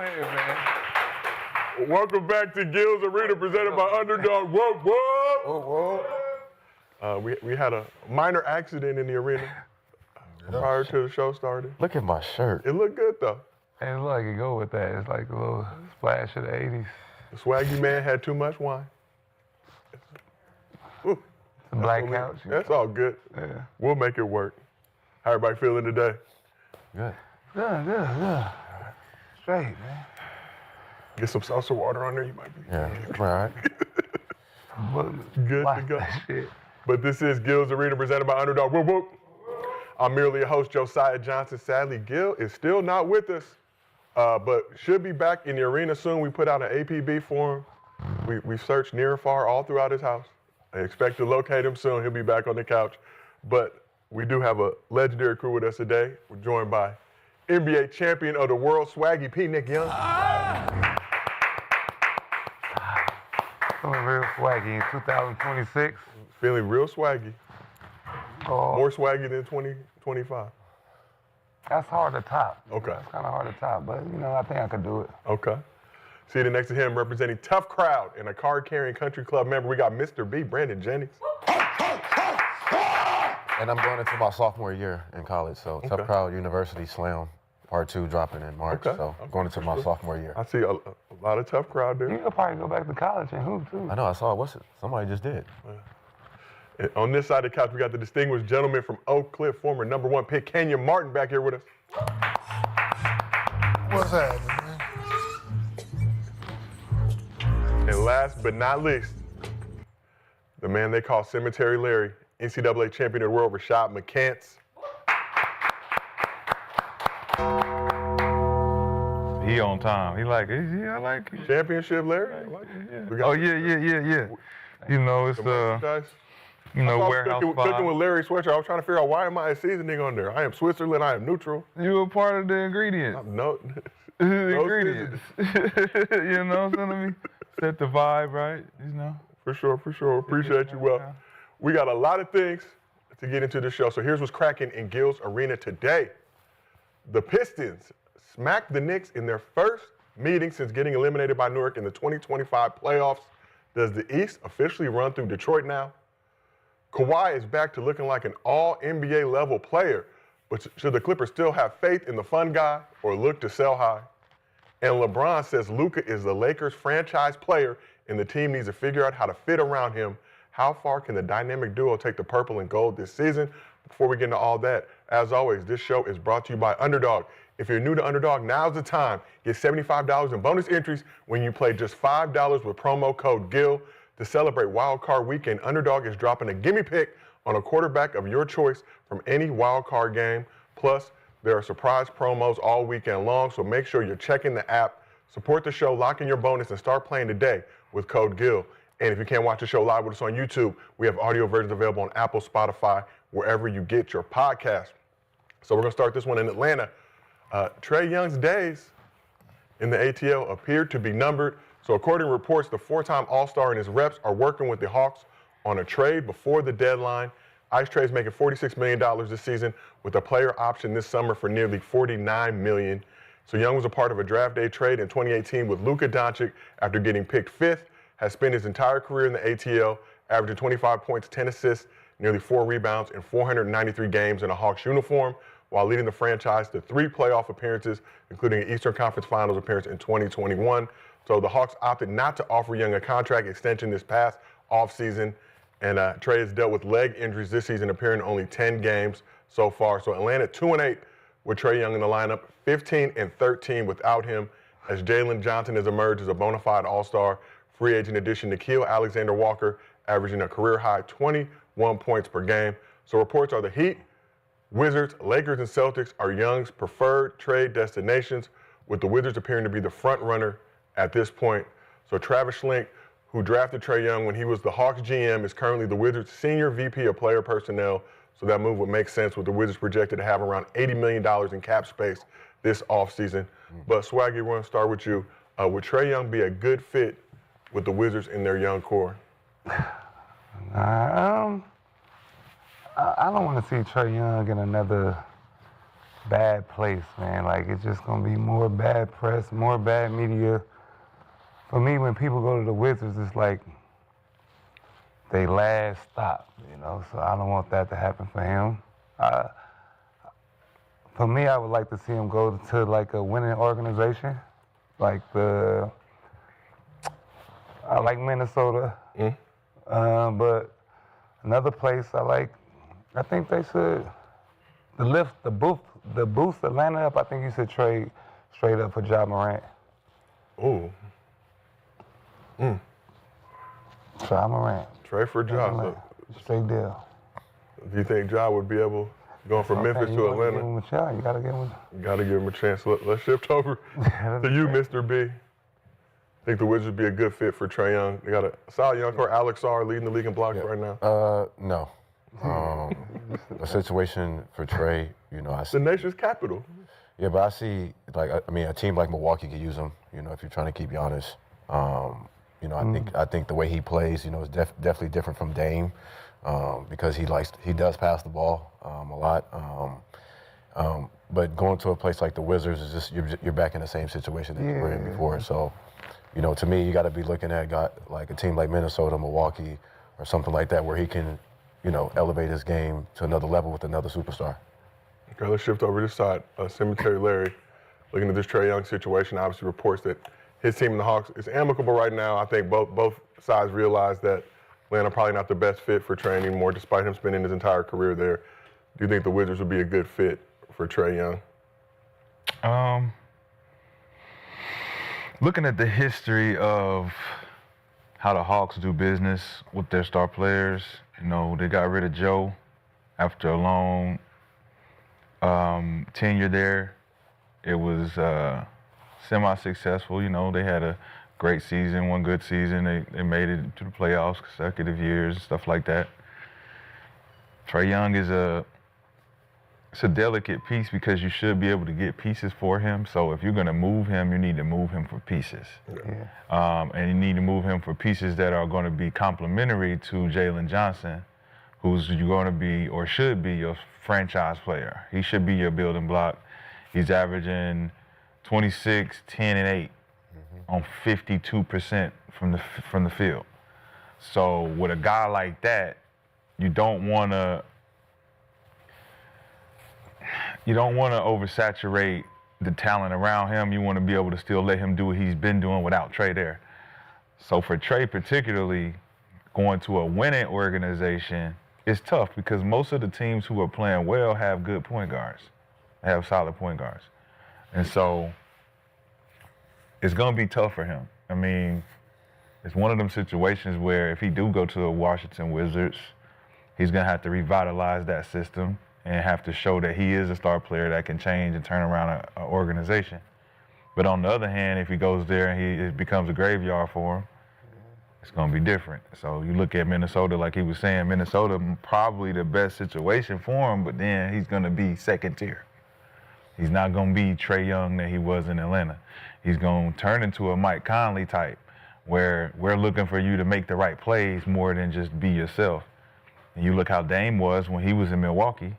Hey, man. Welcome back to Gil's Arena, presented by Underdog. Whoa, whoa! Whoa, whoa. We had a minor accident in the arena prior to the show starting. Look at my shirt. It looked good though. Hey, it's like it go with that. It's like a little splash of the 80s. The swaggy man had too much wine. The black couch. That's all good. Yeah. We'll make it work. How everybody feeling today? Good. Good. Straight, man. Get some salsa water on there, you might be. Yeah, all right. Good to go. That shit. But this is Gil's Arena, presented by Underdog. Whoop, whoop. I'm merely a host, Josiah Johnson. Sadly, Gil is still not with us, but should be back in the arena soon. We put out an APB for him. We searched near and far all throughout his house. I expect to locate him soon. He'll be back on the couch. But we do have a legendary crew with us today. We're joined by NBA champion of the world, Swaggy P. Nick Young. Feeling real swaggy in 2026. Feeling real swaggy. Oh, More swaggy than 2025. that's hard to top. Okay. That's kind of hard to top, but I think I could do it. Okay. Seated next to him, representing Tough Crowd and a card-carrying country club member, we got Mr. B, Brandon Jennings. And I'm going into my sophomore year in college, so Tough Crowd University Slam Part 2 dropping in March, so I'm going into my sophomore year. I see a lot of Tough Crowd there. You could probably go back to college and hoop, too. I know, I saw somebody just did. And on this side of the couch, we got the distinguished gentleman from Oak Cliff, former #1 pick, Kenyon Martin, back here with us. What's happening, man? And last but not least, the man they call Cemetery Larry, NCAA champion of the world, Rashad McCants. He on time. He like it. Yeah, I like it. Championship Larry? I like it. We got Yeah. It's the merchandise. warehouse cooking vibe. with Larry Sweatshirt. I was trying to figure out, why am I a seasoning on there? I am Switzerland. I am neutral. You a part of the ingredients. No. The ingredients. You know what I'm saying? Set the vibe right. For sure. Appreciate you. Well, we got a lot of things to get into the show. So here's what's cracking in Gil's Arena today. The Pistons smacked the Knicks in their first meeting since getting eliminated by Newark in the 2025 playoffs. Does the East officially run through Detroit now? Kawhi is back to looking like an all-NBA level player, but should the Clippers still have faith in the fun guy or look to sell high? And LeBron says Luka is the Lakers franchise player and the team needs to figure out how to fit around him. How far can the dynamic duo take the purple and gold this season? Before we get into all that, as always, this show is brought to you by Underdog. If you're new to Underdog, now's the time. Get $75 in bonus entries when you play just $5 with promo code GIL. To celebrate Wild Card Weekend, Underdog is dropping a gimme pick on a quarterback of your choice from any Wild Card game. Plus, there are surprise promos all weekend long, so make sure you're checking the app. Support the show, lock in your bonus, and start playing today with code GIL. And if you can't watch the show live with us on YouTube, we have audio versions available on Apple, Spotify, wherever you get your podcast. So we're going to start this one in Atlanta. Trae Young's days in the ATL appeared to be numbered. So according to reports, the four-time All-Star and his reps are working with the Hawks on a trade before the deadline. Ice Trae's making $46 million this season with a player option this summer for nearly $49 million. So Young was a part of a draft day trade in 2018 with Luka Doncic after getting picked 5th, has spent his entire career in the ATL, averaging 25 points, 10 assists, nearly 4 rebounds in 493 games in a Hawks uniform, while leading the franchise to 3 playoff appearances, including an Eastern Conference Finals appearance in 2021. So the Hawks opted not to offer Young a contract extension this past offseason, and Trae has dealt with leg injuries this season, appearing in only 10 games so far. So Atlanta 2-8 with Trae Young in the lineup, 15-13 without him, as Jalen Johnson has emerged as a bona fide All-Star. Free agent addition Nickeil Alexander-Walker, averaging a career-high 21 points per game. So reports are the Heat, Wizards, Lakers, and Celtics are Young's preferred trade destinations, with the Wizards appearing to be the front runner at this point. So Travis Schlenk, who drafted Trae Young when he was the Hawks GM, is currently the Wizards' senior VP of player personnel. So that move would make sense, with the Wizards projected to have around $80 million in cap space this offseason. But Swaggy, we're going to start with you. Would Trae Young be a good fit with the Wizards in their young core? I don't want to see Trae Young in another bad place, man. Like, it's just going to be more bad press, more bad media. For me, when people go to the Wizards, it's like they last stop, you know? So I don't want that to happen for him. For me, I would like to see him go to, like, a winning organization. Like I like Minnesota. But another place I think they should, the boost Atlanta up, I think you should trade straight up for Ja Morant. Ooh. Ja Morant. Trade for Ja. Straight deal. Do you think Ja would be able, going from Memphis to Atlanta? Give him a shot. You gotta give him. Got to give him a chance. Let's shift over to you, Mr. B. Think the Wizards would be a good fit for Trae Young? They got a solid young core, Alex Sarr, leading the league in blocks right now. No. A situation for Trae, you know, I see. The nation's capital. Yeah, but I see, like, I mean, a team like Milwaukee could use him, you know, if you're trying to keep Giannis. You know, I think the way he plays, you know, is definitely different from Dame because he does pass the ball a lot. But going to a place like the Wizards is just you're back in the same situation that you were in before. So, you know, to me, you got to be looking at like a team like Minnesota, Milwaukee, or something like that where he can, you know, elevate his game to another level with another superstar. Okay, let's shift over to this side. Cemetery Larry, looking at this Trae Young situation, obviously reports that his team and the Hawks is amicable right now. I think both sides realize that Atlanta probably not the best fit for Trae anymore, despite him spending his entire career there. Do you think the Wizards would be a good fit for Trae Young? Looking at the history of how the Hawks do business with their star players, you know, they got rid of Joe after a long tenure there. It was semi-successful, you know. They had a great season, one good season. They made it to the playoffs consecutive years, stuff like that. Trae Young is it's a delicate piece because you should be able to get pieces for him. So if you're going to move him, you need to move him for pieces. And you need to move him for pieces that are going to be complementary to Jalen Johnson, who's going to be or should be your franchise player. He should be your building block. He's averaging 26, 10, and 8 on 52% from the field. So with a guy like that, you don't want to oversaturate the talent around him. You want to be able to still let him do what he's been doing without Trae there. So for Trae particularly, going to a winning organization is tough because most of the teams who are playing well have good point guards, have solid point guards. And so it's going to be tough for him. I mean, it's one of them situations where if he do go to the Washington Wizards, he's going to have to revitalize that system and have to show that he is a star player that can change and turn around an organization. But on the other hand, if he goes there and it becomes a graveyard for him, it's going to be different. So you look at Minnesota, like he was saying, Minnesota probably the best situation for him, but then he's going to be second tier. He's not going to be Trae Young that he was in Atlanta. He's going to turn into a Mike Conley type where we're looking for you to make the right plays more than just be yourself. And you look how Dame was when he was in Milwaukee.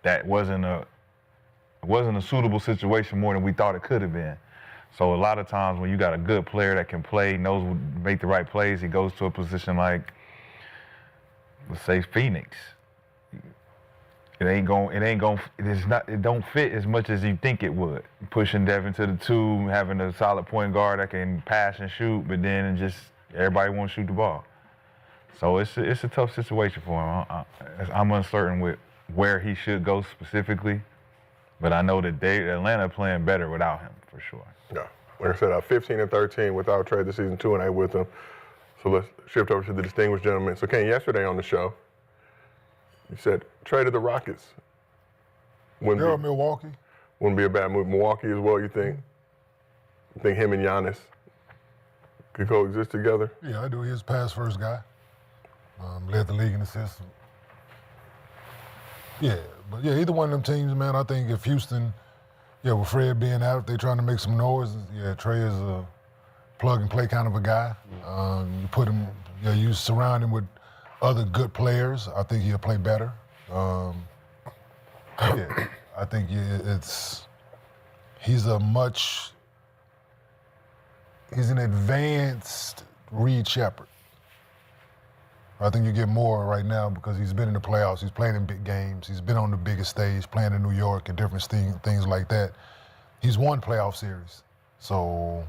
That wasn't a suitable situation more than we thought it could have been. So a lot of times when you got a good player that can play, knows make the right plays, he goes to a position like, let's say Phoenix. It don't fit as much as you think it would. Pushing Devin to the 2, having a solid point guard that can pass and shoot, but then just everybody wants to shoot the ball. So it's a tough situation for him. I'm uncertain with where he should go specifically, but I know that Atlanta playing better without him for sure. Yeah, like I said, 15-13 without Trae this season, 2-8 with him. So let's shift over to the distinguished gentleman. So Ken, yesterday on the show, you said Trae to the Rockets. Milwaukee. Wouldn't be a bad move. Milwaukee as well, you think? You think him and Giannis could coexist together? Yeah, I do. He's a pass-first guy. Led the league in assists. Yeah, but yeah, either one of them teams, man, I think if Houston, with Fred being out, they trying to make some noise, Trae is a plug-and-play kind of a guy. You put him, you surround him with other good players, I think he'll play better. I I think he's an advanced Reed Shepard. I think you get more right now because he's been in the playoffs, he's playing in big games, he's been on the biggest stage, playing in New York and different things like that. He's won playoff series. So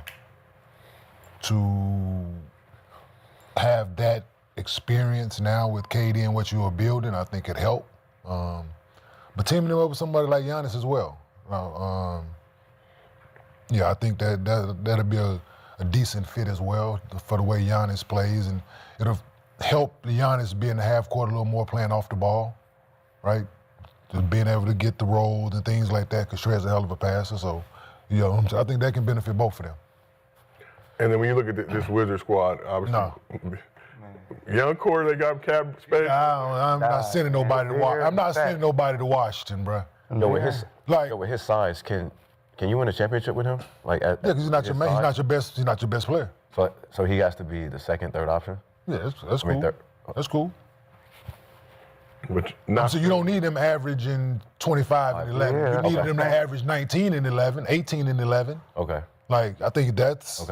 to have that experience now with KD and what you are building, I think it helped. But teaming him up with somebody like Giannis as well. Yeah, I think that'll be a decent fit as well for the way Giannis plays, and it'll help Giannis be in the half court a little more, playing off the ball, right? Just being able to get the rolls and things like that, because Shred's a hell of a passer. So, you know, I think that can benefit both of them. And then when you look at this Wizard squad, obviously, young core, they got cap space. I'm not sending nobody to Washington. I'm not sending nobody to Washington, bro. Yo, with his size, can you win a championship with him? Like, yeah, because he's not your man. He's not your best player. So he has to be the second, third option. Yeah, that's cool. That's cool. But not So you don't need them averaging 25 and 11. Yeah, You need them to average 19 and 11, 18 and 11. Okay. Like, I think that's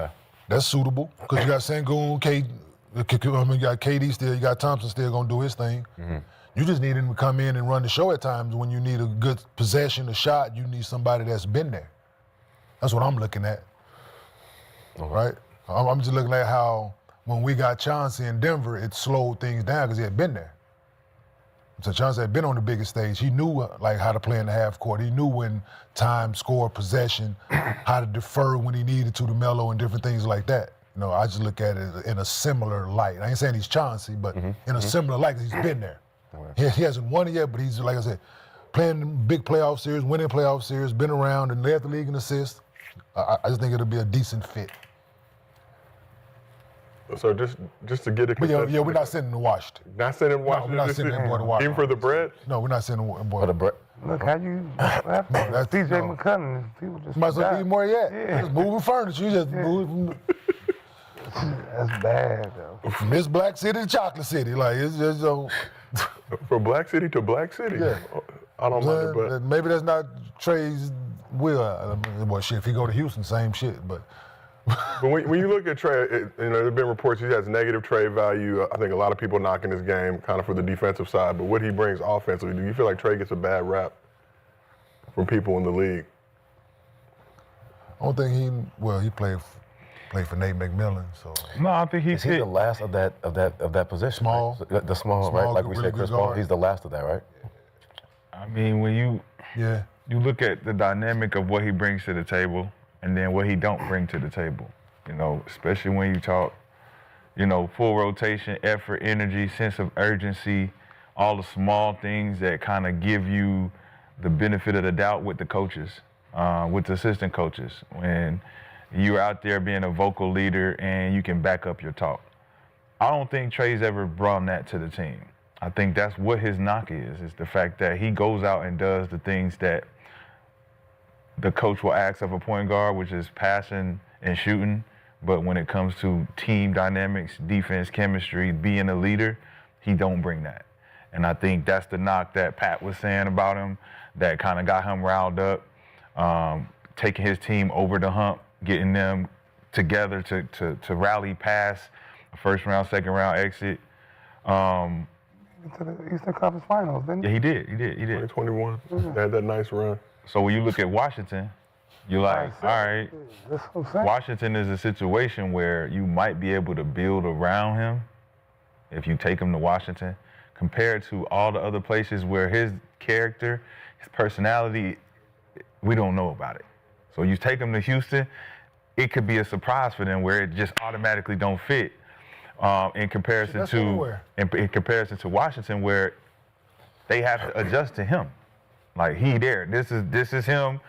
suitable because you got Sengun, you got KD still, you got Thompson still gonna do his thing. Mm-hmm. You just need him to come in and run the show at times when you need a good possession, a shot. You need somebody that's been there. That's what I'm looking at. Right? I'm just looking at how when we got Chauncey in Denver, it slowed things down because he had been there. So Chauncey had been on the biggest stage. He knew like how to play in the half court. He knew when time, score, possession, how to defer when he needed to Melo and different things like that. You know, I just look at it in a similar light. I ain't saying he's Chauncey, but in a similar light because he's been there. He hasn't won it yet, but he's, like I said, playing big playoff series, winning playoff series, been around and led the league in assists. I just think it'll be a decent fit. So just to get a But yeah, we're not sending him to Washington. Not sending him Washington. we're not sending him to Washington. Even for the bread? No, we're not sending him For the bread. Look how you that's- CJ no. McCollum. People just Might as well leave more yet. Yeah. Just moving furniture. You just move That's bad though. from this Black City to Chocolate City. Like, it's just, From Black City to Black City? Yeah. I don't mind it, but maybe that's not Trey's will. Well, shit, if he go to Houston, same shit, but. But when you look at Trey, there have been reports he has negative trade value. I think a lot of people knocking his game kind of for the defensive side, but what he brings offensively, do you feel like Trey gets a bad rap from people in the league? I don't think he played for Nate McMillan, so. No, I think Is he the last of that position? Small. Right? The small, right? Like we really said, good Chris Paul. guard. He's the last of that, right? I mean, when you look at the dynamic of what he brings to the table and then what he don't bring to the table, you know, especially when you talk, you know, full rotation, effort, energy, sense of urgency, all the small things that kind of give you the benefit of the doubt with the coaches, with the assistant coaches, when you're out there being a vocal leader and you can back up your talk. I don't think Trey's ever brought that to the team. I think that's what his knock is the fact that he goes out and does the things that the coach will ask of a point guard, which is passing and shooting. But when it comes to team dynamics, defense, chemistry, being a leader, he don't bring that. And I think that's the knock that Pat was saying about him that kind of got him riled up, taking his team over the hump, getting them together to rally past a first round, second round exit. To the Eastern Conference Finals, didn't Yeah, he? he did. 2021, they had that nice run. So when you look at Washington, you're like, all right, That's what I'm saying. Washington is a situation where you might be able to build around him if you take him to Washington, compared to all the other places where his character, his personality, we don't know about it. So you take him to Houston, it could be a surprise for them where it just automatically don't fit. In comparison That's to anywhere. in comparison to Washington, where they have to adjust to him. Like, he there. This is him.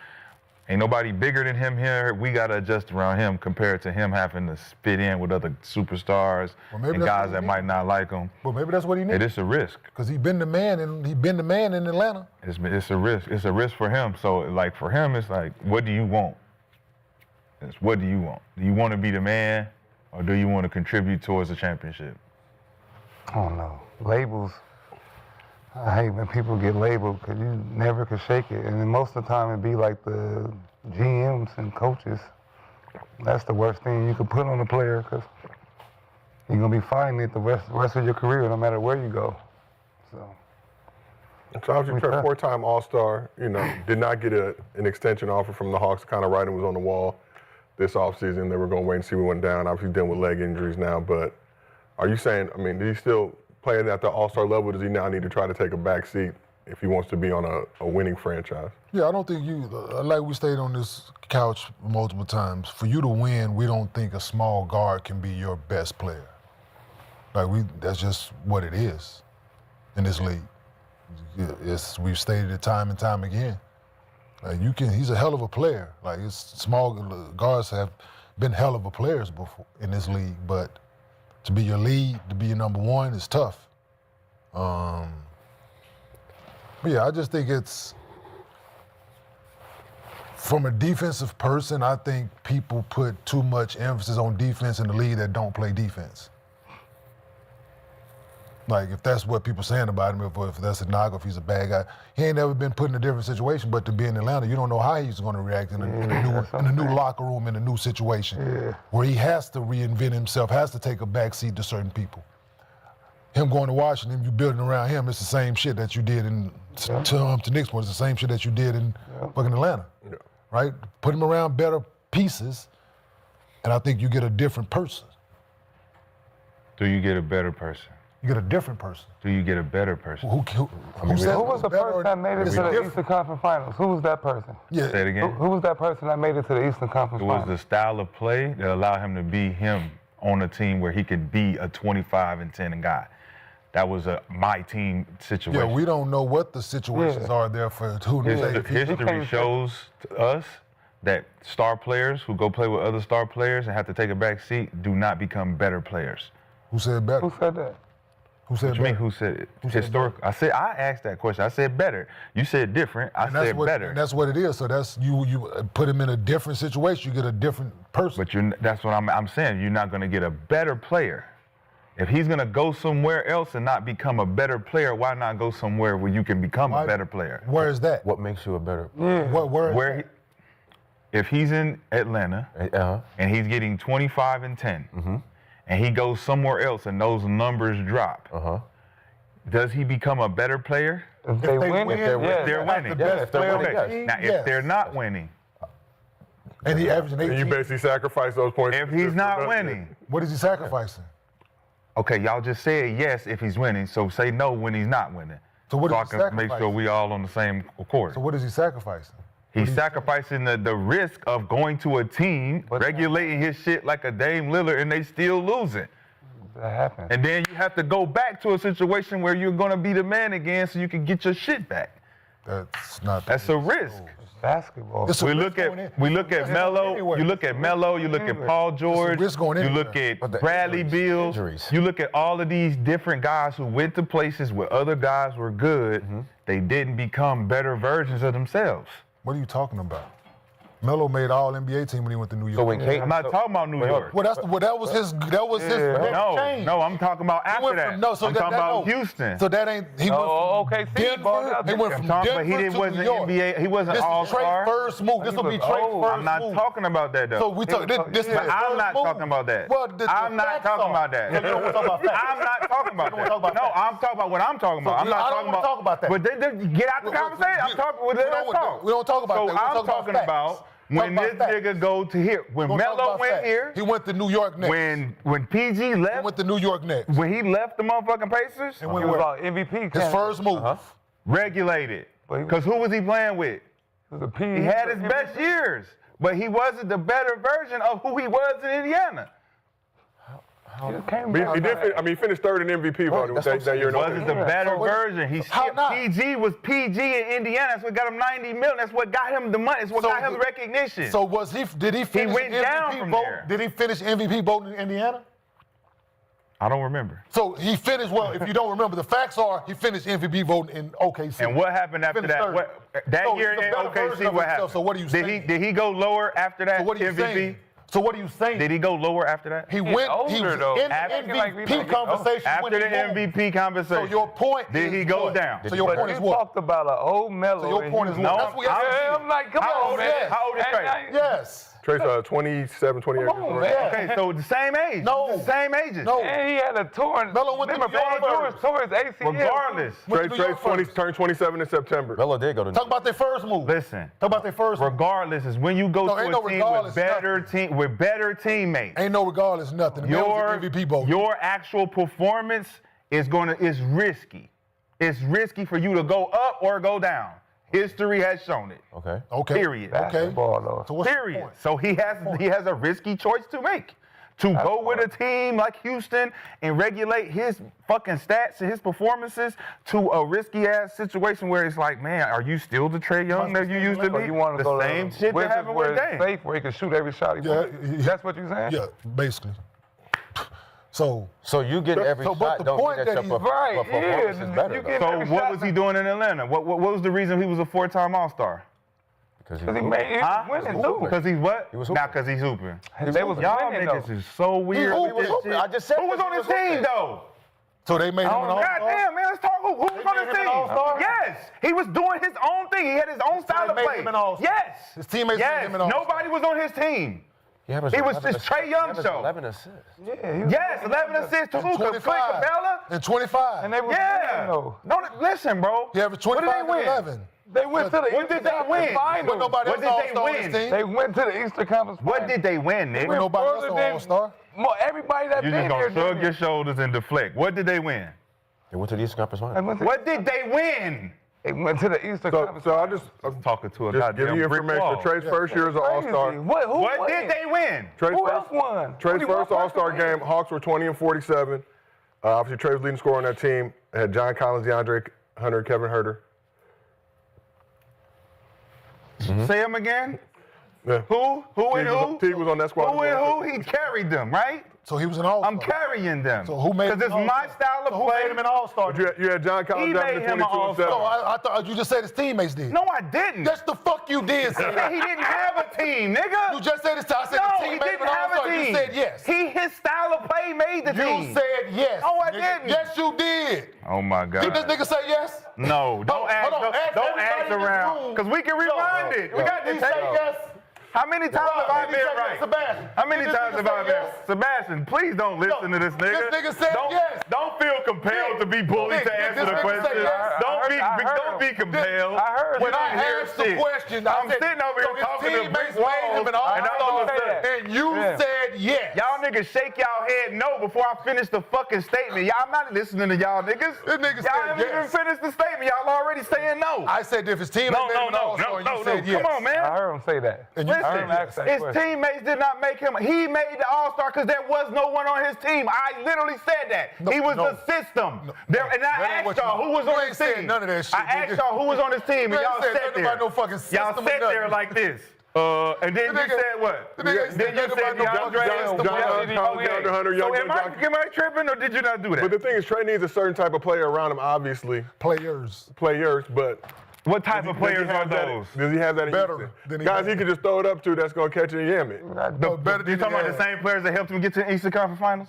Ain't nobody bigger than him here. We gotta adjust around him compared to him having to fit in with other superstars maybe and that's guys what that he might needs. not like him. Well, maybe that's what he needs. It is a risk. Because he's been the man in Atlanta. It's a risk. It's a risk for him. So, like, for him, it's like, what do you want? It's what do you want? Do you want to be the man, or do you want to contribute towards the championship? I don't know. Labels. I hate when people get labeled because you never can shake it. And then most of the time it be like the GMs and coaches. That's the worst thing you can put on a player because you're going to be fighting it the rest of your career no matter where you go. So Obviously, turned four-time All-Star, did not get an extension offer from the Hawks. Kind of writing was on the wall this offseason. They were going to wait and see what went down. Obviously, dealing with leg injuries now. But are you saying, did he still play at the All-Star level? Does he now need to try to take a back seat if he wants to be on a winning franchise? Yeah, I don't think like we stayed on this couch multiple times, for you to win, we don't think a small guard can be your best player. That's just what it is in this league. We've stated it time and time again. He's a hell of a player. Small guards have been hell of a players before in this league, but to be your lead, to be your number one is tough. But yeah, I just think it's, from a defensive person, I think people put too much emphasis on defense in the league that don't play defense. If that's what people saying about him, if that's a knock, if he's a bad guy, he ain't never been put in a different situation. But to be in Atlanta, you don't know how he's going to react in a new locker room, in a new situation, where he has to reinvent himself, has to take a backseat to certain people. Him going to Washington, you building around him, it's the same shit that you did to Knicks. It's the same shit that you did in fucking Atlanta, right? Put him around better pieces, and I think you get a different person. Do you get a better person? You get a different person. Do you get a better person? Who was the person that made it to the Eastern Conference Finals? Who was that person? Yeah. Say it again. Who was that person that made it to the Eastern Conference It was Finals? the style of play that allowed him to be him on a team where he could be a 25-10 guy. That was my team situation. Yeah, we don't know what the situations are there for who to say. History shows to us that star players who go play with other star players and have to take a back seat do not become better players. Who said better? Who said that? Who said What you mean, better? who said it? Historical. I asked that question. I said better. You said different. I said better. And that's what it is. So that's you put him in a different situation, you get a different person. But that's what I'm saying. You're not going to get a better player. If he's going to go somewhere else and not become a better player, why not go somewhere where you can become a better player? Where is that? What makes you a better? If he's in Atlanta and he's getting 25 and 10, and he goes somewhere else and those numbers drop, does he become a better player? If they win, They're winning. The best player on the team, Now, if they're not winning, and he averaging 18. And you basically sacrifice those points. if he's not winning, What is he sacrificing? okay, y'all just said yes if he's winning, so say no when he's not winning. So what I is he can make sure sacrificing? we all on the same accord. So what is he sacrificing? He's sacrificing the risk of going to a team, regulating his shit like a Dame Lillard, and they still losing. that happened. And then you have to go back to a situation where you're going to be the man again so you can get your shit back. That's not. That's a risk. Basketball. It's a We risk look going in. at Melo. Anywhere. You look at Melo. You look at Paul George. risk going You look anywhere. at But the Bradley Beal. injuries. You look at all of these different guys who went to places where other guys were good. They didn't become better versions of themselves. What are you talking about? Melo made all NBA team when he went to New York. So when Kate, I'm not talking about New York. Well, that was his next change. No, I'm talking about He after went that. from, no, so I'm that, talking that, about no. Houston. So that ain't. He went Oh, from okay, see, he balled Denver. out He went there. from but Denver he to wasn't New York. NBA. He wasn't This is all-star. Trey's first move. This will be Trey's first I'm not move. talking about that though. So we talk. This is But his I'm first not move. talking about that. Well, I'm not talking about that. So you don't want to talk about facts. I'm not talking about You that. don't want to talk about No, facts. I'm talking about what I'm talking about. I'm I not don't talking wanna talk about that. But get out the conversation. I'm talking. Let's talk. We don't talk about so that. We I'm talk about talking facts. about Talk when about this facts. nigga go to here. When We're gonna talk Melo about went facts. here. He went to New York next. When PG He left. went to New York next. When he left the motherfucking Pacers. And He went was where? about MVP. His first move. Regulated. But he- Because who was he playing with? He had his best years, but he wasn't the better version of who he was in Indiana. He finished third in MVP voting that's what I'm that year. He wasn't the better So what- version. He how skipped not? PG was PG in Indiana. That's what got him $90 million. That's what got him the money. That's what So got him the- recognition. So did he finish went down MVP from vote? there. Did he finish MVP voting in Indiana? I don't remember. So he finished, well, if you don't remember, the facts are he finished MVP voting in OKC. And what happened after Finished that? third. That So year he's a in better version OKC, of what himself. happened? So what are you saying? Did he go lower after that So what are you MVP? saying? So what are you saying? Did he go lower after that? He went. He older, was though. in the After- MVP conversation. when After the he moved. MVP conversation. So your point Did is he go what? down? So your But point you is what? talked about an old Melo. So your and point is you- what? No, That's what I'm- I'm like, come How on, old man. is- how old is Trey? Yes. Trey's 27, 28 Come years on, old. man. Yeah. Okay, so the same age. No. The same ages. No. And he had a torn. Melo went to remember, New Paul York George first. tore his ACL. Regardless. Went to New Trey's York 20, first. turned 27 in September. Melo did go to. Talk about their first move. Listen. Talk about their first move. Regardless is when you go No, to ain't a no team regardless, with better teammates. Ain't no regardless nothing. The man was an MVP vote. Your actual performance is risky. It's risky for you to go up or go down. History has shown it. Okay. Okay. Period. Okay. Basketball, though. So what's your Period. point? So he has a risky choice to make. To go with a team like Houston and regulate his fucking stats and his performances to a risky ass situation where it's like, man, are you still the Trey Young that you used to So be? you want to go the same to shit that Wizards happened where with it's Dame. safe, where he can shoot every shot he wants. That's what you're saying? Yeah, basically. So So you getting every So, but shot the don't point mean that that your he's- Right, performance yeah, is better. you though. get- So every what shot was he that- doing in Atlanta? What was the reason he was a 4-time All-Star? Because Because he made it Huh? winning, too. Because he's what? He was Not hooping. because he's hooping. They was Y'all winning, niggas though. is so weird. He with was this hooping. shit. I just said Who was that on he his was team hooping. though? they made him an God all-star. damn, man, let's talk. Who was on made his him an team? all-star? Yes, he was doing his own thing. He had his own style they of made play. him an all-star. Yes, His teammates yes. made him an all-star. Nobody was on his team. He was He was just Trae Young show. 11 assists. Yeah, he was Yes, 11 assists to And who? Clint 25. Capella? And 25. And they was Yeah. winning, though. Don't listen, bro. He averaged What did 25 they and win? 11. They went to the What did Eastern they Conference win? Finals. But nobody What else did they all-star on his win? team. They went to the Eastern Conference What Finals. did they win, But nigga? nobody else Further on than all-star. Everybody that You been just gonna there shrug did your it. shoulders and deflect. What did they win? They went to the Eastern Conference They Finals. went to- What did they win? They went to the Eastern So, Conference so I Finals. just Talking to a give goddamn you brick information. wall. Trey's first year as an All-Star. Who What won? did they win? Trey's Who first, else won? Trey's Only one first All-Star person game, Hawks were 20 and 47. Obviously, Trey was leading scorer on that team. It had John Collins, DeAndre Hunter, Kevin Huerter. Say them again. Yeah. Who and who? Teague was on that squad. Who and who? He carried them, right? So he was an all-star. I'm carrying them. So who made him Because an it's my all-star? style of So who play. made him an all-star? But you had John Collins He driving made the him an 22 and 7. So I thought you just said his teammates did. No, I didn't. That's the fuck you did, He sir. said he didn't have a team, nigga. You just said this. I said no, the he team made him didn't an have all-star. a team. You said yes. His style of play made the team. You said yes. No, I nigga. didn't. Yes, you did. Oh my God. Did this nigga say yes? No, don't Hold ask. on, ask Don't everybody ask in this around. room. Because we can rewind it. We got Did the he say tape. yes? How many times have I Did he been say right? yes, Sebastian? How many Did this times nigga have I say been? yes? Sebastian, please don't listen to this nigga. This nigga said don't, yes. Don't feel compelled to be bullied Nick, to answer this the nigga say question. yes. Don't be compelled. I heard When that. I didn't hear asked the shit. question, I I'm said, sitting over so here his talking to teammates brick made him walls, an all-star, and I'm gonna say that. and you Yeah. said yes. Y'all niggas shake y'all head no before I finish the fucking statement. Y'all not listening to y'all niggas. This nigga y'all said haven't even yes. finished the statement. Y'all already saying no. I said if his teammates made him an all-star, you said yes. Come on, man. I heard him say that. And you I heard Listen, him ask that his question. teammates did not make him. He made the All-Star because there was no one on his team. I literally said that. No, he was no. the system. No, and that ain't I what asked y'all you- who was you on ain't his said team. none of that shit, I asked nigga. y'all who was on his team, You and ain't y'all said sat nothing there. about no fucking system Y'all or sat there nothing. like this. And then The you nigga- said what? the nigga ain't Then said you nothing said about no fucking DeAndre. system. John Collins, DeAndre Hunter, Young So Gun Johnson. am I tripping or did you not do that? But the thing is, Trey needs a certain type of player around him, obviously. Players. Players, but What type of does he players are have that- those? Does he have that in Better Houston? than he Guys had. he could just throw it up to that's going to catch it and yam it. No, better than You talking about he the had. same players that helped him get to the Eastern Conference Finals?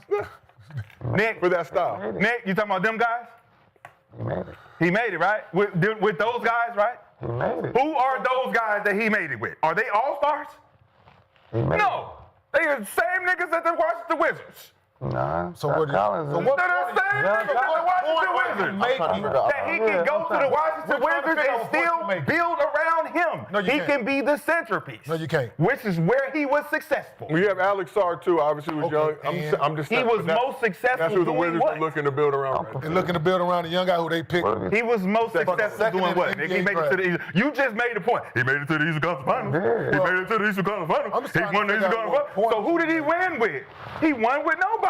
Nick, For that style. Nick, you talking about them guys? He made it. He made it, right? With those guys, right? He made it. Who are those guys that he made it with? Are they all-stars? He made No. They are the same niggas that the Washington Wizards. it. Nah. So John what- Collins so is- what- They're the same John niggas that the Collins- Washington point Wizards. make I'm trying to you- figure out- That he Yeah, can go I'm to the trying- Washington we're trying to Wizards figure and out what point still to make. build around him. No, you He can't. can be the centerpiece. No, you can't. Which is where he was successful. We have Alex Sarr, too, obviously, was Okay, young. and I'm just he saying, was but that's- most successful That's who the doing Wizards what? are looking to build around right They're now. looking to build around the young guy who they picked. What He was most successful second doing in what? the Nigga, he NBA made it to the East. You just made the point. He made it to the Eastern Conference Finals. Yeah. He made it to the Eastern Conference I'm Finals. just He trying to won the figure Eastern out Conference what Finals. So point who did he win with? He won with nobody.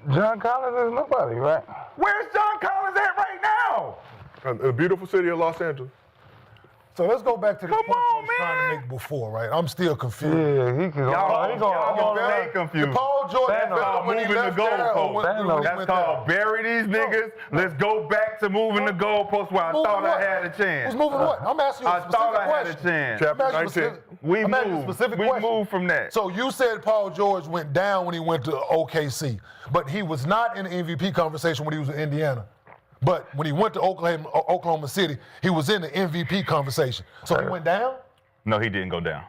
John Collins is nobody, right? Where's John Collins at right now? The beautiful city of Los Angeles. So let's go back to the Come point I on, was trying to man. make before, right? I'm still confused. Yeah, he can. Y'all He gonna gonna stay confused. Did Paul George That's better called when he moving the left there or goalpost. when he That's went called there? bury these niggas. Let's go back to moving the goalpost where I Moving thought what? I had a chance. Who's moving what? I'm asking you a I specific thought I had a question. chance. Chapter I'm asking 19. specific- We I'm asking a moved. specific We question. moved from that. So you said Paul George went down when he went to OKC, but he was not in the MVP conversation when he was in Indiana. But when he went to Oklahoma City, he was in the MVP conversation. So he went down? No, he didn't go down.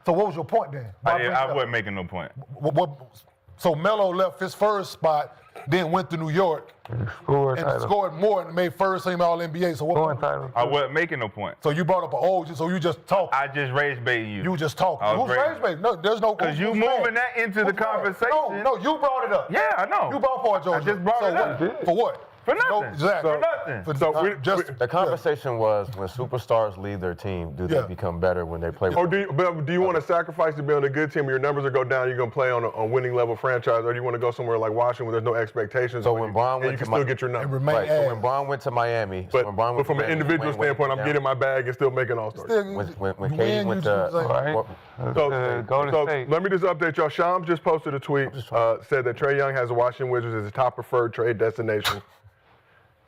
So what was your point then? I wasn't making no point. So Melo left his first spot, then went to New York score and title. scored more and made first team All-NBA. So what? Scoring title. I wasn't making no point. So you brought up an old, so you just talking. I just raised baiting you. You just talking. I was Who's raised- raised baby? No, there's no. Because you who's moving raised? that into the Who's raised? conversation. No, you brought it up. Yeah, I know. You brought Paul George. I just brought so it up. what? For what? For nothing. No, exactly. For nothing. For, So we- just The conversation was when superstars leave their team, do Yeah. they become better when they play? Or do you want to sacrifice to be on a good team? Your numbers will go down. You're gonna play on a winning level franchise, or do you want to go somewhere like Washington where there's no expectations? So and when you- Bron and went you to can still my- get your and numbers. remain Right. So when ass. Bron went to Miami, But, when Bron but went from to an Miami, individual Wayne standpoint, I'm down. getting my bag and still making all stars. Still, When you KD win, went you to- choose, like- Right. So, Golden so State. let me just update y'all. Shams just posted a tweet, said that Trae Young has the Washington Wizards as his top preferred trade destination.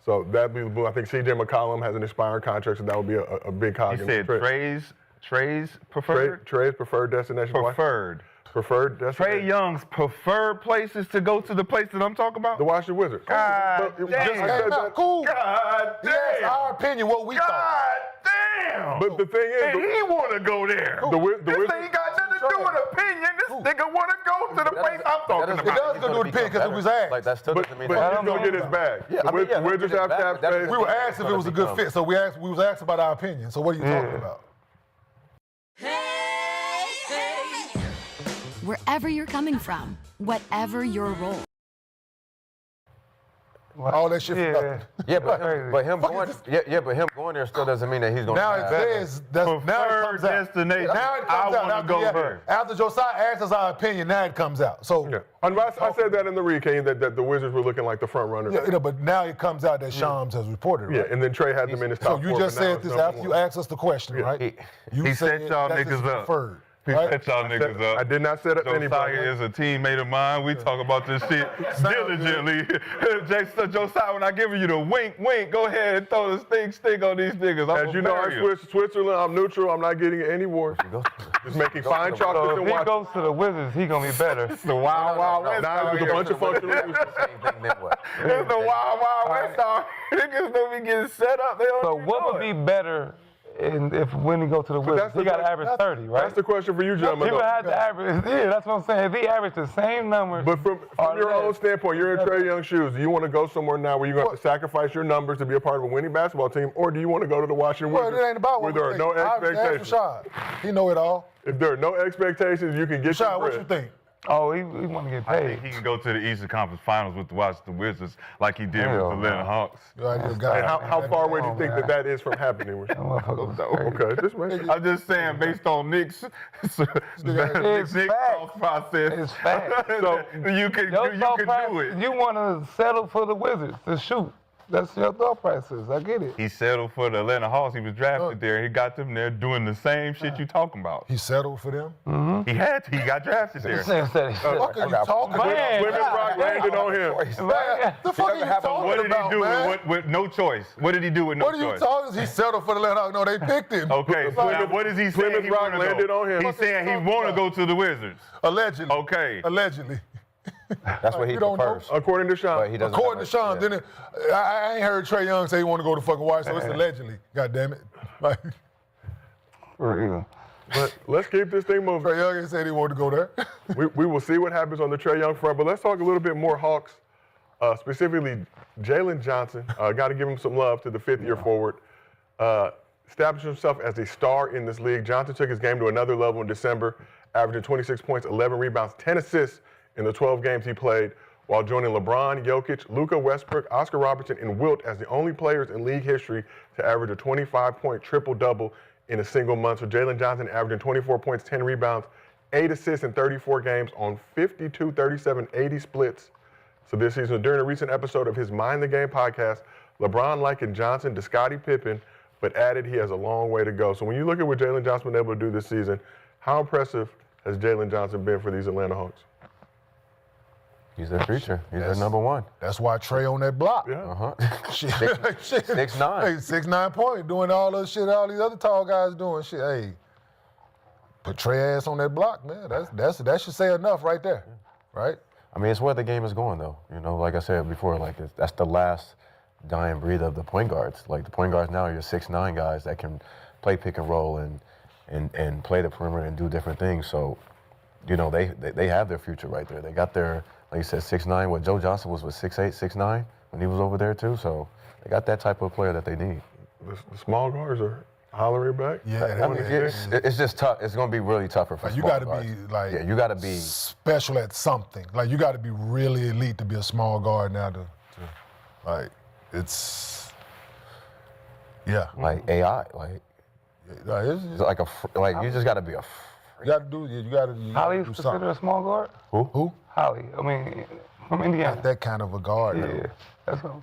So that'd be, I think CJ McCollum has an expiring contract, so that would be a big cog. You in the said trade. Trey's preferred? Trade's preferred destination. Preferred. Preferred destination. Trey Young's preferred places to go to the place that I'm talking about? The Washington Wizards. God But- damn. just- I said Came out that- cool. God He asked damn. our opinion, what we thought. God damn. But the thing is, and he want to go there. the Wizards. This ain't got nothing to do with opinion. This nigga want to go to the place I'm talking That about. does go to the pin because it was asked. Like that still But doesn't mean he's that. gonna get his bag. Yeah, I mean, yeah, Wizards he'll have get his cap bag, but that space. doesn't We were mean asked if it was a good fit, so we was asked about our opinion. So what are you talking about? Wherever you're coming from, whatever your role. All that shit for Yeah. nothing. Yeah, but him Fuck going, is but him going there still doesn't mean that he's going. Now it says now it Preferred comes out. destination. Now it I comes out. wanna go After, there. after Josiah asked us our opinion, now it comes out. So Yeah. I said that in the recap that the Wizards were looking like the front runner. yeah, but now it comes out that Shams has reported. Yeah, Right? and then Trey had them in his So top you four, just but now said it's this number after you one. asked us the question, right? You He said set y'all that's his niggas up. preferred, He right? set y'all niggas up. I did not set up Josiah anybody. is a teammate of mine. We talk about this shit diligently. Josiah, when I give you the wink, go ahead and throw the stick on these niggas. I'm As you know, marry I 'em. switched Switzerland. I'm neutral. I'm not getting any wars. Just making fine So chocolates if and he watching. goes to the Wizards, he gonna be better. It's the wild, wild west. Now out with a here. bunch of functional Same thing then what? It's the wild, wild west. Out here. Niggas don't be getting set up. They don't So be what would doing. be better when he go to the Wizards? that's He the- got to average 30, right? That's the question for you, He gentlemen. would though. have to average. Yeah, that's what I'm saying. If he averaged the same numbers, But from or your own less, standpoint, you're in Trae Young's shoes. Do you want to go somewhere now where you're going to have to sacrifice your numbers to be a part of a winning basketball team, or do you want to go to the Washington Well, Wizards it ain't about where what there we are no think. I was expectations? asking Rashad. He know it all. If there are no expectations, you can get Rashad, your what you bread. think? Oh, he want to get I paid. think he can go to the Eastern Conference Finals with the Washington Wizards like he did Hell with the Atlanta no. Hawks. You already got And it. how far away do you Oh, think man. that is from happening? That motherfucker was crazy. Okay, just make I'm just saying, based on Nick's It's Nick's fact. thought process, It's fact. so you can Your thought do process- it. You want to settle for the Wizards to shoot. That's your thought process. I get it. He settled for the Atlanta Hawks. He was drafted there. He got them there doing the same shit you talking about. He settled for them. He had to. He got drafted there. What are you talking about? Man, Plymouth Rock landed on him. Man, the fuck are you talking What did he about, do man? with no choice? What did he do with no What are you choice? talking? He settled for the Atlanta Hawks. No, they picked him. Okay, so now what is he saying? Plymouth He Rock wanna landed go? on him. He's saying he want to go to the Wizards. Allegedly. Okay. Allegedly. That's what he You don't know? prefers. According to But Sean. he doesn't. According to have a- Sean, then I ain't heard Trae Young say he want to go to fucking Washington, so it's allegedly. God damn it. Like, For real. But let's keep this thing moving. Trae Young ain't said he wanted to go there. We will see what happens on the Trae Young front, but let's talk a little bit more Hawks, specifically Jalen Johnson. Got to give him some love to the fifth-year forward. Established himself as a star in this league. Johnson took his game to another level in December, averaging 26 points, 11 rebounds, 10 assists in the 12 games he played, while joining LeBron, Jokic, Luka Westbrook, Oscar Robertson, and Wilt as the only players in league history to average a 25-point triple-double in a single month. So Jalen Johnson averaging 24 points, 10 rebounds, 8 assists in 34 games on 52, 37, 80 splits. So this season, during a recent episode of his Mind the Game podcast, LeBron likened Johnson to Scottie Pippen, but added he has a long way to go. So when you look at what Jalen Johnson been able to do this season, how impressive has Jalen Johnson been for these Atlanta Hawks? He's their future. He's their That's- number one. That's why Trey on that block. Yeah. Uh-huh. Shit. 6'9". Hey, 6'9" point, doing all those shit all these other tall guys doing shit. Hey, put Trey ass on that block, man. That should say enough right there, right? I mean, it's where the game is going, though. You know, like I said before, like that's the last dying breed of the point guards. Like the point guards now are your 6'9" guys that can play pick and roll and play the perimeter and do different things. So, you know, they have their future right there. They got their, like you said, 6'9". What Joe Johnson was 6'8", 6'9" when he was over there too. So they got that type of player that they need. The small guards are hollering back. Yeah, I mean, it's just tough. It's going to be really tougher for Like, you small got to guards. be like, Yeah, you got to be special at something. Like you got to be really elite to be a small guard now. Like it's, yeah. like AI. Like It's it's like you just got to be a. you got to do. You got to. Holly's do considered something. a small guard? Who? Holly, I mean, from Indiana. Not that kind of a guard. Yeah, though. that's all.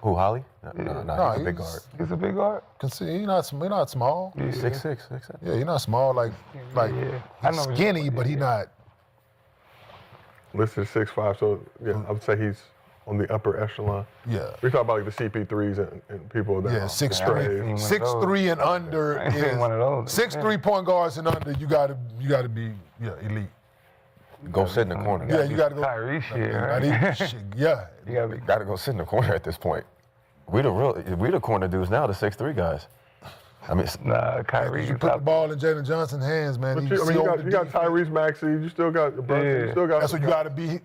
Who, Holly? No, No, he's a big he's- guard. He's a big guard? He's not small. Yeah. 6'6", 6'7". Yeah, he's not small. Like Yeah. I he's know what you're skinny, talking but he's about, not. Listed 6'5", so yeah, I would say he's on the upper echelon. Yeah. We talk about like the CP3s and people that Yeah, are 6'3", crazy. 6'3" and under I ain't seen one of those. 6'3" point guards and under. You gotta be elite. Go sit in the corner. Yeah, you gotta go. Kyrie shit, I right? need- shit, yeah. You gotta be. Got to go sit in the corner at this point. We the corner dudes now, the 6'3" guys. I mean, Nah, Kyrie. You put the ball in Jalen Johnson's hands, man. But he you, I see mean, over the you got defense. Tyrese Maxey, you still got Brunson, you Yeah. still got. That's what you got to be.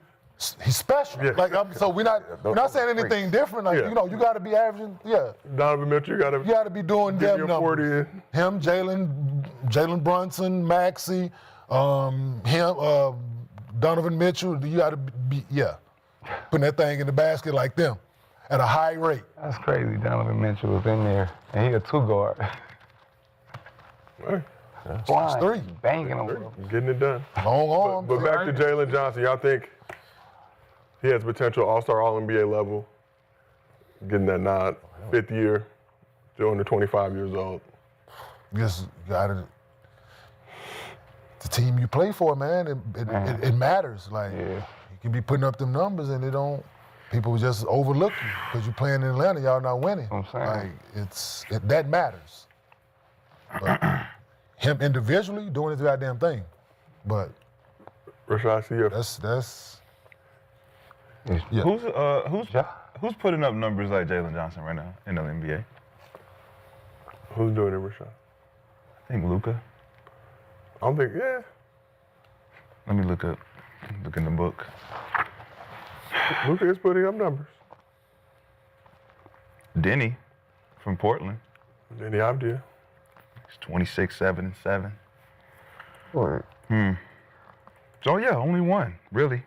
He's special. Yeah. Like so, we're not saying anything different. Like Yeah. you got to be averaging. Yeah, Donovan Mitchell, you got to. you got to be doing Give them you a 40. numbers. Him, Jalen Brunson, Maxey, Donovan Mitchell. You got to be putting that thing in the basket like them at a high rate. That's crazy. Donovan Mitchell was in there, and he a two guard. Hey, Blind, three. banging him. getting it done. Long arms. But back to Jalen Johnson, y'all think he has potential All-Star, All-NBA level, getting that nod, 5th year, still under 25 years old. Just gotta. The team you play for, man, it matters. Like you can be putting up them numbers and they don't. People just overlook you because you're playing in Atlanta. Y'all not winning. I'm saying. Like that matters. But him individually doing his goddamn thing. But Rashad, see you. that's yeah. Who's putting up numbers like Jalen Johnson right now in the NBA? Who's doing it, Rashad? I think Luka. I don't think, yeah. Let me look in the book. Luka is putting up numbers. Denny from Portland. Any idea? He's 26, 7, and 7. Word. So yeah, only one, really.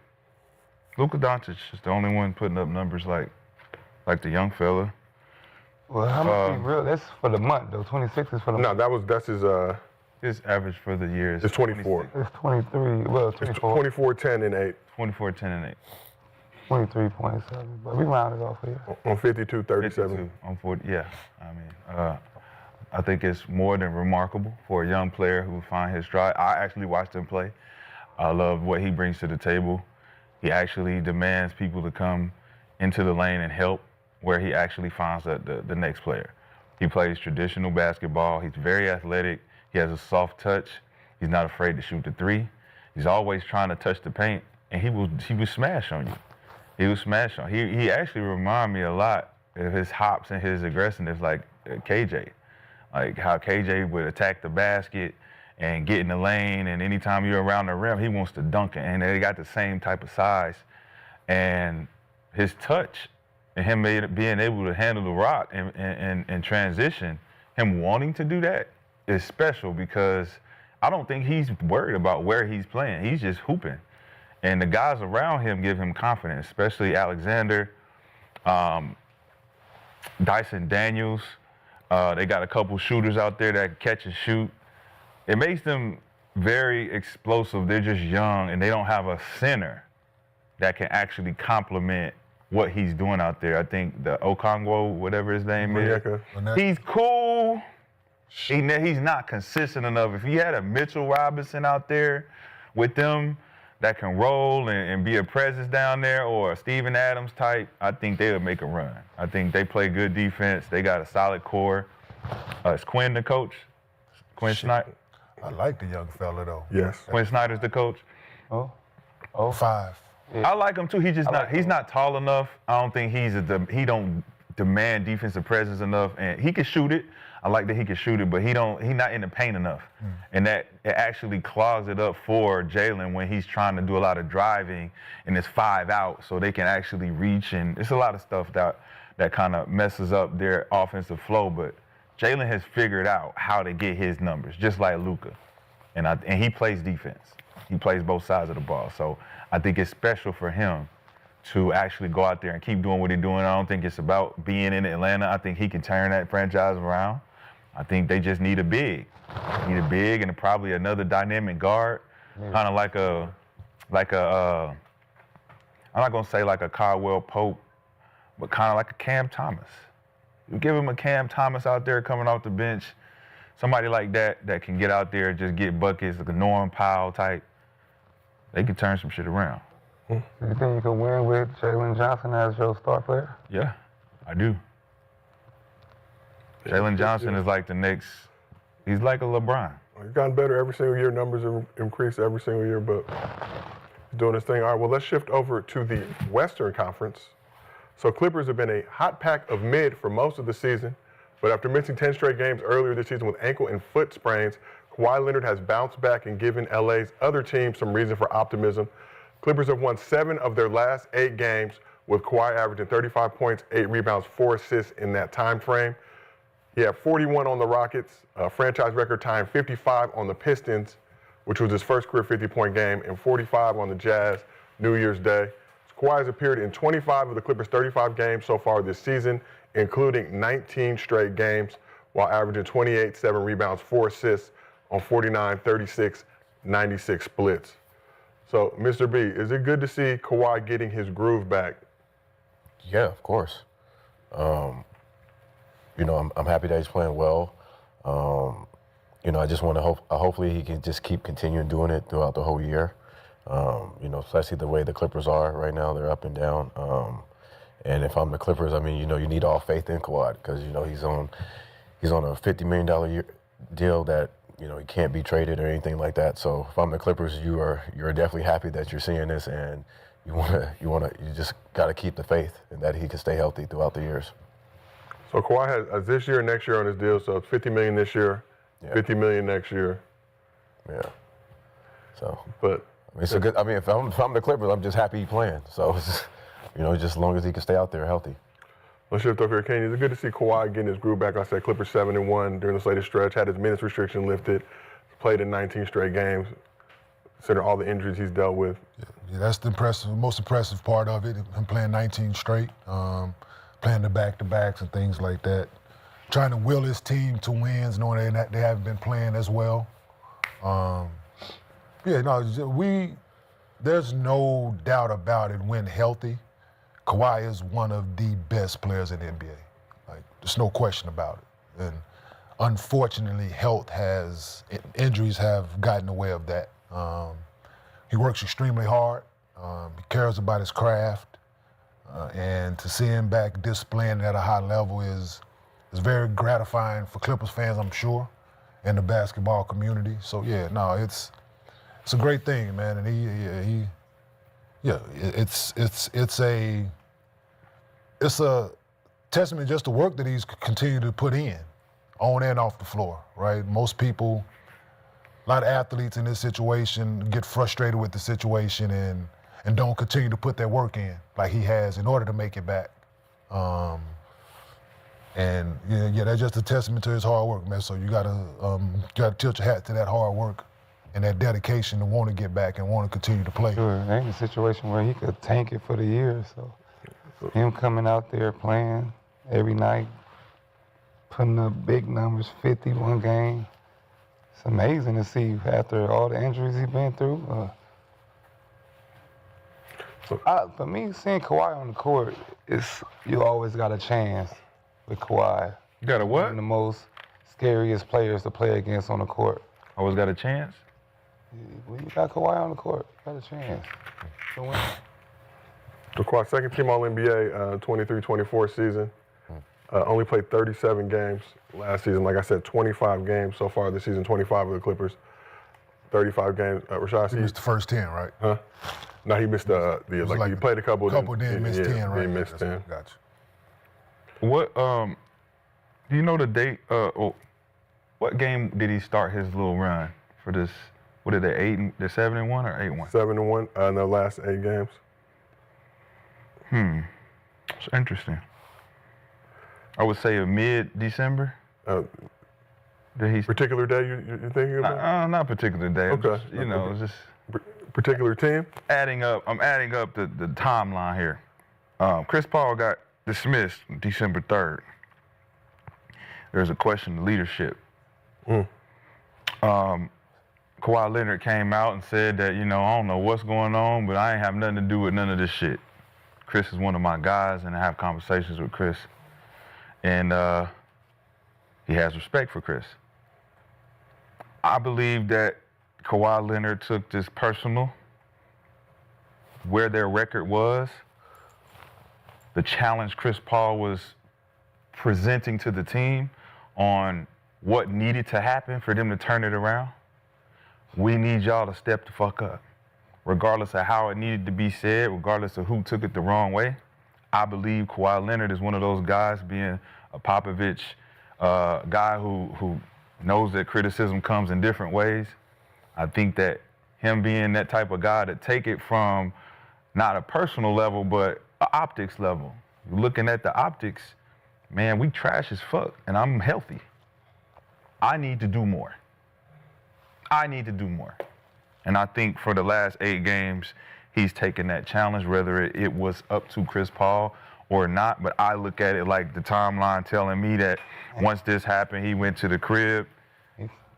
Luka Doncic is the only one putting up numbers like the young fella. Well, how much is real? That's for the month, though. 26 is for the No, month. that's his, His average for the year is it's 24. It's 23. Well, It's 24. 24, 10, and 8 24, 10, and 8. 23.7. But we rounded off here. on 52, 37. 52 on 40. Yeah, I mean, I think it's more than remarkable for a young player who find his stride. I actually watched him play. I love what he brings to the table. He actually demands people to come into the lane and help where he actually finds the next player. He plays traditional basketball. He's very athletic. He has a soft touch. He's not afraid to shoot the three. He's always trying to touch the paint, and he will smash on you. He will smash on. He actually remind me a lot of his hops and his aggressiveness like KJ. Like how KJ would attack the basket and get in the lane, and anytime you're around the rim, he wants to dunk it. And they got the same type of size. And his touch and him being able to handle the rock and transition, him wanting to do that is special because I don't think he's worried about where he's playing. He's just hooping. And the guys around him give him confidence, especially Alexander, Dyson Daniels. They got a couple shooters out there that catch and shoot. It makes them very explosive. They're just young, and they don't have a center that can actually complement what he's doing out there. I think the Okongwu, whatever his name is, Onyeka. he's cool. He's not consistent enough. If you had a Mitchell Robinson out there with them that can roll and be a presence down there, or a Steven Adams type, I think they would make a run. I think they play good defense. They got a solid core. Is Quinn the coach? Quinn Snyder? I like the young fella though. Yes. Quinn Snyder's the coach? 5. I like him too. He's not tall enough. I don't think he don't demand defensive presence enough, and he can shoot it. I like that he can shoot it, but he's not in the paint enough. And that it actually clogs it up for Jalen when he's trying to do a lot of driving and it's 5 out, so they can actually reach, and it's a lot of stuff that kind of messes up their offensive flow. But Jalen has figured out how to get his numbers, just like Luka. And he plays defense. He plays both sides of the ball. So I think it's special for him to actually go out there and keep doing what he's doing. I don't think it's about being in Atlanta. I think he can turn that franchise around. I think they just need a big. And probably another dynamic guard, kind of like a I'm not gonna say like a Caldwell Pope, but kind of like a Cam Thomas. You give him a Cam Thomas out there coming off the bench, somebody like that can get out there and just get buckets, like a Norm Powell type. They can turn some shit around. Do you think you can win with Jalen Johnson as your star player? Yeah, I do. Jalen Johnson is like the next, he's like a LeBron. He's gotten better every single year. Numbers have increased every single year, but he's doing his thing. All right, well, let's shift over to the Western Conference. So Clippers have been a hot pack of mid for most of the season, but after missing 10 straight games earlier this season with ankle and foot sprains, Kawhi Leonard has bounced back and given LA's other teams some reason for optimism. Clippers have won 7 of their last 8 games, with Kawhi averaging 35 points, 8 rebounds, 4 assists in that time frame. He had 41 on the Rockets, franchise record tying 55 on the Pistons, which was his first career 50-point game, and 45 on the Jazz New Year's Day. Kawhi has appeared in 25 of the Clippers' 35 games so far this season, including 19 straight games, while averaging 28, 7 rebounds, 4 assists on 49, 36, 96 splits. So, Mr. B, is it good to see Kawhi getting his groove back? Yeah, of course. You know, I'm happy that he's playing well. You know, I just want to hopefully he can just keep continuing doing it throughout the whole year. You know, especially the way the Clippers are right now, they're up and down. And if I'm the Clippers, I mean, you know, you need all faith in Kawhi because, you know, he's on a $50 million deal that, you know, he can't be traded or anything like that. So if I'm the Clippers, you're definitely happy that you're seeing this, and you just got to keep the faith and that he can stay healthy throughout the years. So Kawhi has this year and next year on his deal, so it's $50 million this year, Yeah. $50 million next year. Yeah. So, But I mean, it's a good. I mean, if I'm the Clippers, I'm just happy he's playing. So, it's, you know, just as long as he can stay out there healthy. let's shift over here, Kenny. It's good to see Kawhi getting his groove back. I said Clippers 7-1 during this latest stretch, had his minutes restriction lifted, played in 19 straight games, considering all the injuries he's dealt with. Yeah, that's the most impressive part of it. Him playing 19 straight, playing the back-to-backs and things like that. Trying to will his team to wins, knowing they haven't been playing as well. There's no doubt about it. When healthy, Kawhi is one of the best players in the NBA. Like, there's no question about it. And unfortunately, injuries have gotten in the way of that. He works extremely hard. He cares about his craft. And to see him back displaying at a high level is very gratifying for Clippers fans, I'm sure, and the basketball community. So yeah, no, it's a great thing, man. And it's a testament just to work that he's continued to put in, on and off the floor, right? Most people, a lot of athletes in this situation get frustrated with the situation and don't continue to put their work in like he has in order to make it back. And that's just a testament to his hard work, man. So you gotta tilt your hat to that hard work and that dedication to want to get back and want to continue to play. Sure, it ain't a situation where he could tank it for the year. So him coming out there playing every night, putting up big numbers, 51 game. It's amazing to see after all the injuries he's been through. For me, seeing Kawhi on the court, you always got a chance with Kawhi. You got a One what? of the most scariest players to play against on the court. Always got a chance? When you got Kawhi on the court, you got a chance to win. So Kawhi, second team All-NBA 23-24 season. Only played 37 games last season. Like I said, 25 games so far this season, 25 of the Clippers. 35 games. Rashad, He missed the first 10, right? Huh? No, he missed like he played a couple. Then missed 10, right? He missed 10. Gotcha. What do you know the date? What game did he start his little run for this? What are they, 7-1 or 8-1? 7-1 in the last 8 games. It's interesting. I would say a mid-December. Did he? Particular day you're thinking about? Not particular day. I'm Okay. just, it's just Particular team? adding up. I'm adding up the timeline here. Chris Paul got dismissed December 3rd. There's a question of leadership. Kawhi Leonard came out and said that, I don't know what's going on, but I ain't have nothing to do with none of this shit. Chris is one of my guys, and I have conversations with Chris. And he has respect for Chris. I believe that Kawhi Leonard took this personal, where their record was, the challenge Chris Paul was presenting to the team on what needed to happen for them to turn it around. We need y'all to step the fuck up. Regardless of how it needed to be said, regardless of who took it the wrong way, I believe Kawhi Leonard is one of those guys, being a Popovich guy who knows that criticism comes in different ways. I think that him being that type of guy to take it from not a personal level, but an optics level. Looking at the optics, man, we trash as fuck, and I'm healthy. I need to do more. And I think for the last 8 games, he's taken that challenge, whether it was up to Chris Paul or not. But I look at it like the timeline telling me that once this happened, he went to the crib,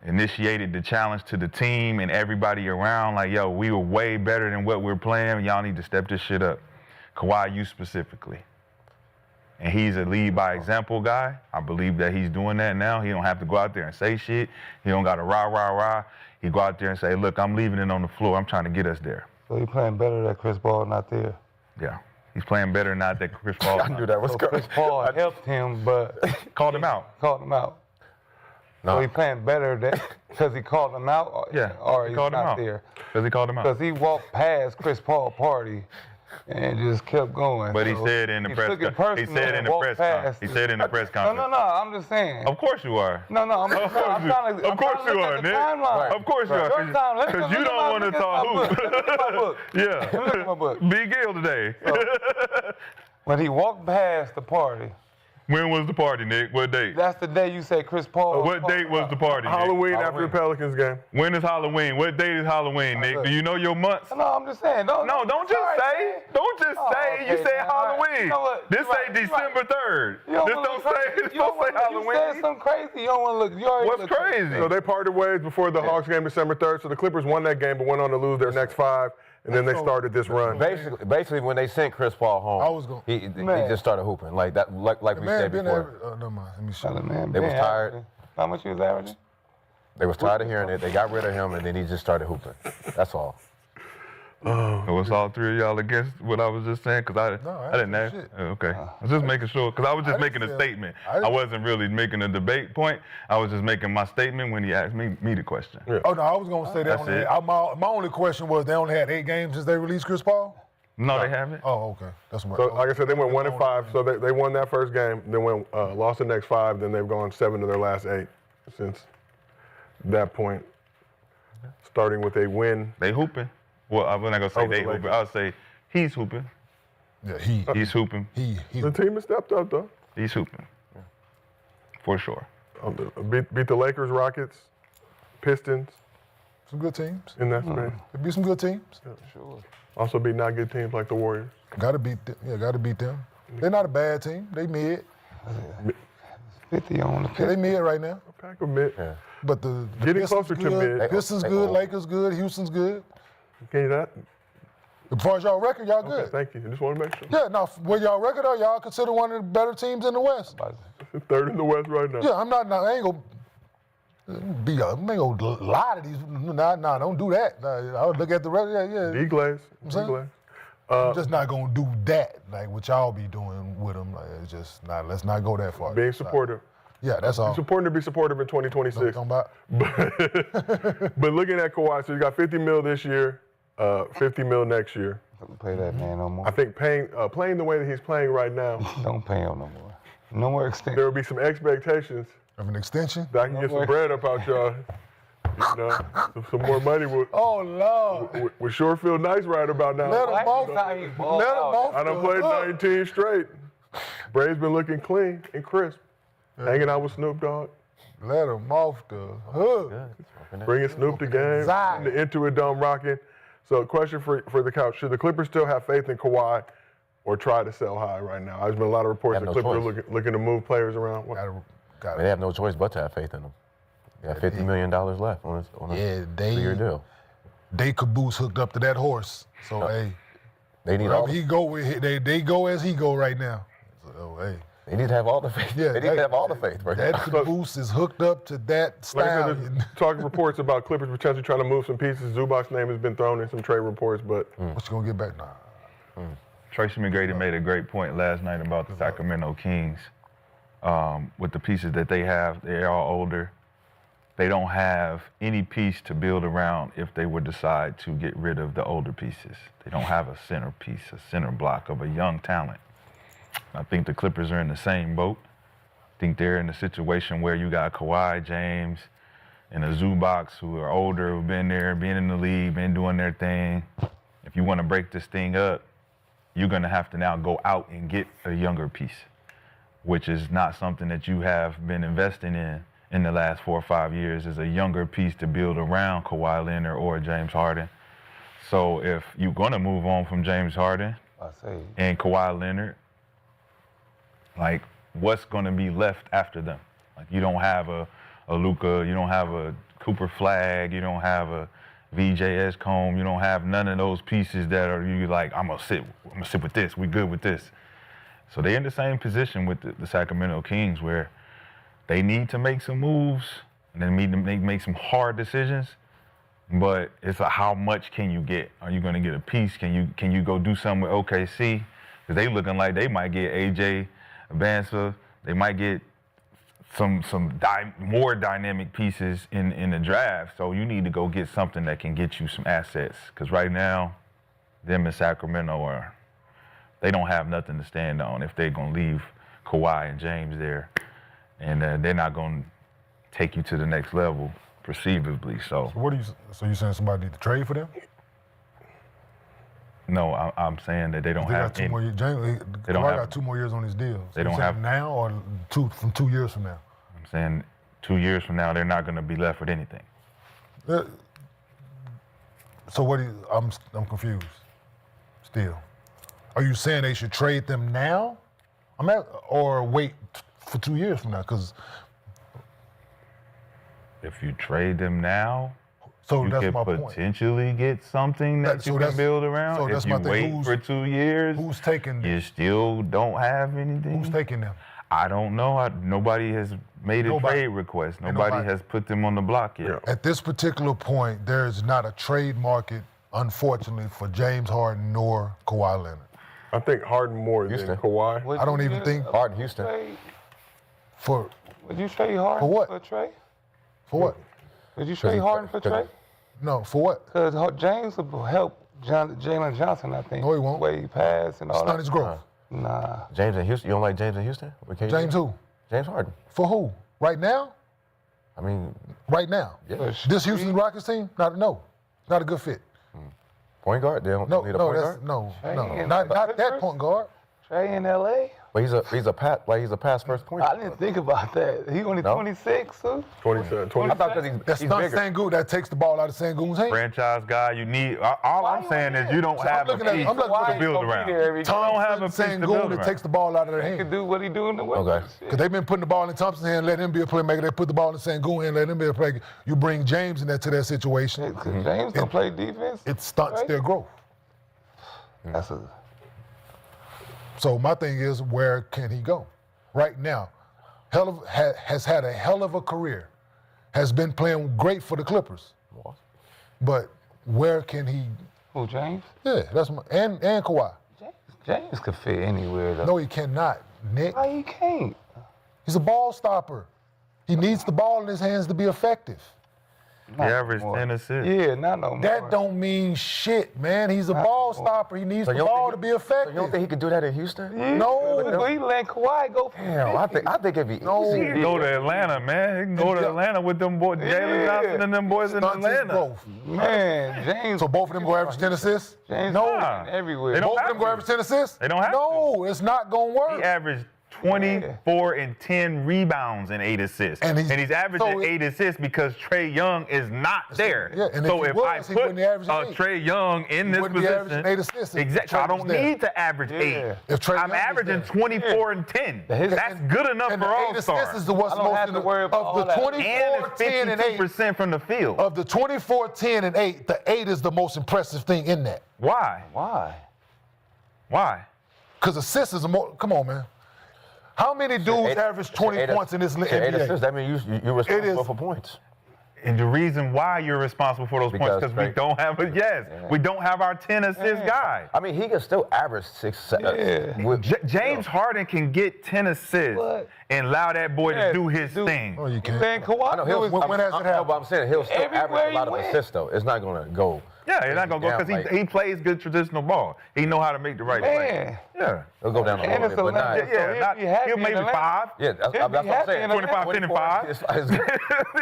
initiated the challenge to the team and everybody around, like, yo, we were way better than what we're playing. Y'all need to step this shit up. Kawhi, you specifically. And he's a lead by example guy. I believe that he's doing that now. He don't have to go out there and say shit. He don't got to rah. He go out there and say, look, I'm leaving it on the floor. I'm trying to get us there. So he playing better that Chris Paul not there. Yeah. He's playing better not that Chris Paul. I knew that was So coming. Chris Paul helped him, but Called him out. called him out. No. So he playing better because he called him out, or he he's called him not out. there. Because he called him out. Because he walked past Chris Paul party and just kept going. But he So said in the he press took it conference. He personal said in and the walked press conference. past He it. said in the press conference. No, I'm just saying. Of course you are. No, I'm trying to. Of course you are, Nick. Of course you are. Your time. Let me Because look you at don't my- want to look at talk my book. hoop. Look at my book. Yeah. Let me look at my book. Big Gill today. When he walked past the party, When was the party, Nick? What date? that's the day you say Chris Paul. What date was the party, Nick? Halloween after the Pelicans game. When is Halloween? What date is Halloween, Nick? Do you know your months? No, I'm just saying. No, don't just All right, say. man. Don't just Oh, say. okay, You said man. All right. Halloween. You know what? This You're say right. You're December right. 3rd. You don't This wanna don't look say. crazy. This You don't don't say wanna- You said Halloween. something crazy. You don't want to look. You already What's look crazy? So they parted ways before the Hawks game December 3rd. So the Clippers won that game, but went on to lose their next 5, and then they started this run. Basically, when they sent Chris Paul home, I was gonna- he Man. just started hooping like that, like we Man, said been before. never mind. Let me show Tell you. him, man. They was Ben tired. averaging. How much he was averaging? They was tired of hearing it. They got rid of him, and then he just started hooping. That's all. So it's all 3 of y'all against what I was just saying? Because No, I I didn't know. ain't saying shit. Okay. I was just making sure. Because I was just I didn't making a say- statement. I didn't- I wasn't really making a debate point. I was just making my statement when he asked me the question. Yeah. Oh no, I was gonna say that. That's it. My only question was they only had 8 games since they released Chris Paul. No, they haven't. Oh, okay. That's what. So like I said, they went 1-5. So they won that first game, then went lost the next 5. Then they've gone 7 of their last 8 since that point. Starting with a win. They hooping. Well, I'm not going to say Over they the hooping. Lakers. I'll say he's hooping. Yeah, He's hooping. he. The team has stepped up though. He's hooping. For sure. Beat the Lakers, Rockets, Pistons Some good teams. in that space. There be some good teams. Sure. Also beat not good teams like the Warriors. Got to beat. Got to beat them. They're not a bad team. They mid. 50 on the Yeah, they mid right now. A pack of mid. Yeah. But the Getting Pistons closer to good, mid. Pistons They good. old. Lakers good. Houston's good. Okay, that. The As far as y'all record, y'all Okay, good. thank you. I just want to make sure. Yeah, now, where y'all record are, y'all consider one of the better teams in the West. Third in the West right now. Yeah, I ain't gonna lie to these. Nah, don't do that. Nah, I would look at the record. Yeah. D-Glaze. saying? D-Glaze. I'm just not gonna do that, like what y'all be doing with them. Like, it's just not. Let's not go that far. Being supportive. Yeah, that's all. It's important to be supportive in 2026. Talking about. But looking at Kawhi, so you got 50 mil this year, 50 mil next year. Don't pay that man no more. I think playing the way that he's playing right now, Don't pay him no more. No more extension. there will be some expectations Of an extension. that I can get some way. bread up out y'all. You know, some more money would Oh Lord. sure feel nice right about now. Let him off. How he balled Let him out. off. I done the played hook. 19 straight. Braves been looking clean and crisp. Hanging out with Snoop Dogg, Let him off the hook. bringing Snoop to game, Zai. in the Intuit Dome rocking. So, question for the couch: should the Clippers still have faith in Kawhi, or try to sell high right now? There's been a lot of reports Have that no Clippers are looking to move players around. Got They have no choice but to have faith in him. They got $50 million left on a Yeah, they- 3-year deal. They caboose hooked up to that horse. So hey, They need all. wherever he go with they go as he go right now. So hey. They need to have all the faith. Yeah, they need to have all the faith right That now. caboose is hooked up to that Like I stallion. said, there's talking reports about Clippers potentially trying to move some pieces. Zubac's name has been thrown in some trade reports, but What you gonna get back? Nah. Tracy McGrady made a great point last night about the Sacramento Kings. With the pieces that they have, they're all older. They don't have any piece to build around if they would decide to get rid of the older pieces. They don't have a center piece, a center block of a young talent. I think the Clippers are in the same boat. I think they're in a situation where you got Kawhi, James, and a Zubac who are older, who've been there, been in the league, been doing their thing. If you want to break this thing up, you're going to have to now go out and get a younger piece, which is not something that you have been investing in the last 4 or 5 years, is a younger piece to build around Kawhi Leonard or James Harden. So if you're going to move on from James Harden I say, and Kawhi Leonard, like, what's going to be left after them? Like, you don't have a Luka, you don't have a Cooper Flag, you don't have a VJS Combe, you don't have none of those pieces that are you like, I'm gonna sit with this, we good with this. So they're in the same position with the Sacramento Kings where they need to make some moves and they need to make some hard decisions. But it's like, how much can you get? Are you going to get a piece? Can you go do something with OKC? Because they looking like they might get AJ Bansa. They might get some more dynamic pieces in the draft. So you need to go get something that can get you some assets. Because right now, them in Sacramento they don't have nothing to stand on if they're going to leave Kawhi and James there. And they're not going to take you to the next level, perceivably. So So you saying somebody need to trade for them? no, I'm saying that they don't They have got 2 any. more years. James, They don't Kawhi have- got 2 more years on his deal. So They you don't saying have- now or from 2 years from now. I'm saying 2 years from now, they're not going to be left with anything. So what? I'm confused. Still, are you saying they should trade them now? Or wait for 2 years from now? Because If you trade them now, so you that's could my point. potentially get something that So you that's- can build around. so that's if you my thing. wait for 2 years, Who's taking them? you still don't have anything. Who's taking them? I don't know. Nobody has made a Nobody. trade request. Ain't Nobody nobody. has put them on the block yet. Yeah. At this particular point, there is not a trade market, unfortunately, for James Harden nor Kawhi Leonard. I think Harden more Houston. than Kawhi. would I don't you even get think- Harden, Houston. trade- For Would you trade Harden For what? for Trey? what? Would you trade he- Harden for 'cause- Trey? No, for what? Because James will help Jalen Johnson, I think. No, he won't. The way he passed and all It's that. not his growth. Nah. James in Houston. You don't like James in Houston? With KD? James who? James Harden. For who? Right now? I mean, Right now. yeah. This Houston Rockets team? Not a good fit. Point guard. They don't No, need a point that's guard. no, Trey no, and not that Clippers? point guard. Trey in L.A.? But he's a pass first point. I didn't think about that. He only No? 26, so 27, I 20. thought because That's he's not bigger. Sengun. That takes the ball out of Sengun's hand. Franchise guy, you need. All Why I'm you saying want is you don't So I'm have a looking at- piece I'm looking to at- build Gonna be around. there every You don't have a piece to build Sengun that around. takes the ball out of their he can hand. do what he do in the West. Okay. Because they've been putting the ball in Thompson's hand, let him be a playmaker. They put the ball in Sengun hand, let him be a playmaker. You bring James in to that situation, James don't play defense. it stunts right? their growth. That's a So my thing is, where can he go? Right now, has had a hell of a career, has been playing great for the Clippers. But where can he? who, James? Yeah, that's my, and Kawhi. James could fit anywhere though. No, he cannot, Nick. Why you can't? He's a ball stopper. He needs the ball in his hands to be effective. He averaged 10 assists. Yeah, not no more. That don't mean shit, man. He's a ball stopper. He needs the you don't ball think to be So you effective. don't think he could do that in Houston? No. But he let Kawhi go for Damn, I think it'd be He easy. can go to Atlanta, man. He can go to Atlanta with them boys, Jalen Johnson and them boys in Stunts his Atlanta. growth. Man, James. So both of them go average 10 assists? James No. everywhere. They don't Both of have them go to. average 10 assists? They don't have No, it's not going to work. He averaged 24 and 10 rebounds and 8 assists. And And he's- he's averaging so 8 assists because Trae Young is not there. Yeah, and so if he if was, I he put wouldn't be averaging 8. Trae Young in He this wouldn't be position, averaging 8 assists if exactly. Trae I don't was there. need to average 8. If Trae I'm Young was averaging there. 24 and 10. That's good enough and for the 8 All-Star. assists is the what's I don't most have in to the, worry about of the all that. 24, And 10, and 8. 52% from the field. Of the 24, 10, and 8, the 8 is the most impressive thing in that. Why? Why? Why? Because assists is a more, come on, man. How many dudes average 20 points in this Eight assists, NBA? that means you're responsible is- for points. And the reason why you're responsible for those points Because because we Trae- don't have we don't have our 10 assist guy. I mean, he can still average 6, 7. With, James Harden can get 10 assists What? and allow that boy Yeah, to do his dude. thing. Oh, you can't. Man, Kawhi. I know he'll. when has it No, but I'm saying he'll still Everywhere average a lot he of went. assists though. It's not gonna go. Yeah, he's not gonna go because down, like- he plays good traditional ball. He know how to make the right play. Man. Yeah. He'll go down a And little it's bit, but not. Atlanta. Yeah, he'll not, be happy he'll in maybe Atlanta. 5. Yeah, that's He'll what be I'm happy saying. in 25, 10 and 5. It's good.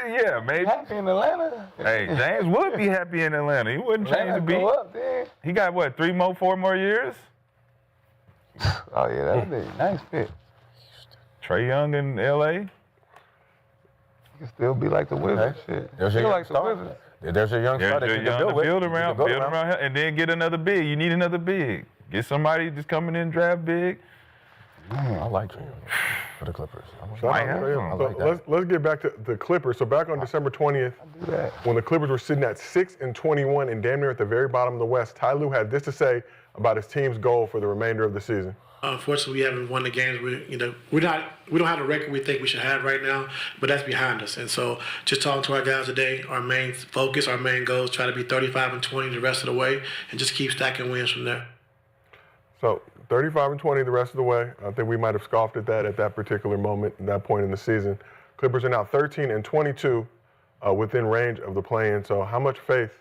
Yeah, maybe. Happy in Atlanta. Hey, James would be happy in Atlanta. He wouldn't change Atlanta the beat. go up there. He got what, 4 more years? Oh yeah, that'd be a nice fit. Trae Young in LA? You can still be like the Wizards. Shit. There's Feel your young like the star. Wizards. There's your young star They're that you young can to build with. build You can around, build him, and then get another big. You need another big. Get somebody just coming in, draft big. I like Trae Young for the Clippers. Might have So some. like that. let's get back to the Clippers. So back on December 20th, Do that. when the Clippers were sitting at 6-21 and damn near at the very bottom of the West, Ty Lue had this to say about his team's goal for the remainder of the season. Unfortunately, we haven't won the games. We don't have the record we think we should have right now, but that's behind us. And so, just talking to our guys today, our main focus, our main goal is try to be 35-20 the rest of the way, and just keep stacking wins from there. So 35-20 the rest of the way. I think we might have scoffed at that particular moment, at that point in the season. Clippers are now 13-22 within range of the play-in. So how much faith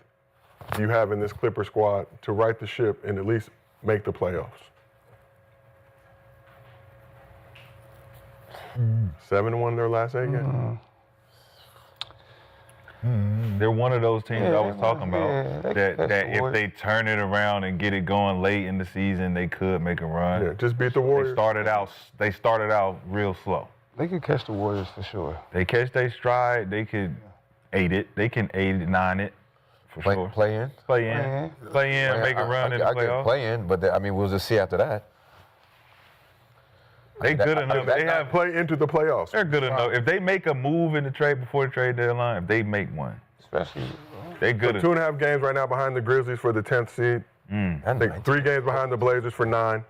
do you have in this Clipper squad to right the ship and at least make the playoffs? 7-1 their last 8 games. They're one of those teams Yeah, I was they talking won. about Yeah, they that catch the if Warriors. they turn it around and get it going late in the season, they could make a run. Yeah, just beat the They Warriors. started out real slow. They could catch the Warriors for sure. They catch their stride, they could 8 it. They can 8 it, 9 it for sure. Play in. Play in, make a run in the I get playoffs. play in, but I mean, we'll just see after that. They good enough. They have. Play into the playoffs. They're good enough. If they make a move in the trade before the trade deadline, if they make one, Especially. they good enough. 2.5 games right now behind the Grizzlies for the 10th seed. I think 3 games behind the Blazers for 9,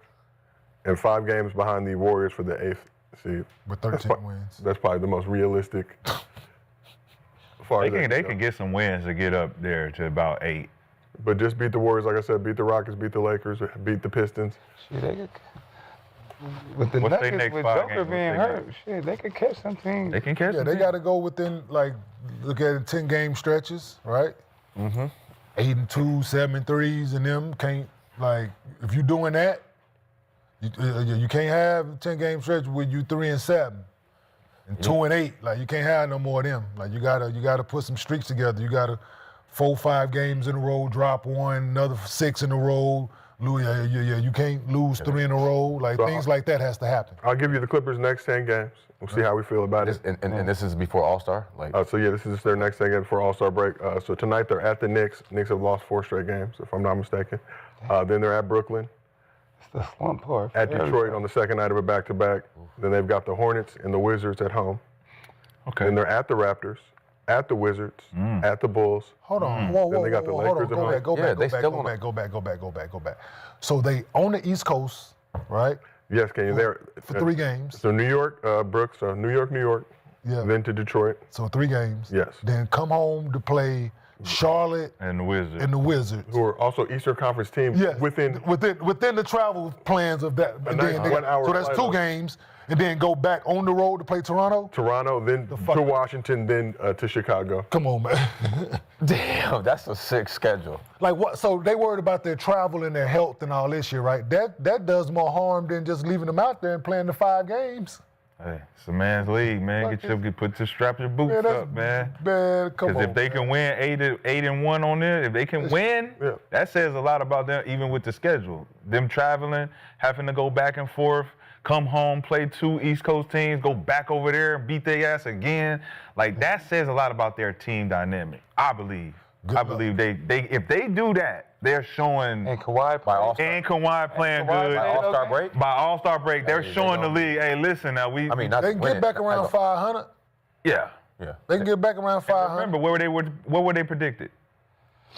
and 5 games behind the Warriors for the 8th seed. With 13 wins. That's probably the most realistic. As far as that They goes. can get some wins to get up there to about 8. But just beat the Warriors, like I said, beat the Rockets, beat the Lakers, beat the Pistons. Shit, they could. With the What's they Nuggets, next with 5 Joker games? being What's they hurt, shit, they could catch some teams. They can catch. Yeah, some they teams. got to go within, like, look at it, 10-game stretches, right? 8 and 2, 7 and 3s, and them can't, like, if you're doing that, you can't have a 10-game stretch with you 3 and 7 and 2 and 8. Like, you can't have no more of them. Like, you gotta put some streaks together. You gotta 4, 5 games in a row, drop 1, another 6 in a row. You can't lose 3 in a row. Like, So, things like that has to happen. I'll give you the Clippers' next 10 games. We'll see how we feel about it. And this is before All Star. Like, So yeah, this is their next 10 games before All-Star break. So tonight they're at the Knicks. Knicks have lost 4 straight games, if I'm not mistaken. Then they're at Brooklyn, It's the slump part. at Detroit on the second night of a back-to-back. Then they've got the Hornets and the Wizards at home. Okay. Then they're at the Raptors. at the Wizards, at the Bulls. Hold on. Whoa, Then whoa, they got the whoa, hold Lakers on. at Go home. back, go Yeah, back, they go back, still go on- back, go back, go back, go back, go back. So they on the East Coast, right? Yes, Kenny. They're For 3 games. So New York, Brooks, New York, Yeah. then to Detroit. So 3 games. Yes. Then come home to play Charlotte And the Wizards. and the Wizards. Who are also Eastern Conference teams Yeah, within within the travel plans of that. And nice then they 1 hour so that's flight 2 of- games, and then go back on the road to play Toronto. Toronto, then fuck- to Washington, then to Chicago. Come on, man. Damn, that's a sick schedule. Like what? So they worried about their travel and their health and all this shit, right? That does more harm than just leaving them out there and playing the 5 games. Hey, it's a man's league, man. Strap your boots Man, that's up, man. Man, come on. Because if they can win 8-1 on there, if they can win, Yeah. that says a lot about them, even with the schedule. Them traveling, having to go back and forth, come home, play 2 East Coast teams, go back over there and beat their ass again. Like that says a lot about their team dynamic. I believe. Good I luck. believe they if they do that, they're showing. And Kawhi by all. And Kawhi playing Kawhi good. By playing All-Star okay? break? By All-Star break, they're Hey, they showing the don't- league, hey, listen now, we I mean, not they to can win get it. back around 500. yeah. Yeah. They can get back around 500. Remember, what were they predicted?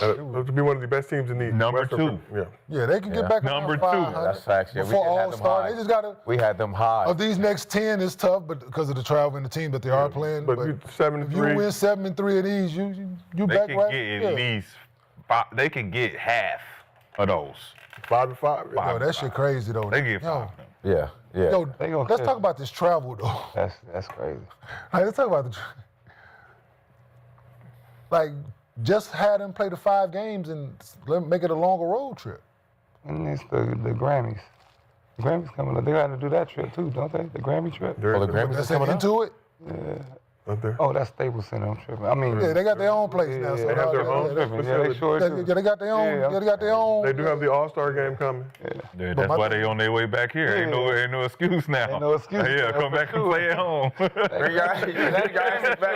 To be one of the best teams in the Number Western. 2. Yeah. Yeah, they can get Yeah. back Number around 2. 500. That's facts. Yeah, Before we had them All-Star, high. they just got to. We had them high. Of these next 10, it's tough, but because of the travel and the team that they are playing. But you 7 if and you 3. win 7 and 3 of these, you They back can right. get yeah. at least 5, they can get half of those. 5 and 5. Yo, that shit crazy though. They get 5 Yo, of them. Yeah. Yeah. yo, They gonna let's catch talk it. about this travel though. That's crazy. Like, let's talk about like just have them play the 5 games and make it a longer road trip. And it's the Grammys. The Grammys coming up. They got to do that trip too, don't they? The Grammy trip. Oh, the Grammys That's is coming up? into it. Up there. Oh, that's Staples Center. I'm tripping. I mean, Yeah, they got their own place now. So They have their own yeah, they sure do. Yeah, they got their own. Yeah. Yeah, they got their own. They do have the All-Star game coming. Yeah, But that's my why thing- they on their way back here. Ain't no excuse now. Ain't no excuse. Yeah, come That's back for and sure. play at home.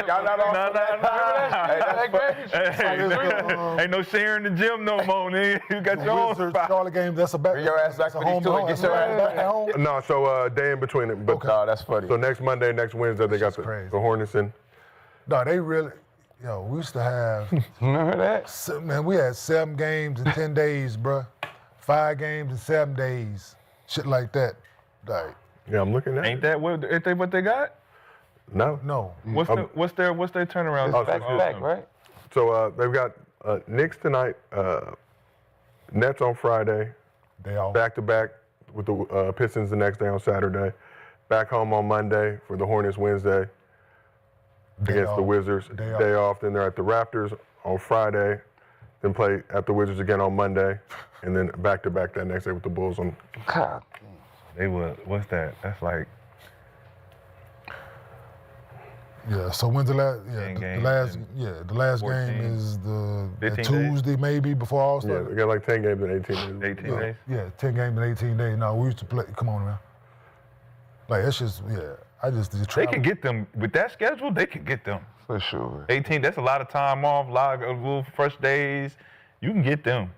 Y'all not all No. Hey, ain't no sharing the gym no more, nigga. You got your own Wizards, spot. Charlotte game. That's a back. Bring your ass back that's a for these home two to and home. get your ass Back at home. No, so day in between it. But Oh, that's funny. so next Monday, next Wednesday, they got the crazy. Hornets in. No, they really. Yo, we used to have. remember that? Man, we had 7 games in 10 days, bruh. 5 games in 7 days. Shit like that. Like, Yeah, I'm looking at Ain't it. that what they got? No. no. What's their turnaround? It's back to back, right? So they've got Knicks tonight, Nets on Friday, They all. back to back with the Pistons the next day on Saturday, back home on Monday for the Hornets Wednesday against the off. Wizards. Day Day off. off. Then they're at the Raptors on Friday, then play at the Wizards again on Monday, and then back to back that next day with the Bulls on. God. They would. What's that? That's like Yeah. So when's the last? Yeah, 10 the games last. and Yeah, the last 14, game is the 15 days? Tuesday maybe before All Yeah, Star. they got like 10 games in 18 days. 18 days. Yeah, 10 games in 18 days. No, we used to play. Come on, man. Like that's just I just They travel. can get them with that schedule. They can get them. For sure. 18. That's a lot of time off. A lot of little fresh days. You can get them.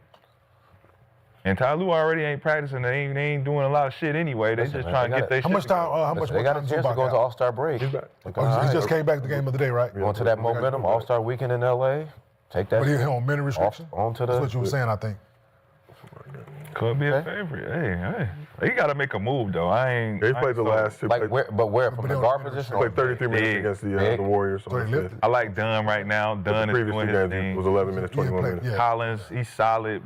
And Ty Lue already ain't practicing. They ain't doing a lot of shit anyway. They Listen, just man, trying they to get their How shit much time? together. How much They more got a time chance to go Zubac into got? All-Star break. He's back. Looking Oh, he all just right. came back the game of the day, right? Going to that momentum, All-Star weekend in LA. Take that. But he on minute restriction. on to That's the- what you were saying, I think. Could be a Okay. favorite. Hey. They got to make a move though. I ain't. They I played ain't the sold. last two. Like played, where? But where? From But the they guard don't- position? played 33 minutes Big. against the Big. Warriors. So they lifted. I like Dunn right now. The Dunn is previous doing two his games thing. was 11 minutes, 21 play- minutes. yeah. Collins, he's solid.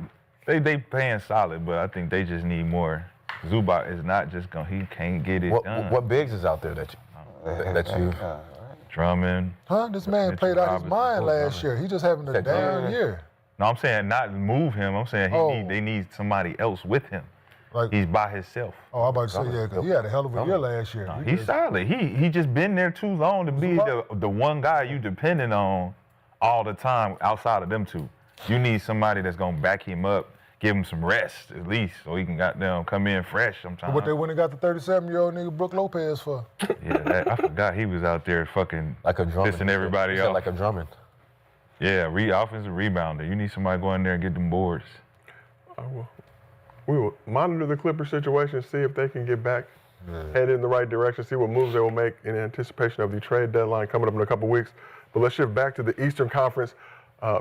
They paying solid, but I think they just need more. Zubac is not just going. He can't get it done. What bigs is out there that you? Drummond. Huh? This man Mitchell played out his Robinson, mind both last year. He just having a Said down Drummond. year. No, I'm saying not move him. I'm saying Oh. they need somebody else with him. Like, He's by himself. oh, I'm about to say, yeah, because he had a hell of a year last year. He He's just- solid. He just been there too long to be the one guy you depending on all the time outside of them two. You need somebody that's gonna back him up, give him some rest at least, so he can goddamn come in fresh sometimes. What they went and got the 37-year-old nigga Brooke Lopez for? Yeah, I forgot he was out there fucking Like a Drummond. pissing everybody He said off. Like a Drummond. Yeah, offensive rebounder. You need somebody go in there and get them boards. We will monitor the Clippers situation, see if they can get back headed in the right direction, see what moves they will make in anticipation of the trade deadline coming up in a couple weeks. But let's shift back to the Eastern Conference.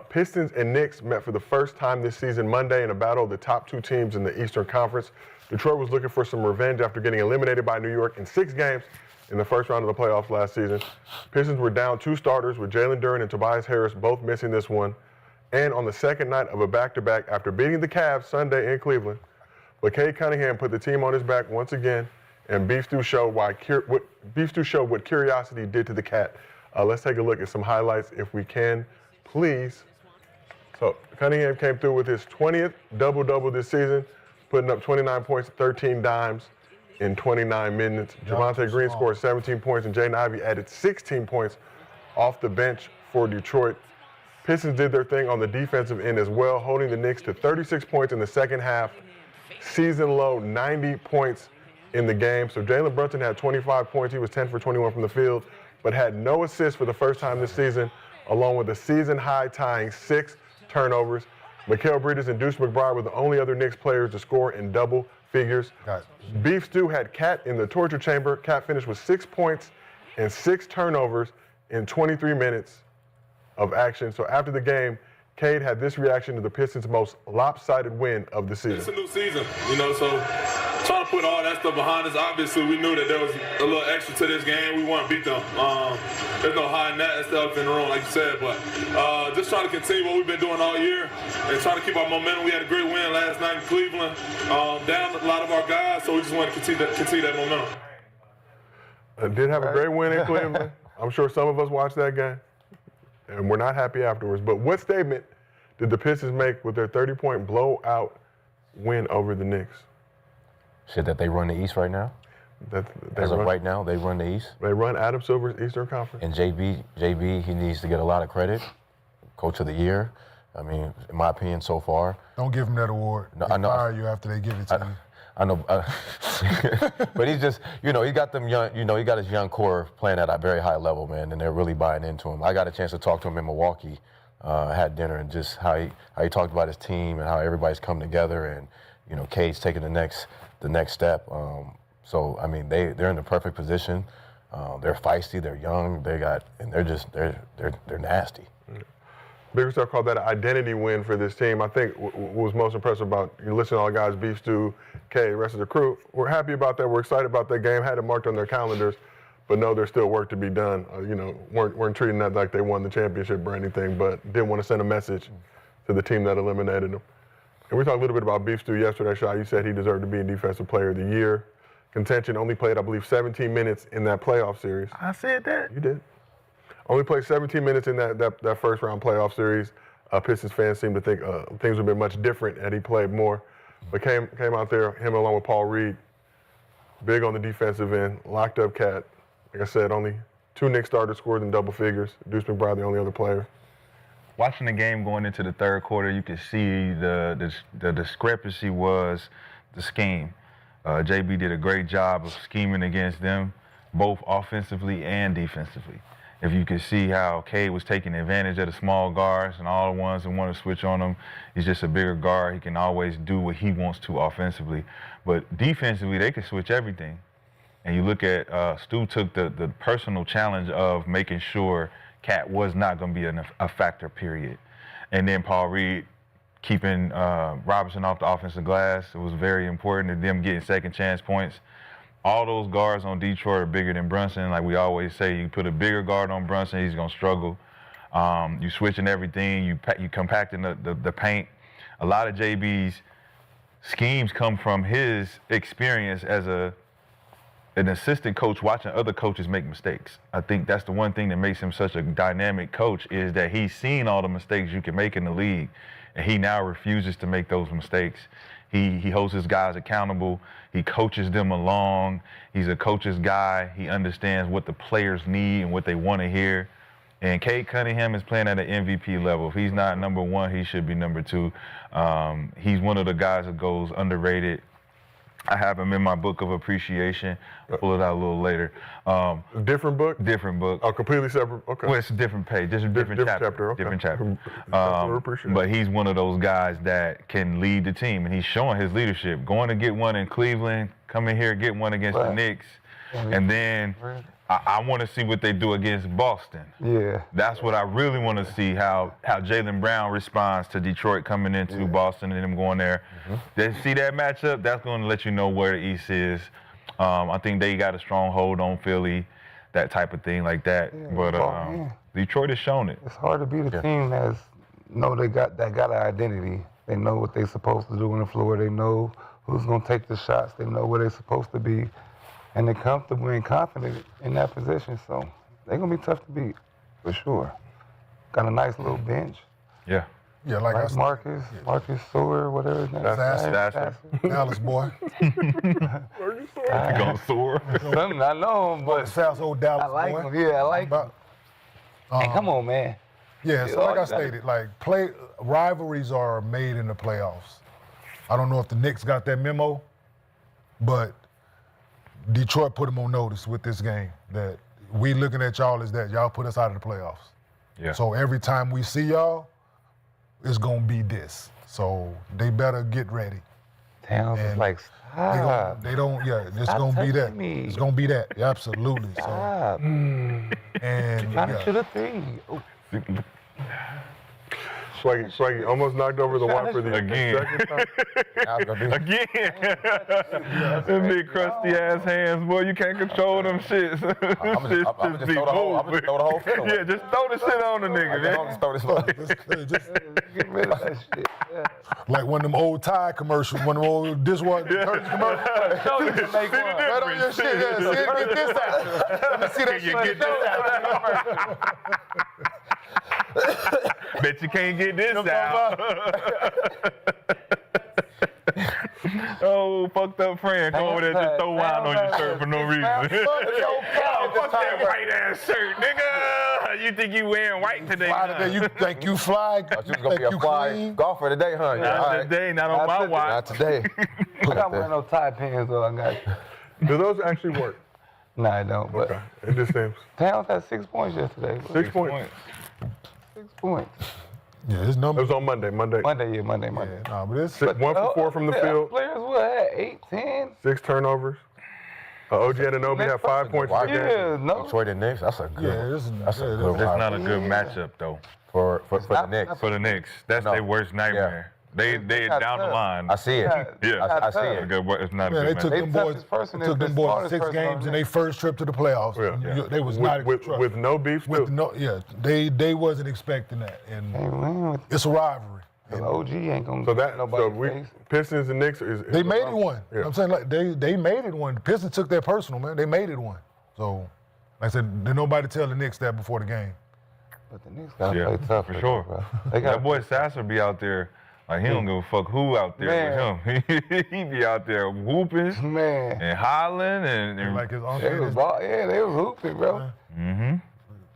Pistons and Knicks met for the first time this season Monday in a battle of the top two teams in the Eastern Conference. Detroit was looking for some revenge after getting eliminated by New York in 6 games in the first round of the playoffs last season. Pistons were down 2 starters with Jalen Duren and Tobias Harris both missing this one. And on the second night of a back-to-back after beating the Cavs Sunday in Cleveland, but Cade Cunningham put the team on his back once again, and Beef Stew showed what curiosity did to the cat. Let's take a look at some highlights if we can, please. So Cunningham came through with his 20th double-double this season, putting up 29 points, 13 dimes in 29 minutes. Javonte Green scored 17 points, and Jaden Ivey added 16 points off the bench for Detroit. Pistons did their thing on the defensive end as well, holding the Knicks to 36 points in the second half. Season low 90 points in the game. So Jalen Brunson had 25 points. He was 10 for 21 from the field, but had no assists for the first time this season, along with a season high tying 6 turnovers. Mikal Bridges and Deuce McBride were the only other Knicks players to score in double figures. Beef Stew had Cat in the torture chamber. Cat finished with 6 points and 6 turnovers in 23 minutes of action. So after the game, Cade had this reaction to the Pistons' most lopsided win of the season. It's a new season, so trying to put all that stuff behind us. Obviously, we knew that there was a little extra to this game. We want to beat them. There's no hiding that stuff in the room, like you said, but just trying to continue what we've been doing all year and trying to keep our momentum. We had a great win last night in Cleveland. Down a lot of our guys, so we just want to continue that momentum. Did have a great win in Cleveland. I'm sure some of us watched that game, and we're not happy afterwards. But what statement did the Pistons make with their 30-point blowout win over the Knicks? Said that they run the East right now. As of right now, they run the East. They run Adam Silver's Eastern Conference. And JB, he needs to get a lot of credit. Coach of the Year. I mean, in my opinion, so far. Don't give him that award. No, They I know. fire you after they give it to you. I know, but he's just, he got them young, he got his young core playing at a very high level, man, and they're really buying into him. I got a chance to talk to him in Milwaukee, had dinner, and just how he talked about his team and how everybody's come together, and Cade's taking the next step. So I mean, they're in the perfect position. They're feisty, they're young, they're nasty. Bigger Stuff called that an identity win for this team. I think what was most impressive about you listening to all the guys, Beef Stew, K, the rest of the crew, we're happy about that. We're excited about that game. Had it marked on their calendars, but no, there's still work to be done. Weren't treating that like they won the championship or anything, but didn't want to send a message to the team that eliminated them. And we talked a little bit about Beef Stew yesterday, Shaw. You said he deserved to be in Defensive Player of the Year contention. Only played, I believe, 17 minutes in that playoff series. I said that. You did. Only played 17 minutes in that first round playoff series. Pistons fans seem to think things would have been much different had he played more. But came out there, him along with Paul Reed, big on the defensive end, locked up Cat. Like I said, only 2 Knicks starters scored in double figures. Deuce McBride, the only other player. Watching the game going into the third quarter, you could see the discrepancy was the scheme. JB did a great job of scheming against them, both offensively and defensively. If you could see how Cade was taking advantage of the small guards and all the ones that want to switch on him, he's just a bigger guard. He can always do what he wants to offensively. But defensively, they could switch everything. And you look at, Stu took the personal challenge of making sure Cat was not going to be a factor, period. And then Paul Reed keeping Robinson off the offensive glass. It was very important to them getting second chance points. All those guards on Detroit are bigger than Brunson. Like we always say, you put a bigger guard on Brunson, he's going to struggle. You switching everything, you compacting the paint. A lot of JB's schemes come from his experience as an assistant coach watching other coaches make mistakes. I think that's the one thing that makes him such a dynamic coach is that he's seen all the mistakes you can make in the league, and he now refuses to make those mistakes. He holds his guys accountable. He coaches them along. He's a coach's guy. He understands what the players need and what they want to hear. And Cade Cunningham is playing at an MVP level. If he's not number 1, he should be number 2. He's one of the guys that goes underrated. I have him in my book of appreciation. I'll pull it out a little later. Different book? Different book. Oh, completely separate? Okay. Well, it's a different page, just a different chapter. Okay. Different chapter. I appreciate it. But he's one of those guys that can lead the team, and he's showing his leadership. Going to get one in Cleveland, come in here, get one against the Right. Knicks, and then I want to see what they do against Boston. Yeah. That's what I really want to see, how Jaylen Brown responds to Detroit coming into Boston and them going there. Then see that matchup, that's going to let you know where the East is. I think they got a strong hold on Philly, that type of thing like that. But Detroit has shown it. It's hard to beat a team that got an identity. They know what they're supposed to do on the floor. They know who's going to take the shots. They know where they're supposed to be. And they're comfortable and confident in that position. So they're going to be tough to beat, for sure. Got a nice little bench. Yeah. Yeah, like I Like said, Marcus Sewell, whatever his name is. Sasser. Dallas boy. You're going to soar. Something I know him, but South old Dallas I like boy. him. Yeah, I like him. But, Hey, come on, man. yeah, so Yeah, like I you gotta- stated, like rivalries are made in the playoffs. I don't know if the Knicks got that memo, but Detroit put them on notice with this game that we looking at y'all as that y'all put us out of the playoffs. Yeah. So every time we see y'all, it's gonna be this. So they better get ready. Towns is And like, stop. They don't, yeah, it's Stop gonna be that. touching me. It's gonna be that, yeah, absolutely. So, Stop. and Trying to yeah. shoot a three. Oh, Swaggy almost knocked over the one for the Again. second time. Now it's gonna be- Again. Them big crusty ass hands, boy, you can't control them shits. I'ma just throw the whole field away. Yeah, just throw the shit on the nigga, I'm man. just throw this Just get rid of that shit. Yeah. like one of them old Tide commercials, one of them old dishwasher detergent commercials. Show you to make one. Right on your shit, yeah. See it, get this out. Let me see that You shit. get this out. Bet you can't get this out. Oh, fucked up friend. Come over there, just throw wine on your shirt for no reason. Oh, fuck that white ass shirt, nigga. You think you wearing white today? Fly huh? today, you think you fly? Thought you was Think gonna be a you fly clean? golfer today, huh? Yeah, all Not right. today, not on my Not watch. Not today. I got one of those tie pins, though. I got. Do those actually work? Nah, I don't. But It just seems. Towns had 6 points yesterday. 6 points. 6 points. Yeah, his It number. was on Monday. Monday. Yeah, nah, but it's 1 for 4 from the Yeah, field, Players what had 8, 10. 6 turnovers. OG Anunoby had 5 points in the game. Yeah, no. Detroit and Knicks, that's a good yeah, this is that's a yeah, good That's one. not a good matchup, though, for the not- Knicks. for the Knicks. That's No. their worst nightmare. They got down the tough. line. I see it. Yeah. I see It's it. it's not a Man, good they took matchup. them They boys. toughest person is Took the them boys smartest 6 person on games in there. their first trip to the playoffs. Yeah. They was not With no beef, with too. no, yeah, they wasn't expecting that, and Hey, man, it's a rivalry. OG ain't gonna So get that nobody we face. Pistons and Knicks is They made it one. Yeah. I'm saying like they made it one. The Pistons took that personal, man. They made it one. So, like I said, did nobody tell the Knicks that before the game? But the Knicks gotta Yeah, play tough, for sure. bro. They got That boy Sasser be out there, like he don't give a fuck who out there with him. He be out there whooping man. and hollering and Like his uncle. They and was his, ball, yeah, they was hooping, bro.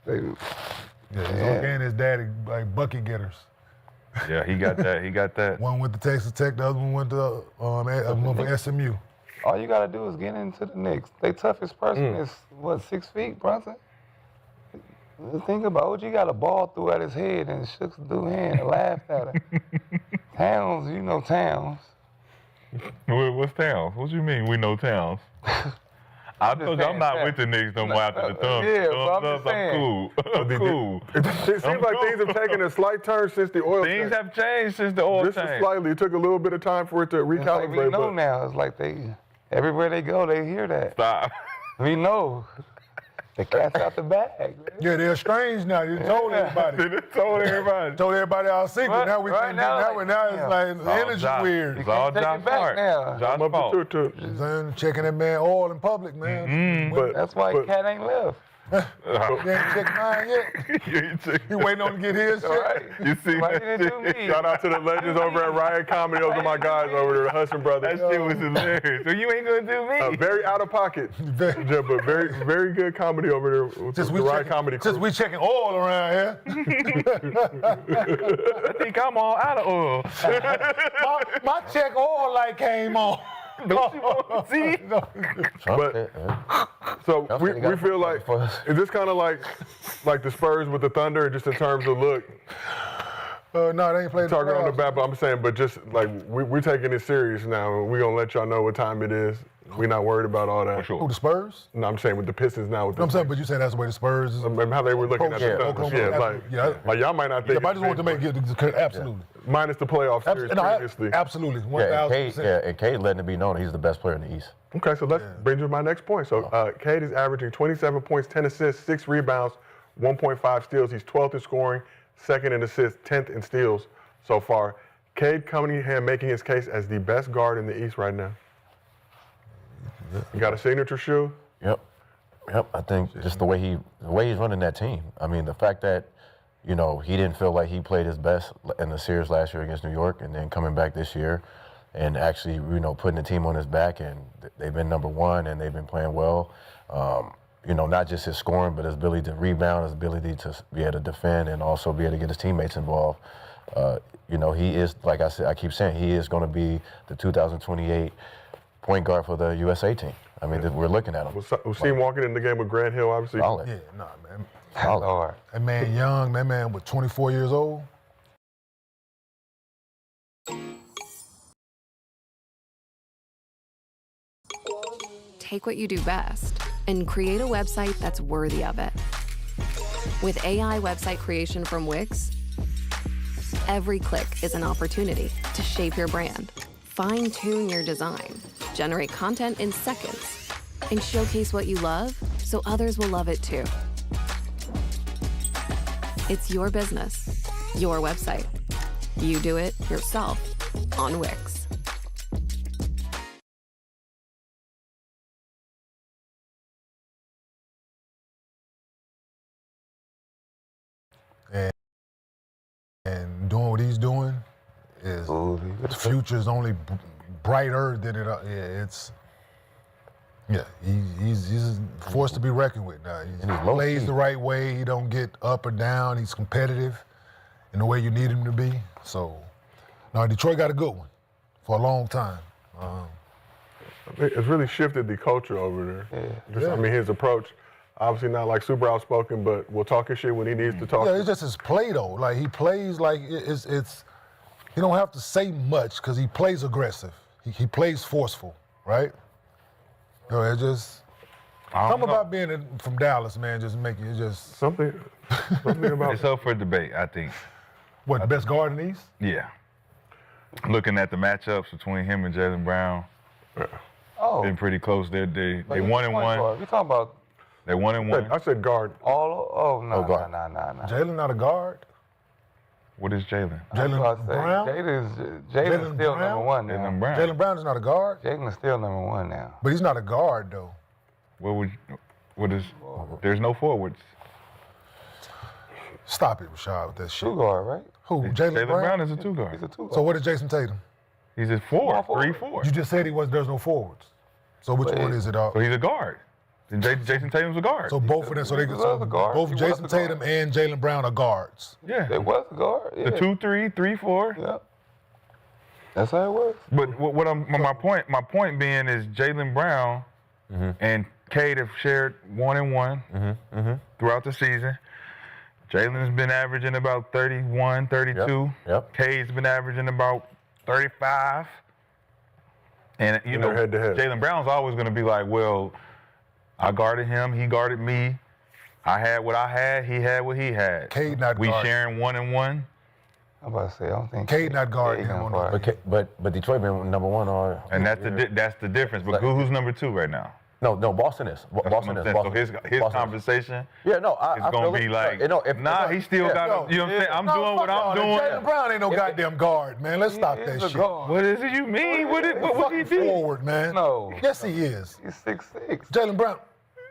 They was, yeah, his uncle and his daddy like bucket getters. yeah, he got that. He got that. One went to Texas Tech, the other one went to one for SMU. all you gotta do is get into the Knicks. They toughest person is what, 6 feet, Brunson? Think about OG got a ball through at his head and shook the dude's hand and laughed at him. Towns, you know Towns. What's Towns? What you mean we know Towns? I told you I'm not saying, with the Knicks no more after the thumbs. Yeah, but I'm thumbs just up, saying. I'm cool. I'm cool. It seems like things have taken a slight turn since the oil Things change. have changed since the oil Just change. slightly. It took a little bit of time for it to It's like we recalibrate. know But now. It's like they, everywhere they go, they hear that. Stop. We know. The cat's out the bag. Man. Yeah, they're strange now. You told everybody. They told everybody. Told everybody our secret. Right- now we right can't now, do like, now it's damn. like the energy Josh. weird. It's all take Josh it back Hart. now. Josh I'm up fault. to too. Then checking that man oil in public, man. But That's why but- cat ain't left. You ain't checked mine yet. You waiting on to get his shit. All right. You see Why you that didn't do shit? me? Shout out to the legends over at Riot Comedy. Those are my guys over there, the Hudson brothers. That shit was hilarious. So you ain't gonna do me. Very out of pocket, Very- yeah, but very, very good comedy over there with Since the we Riot checking, Comedy crew. since we checking oil around here, I think I'm all out of oil. my check oil light came on. See? But so we feel like is this kind of like the Spurs with the Thunder, just in terms of look, No, they ain't played. target on the playoffs. back. But I'm saying, but just like we're taking it serious now, and we're gonna let y'all know what time it is. We're not worried about all that. For sure. Who, the Spurs? No, I'm saying with the Pistons now. With No, I'm saying, but you said that's the way the Spurs is. and how they were looking at Yeah, the numbers. Oklahoma, Yeah, like y'all might not think. Yeah, but I just want to make it absolutely. Minus the playoff series previously. Absolutely, Yeah, and 1,000%. and Cade letting it be known he's the best player in the East. Okay, so let's bring you to my next point. So Cade is averaging 27 points, 10 assists, 6 rebounds, 1.5 steals. He's 12th in scoring, 2nd in assists, 10th in steals so far. Cade Cunningham making his case as the best guard in the East right now. You got a signature shoe? Yep. I think just the way he's running that team. I mean, the fact that, you know, he didn't feel like he played his best in the series last year against New York, and then coming back this year and actually, you know, putting the team on his back, and they've been number one and they've been playing well. You know, not just his scoring, but his ability to rebound, his ability to be able to defend, and also be able to get his teammates involved. You know, he is, like I said, I keep saying, he is going to be the 2028 point guard for the USA team. I mean, we're looking at him. We'll see him walking in the game with Grant Hill, obviously. Solid. Yeah, nah, man. Solid. That man young, that man was 24 years old. Take what you do best and create a website that's worthy of it. With AI website creation from Wix, every click is an opportunity to shape your brand, fine-tune your design, generate content in seconds, and showcase what you love so others will love it too. It's your business, your website. You do it yourself on Wix. And doing what he's doing is the future is only brighter than it. He's a force to be reckoned with now. He plays the right way. He don't get up or down. He's competitive in the way you need him to be. So, now Detroit got a good one for a long time. It's really shifted the culture over there. I mean, his approach, obviously not like super outspoken, but will talk his shit when he needs to talk. Yeah, it's just his play though. Like he plays like it's he don't have to say much because he plays aggressive. He plays forceful, right? You know, it's just something about being from Dallas, man. Just make it just something about It's up for debate, I think. what the best guard in the East? Yeah. Looking at the matchups between him and Jaylen Brown, been pretty close. They 1-1. We talking about They 1-1. I said guard. nah. Jaylen not a guard. What is Jaylen? Jaylen Brown. Jaylen's still Brown? number one now. Jaylen Brown. Jaylen Brown is not a guard, Jaylen's still number one now. but he's not a guard though. There's no forwards. Stop it, Rashad, with that shit. Two guard, right? Who? Jaylen Brown. Brown is a two guard. He's a two guard. So what is Jason Tatum? He's a 4, forward. 3-4. You just said there's no forwards. So which one is it? So he's a guard. And Jason Tatum's a guard. So both of them, was a guard. both He was Jason a guard. Tatum and Jaylen Brown are guards. Yeah. They was a guard. Yeah. The 2-3, 3-4. Yep. That's how it works. But my point being is Jaylen Brown and Cade have shared 1-1 throughout the season. Jaylen's been averaging about 31, 32. Yep. Cade's been averaging about 35. And you know, head-to-head. Jaylen Brown's always going to be like, well, I guarded him, he guarded me. I had what I had, he had what he had. Cade not We guarding. sharing 1-1. I'm about to say, I don't think Cade not guarding Cade him gonna on the- guard. But Detroit been number one all. And that's the difference. But who's number 2 right now? No, Boston is. Boston is. So his Boston is. conversation Yeah, no, I is feel going to it. be like, he still yeah, got, you know what I'm saying? I'm doing what I'm doing. Jaylen Brown ain't no goddamn guard, man. Let's stop that He's a shit. guard. What is it you mean? What he Fucking did? forward, man. No. Yes, he is. He's 6'6". Jaylen Brown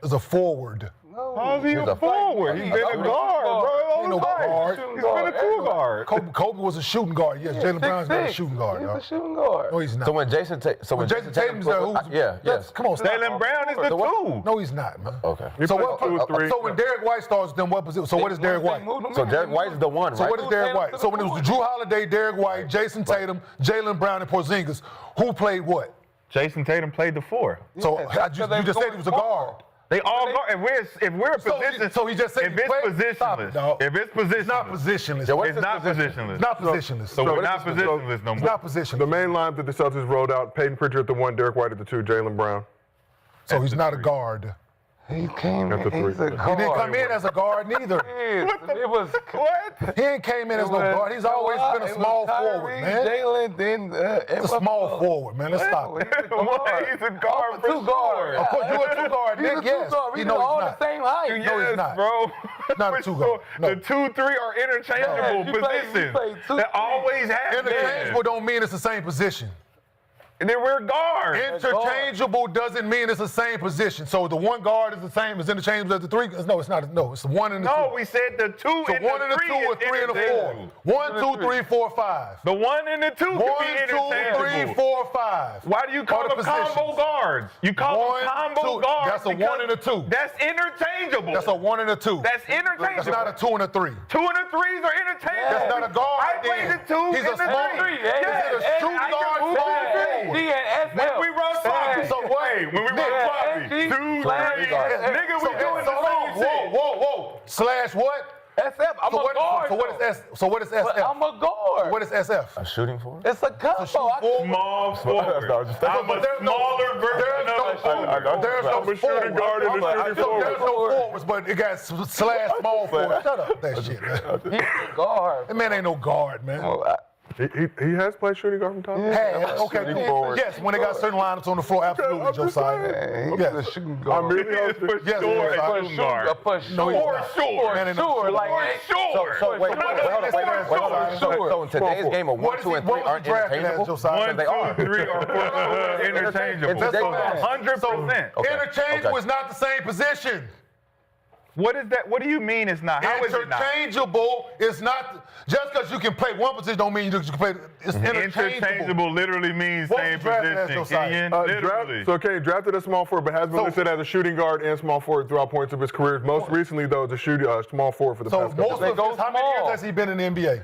is a forward. How's he He's a a forward? He's been a guard, bro. Ain't no guard. He's been a 2 guard. Kobe was a shooting guard. Yes, Jaylen Brown's not a shooting guard, He's y'all. a shooting guard. No, he's not. So when Jason Tatum's there, who's yes. Come on, stop. Jaylen Brown is the 2. No, he's not, man. Okay. He So plays what? 2 or 3. So when Derek White starts, then what position? So what is Derek White? So Derek White is the one, right? So what is Derek White? So when it was Drew Holiday, Derek White, Jason Tatum, Jaylen Brown, and Porzingis, who played what? Jason Tatum played the 4. So Yeah, you just said he was a guard. They all guard. If we're a position, So he just said if he it's played? Stop it, positionless, dog. if it's positionless, It's not positionless. it's not positionless. It's not positionless. So we're not positionless no It's more. not positionless. The main line that the Celtics rolled out: Peyton Pritchard at the 1, Derek White at the 2, Jaylen Brown. So he's not a guard. He came At the in, he's a three. guard. He didn't come in as a guard neither. It was What? He ain't came in as no guard. He's always been a small forward, man. Jalen, then He's a small forward, man. Let's stop it. What? He's a guard for two guard. sure. Of course, you're a two-guard, He's a Nick. Yes. two-guard. We No, he's all not. the same height. No, he's Yes, not. bro. Not a For two-guard. sure. No. The 2, 3 are interchangeable You play positions. 2, That 3. always have been. Interchangeable don't mean it's the same position. And then we're guards. Interchangeable doesn't mean it's the same position. So the 1 guard is the same as interchangeable as the 3. No, it's not. No, it's the 1 and the 2. No, we said the 2 So and 1 and the the 3 2 or is 3 and a 4. interchangeable. 1, 2, 3, 4, 5. The 1 and the 2 can 1, be 2, 3, interchangeable. 4, 5. Why do you call Are the them combo positions. guards? You call 1, them combo 2. guards. That's a 1 because and a 2. That's interchangeable. That's a 1 and a 2. That's interchangeable. That's not a 2 and a 3. 2 and the 3s are interchangeable. That's not a guard. I played then. the 2 He's and a the small. 3. Is it a shoot I can guard, move small the three. forward? When we run sloppy. So what? Hey, when we Nick, run sloppy. SG, 2, 3. slash- Nigga, we doing so the same shit. whoa. Slash what? SF. I'm So a what, guard. so what is S? So what is But SF? I'm a guard. What is SF? A shooting forward? It's a combo. Small forward. I'm a smaller version of a forward. There's no I'm a shooting guard and a shooting forward. There's no forwards, but it got slash small forward. Shut up, that shit, man. He's a guard. That man ain't no guard, man. He has played shooting guard from time to time. Has, okay, shooting cool. forward. Yes, when they got certain lineups on the floor, absolutely, I'm just Josiah. Man, he's Yes. a shooting I'm guard. really It's for Yes, sure yes, a I- shooting guard. For No, he's sure. not. Sure. Man, ain't no Sure, shooting like guard. Sure. So wait, hold on. So in today's game, a 1, 2, and 3 aren't interchangeable? Josiah? 1, They 2, are. 3 are for sure interchangeable. It's So a- 100%. Okay. Interchangeable Okay. is not the same position. What is that? What do you mean it's not? How is it not? Interchangeable is not just because you can play one position don't mean you can play. It's interchangeable. Interchangeable literally means What same was drafted as position. Josiah? Kenyon, literally. So Kane drafted as small forward, but has been So- listed as a shooting guard and small forward throughout points of his career. Most recently, though, as a small forward for the So past couple most of of his, how many small. years has he been in the NBA?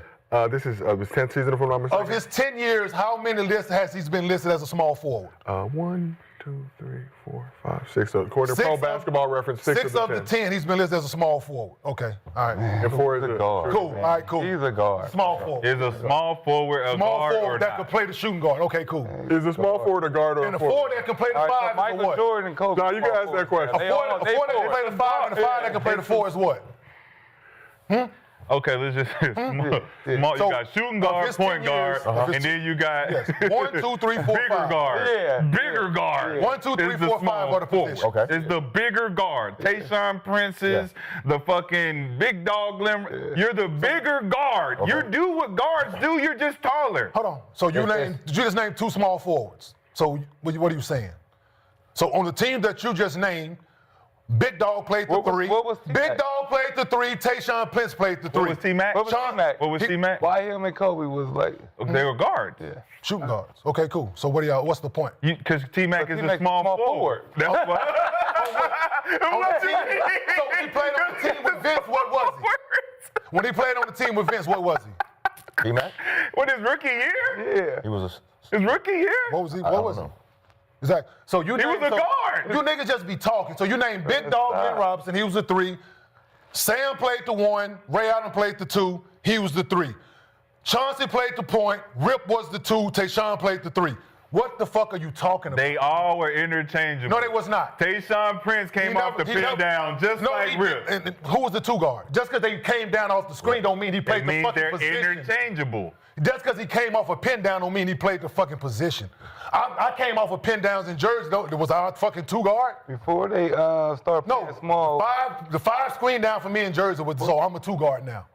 This is his 10th season, if I'm not mistaken. Of his 10 years, how many lists has he been listed as a small forward? 1, 2, 3, 4, 5, 6. So according to Pro Six of- Basketball Reference, 6 Six of the 10, he's been listed as a small forward. Okay, all right. And 4 is He's a a guard. Cool, all right, cool. He's a guard. Small forward. Is a small forward a Small guard or forward that not? could play the shooting guard. Okay, cool. Is a small forward a guard or And a a forward? forward that can play the All right, five so is Michael what? Jordan and Kobe. No, you can small ask that forward. question. A They forward, all- a they forward that can forward. play the five and a five that can play the four is what? Okay, let's just small. So, You got shooting of guard, his point 10 years, guard, of his and then you got Yes. 1, 2, 3, 4, bigger 5. guard. Yeah. Bigger guard. 1, 2, 3, is the 4, 5 small are the forward. positions. Okay. It's the bigger guard. Tayshaun Prince's, the fucking big dog glimmer. You're the bigger guard. You do what guards do. You're just taller. Hold on. So you just named two small forwards. So what are you saying? So on the team that you just named, Big Dog played the What was- three. what was T-Mac? Big Dog played the three. Tayshaun Prince played the three. What was T-Mac? What was T-Mac? What was T-Mac? Why him and Kobe was like, They were guards. Shooting guards. Okay, cool. So what's the point? Because T-Mac is a T-Mac's small small forward. That's why. On the team, so when he played on the team with Vince, what was he? When he played on the team with Vince, what was he? D-Mac? What, his rookie year? He was His rookie year? What was he? I What don't was know. he? Exactly. So you He was named- a guard. You niggas just be talking. So you named Big Dog Glenn Robinson, he was the three. Sam played the one. Ray Allen played the two. He was the three. Chauncey played the point. Rip was the two. Tayshaun played the three. What the fuck are you talking about? They all were interchangeable. No, they was not. Tayshaun Prince came He off never- the he pin never- down just No, like he- Rip. and who was the two guard? Just because they came down off the screen don't mean he It played the means fucking they're position. interchangeable. Just because he came off a pin down don't mean he played the fucking position. I came off of pin downs in Jersey. Though, was I a fucking two guard? before they start No, playing small? the five screen down for me in Jersey was so I'm a two guard now.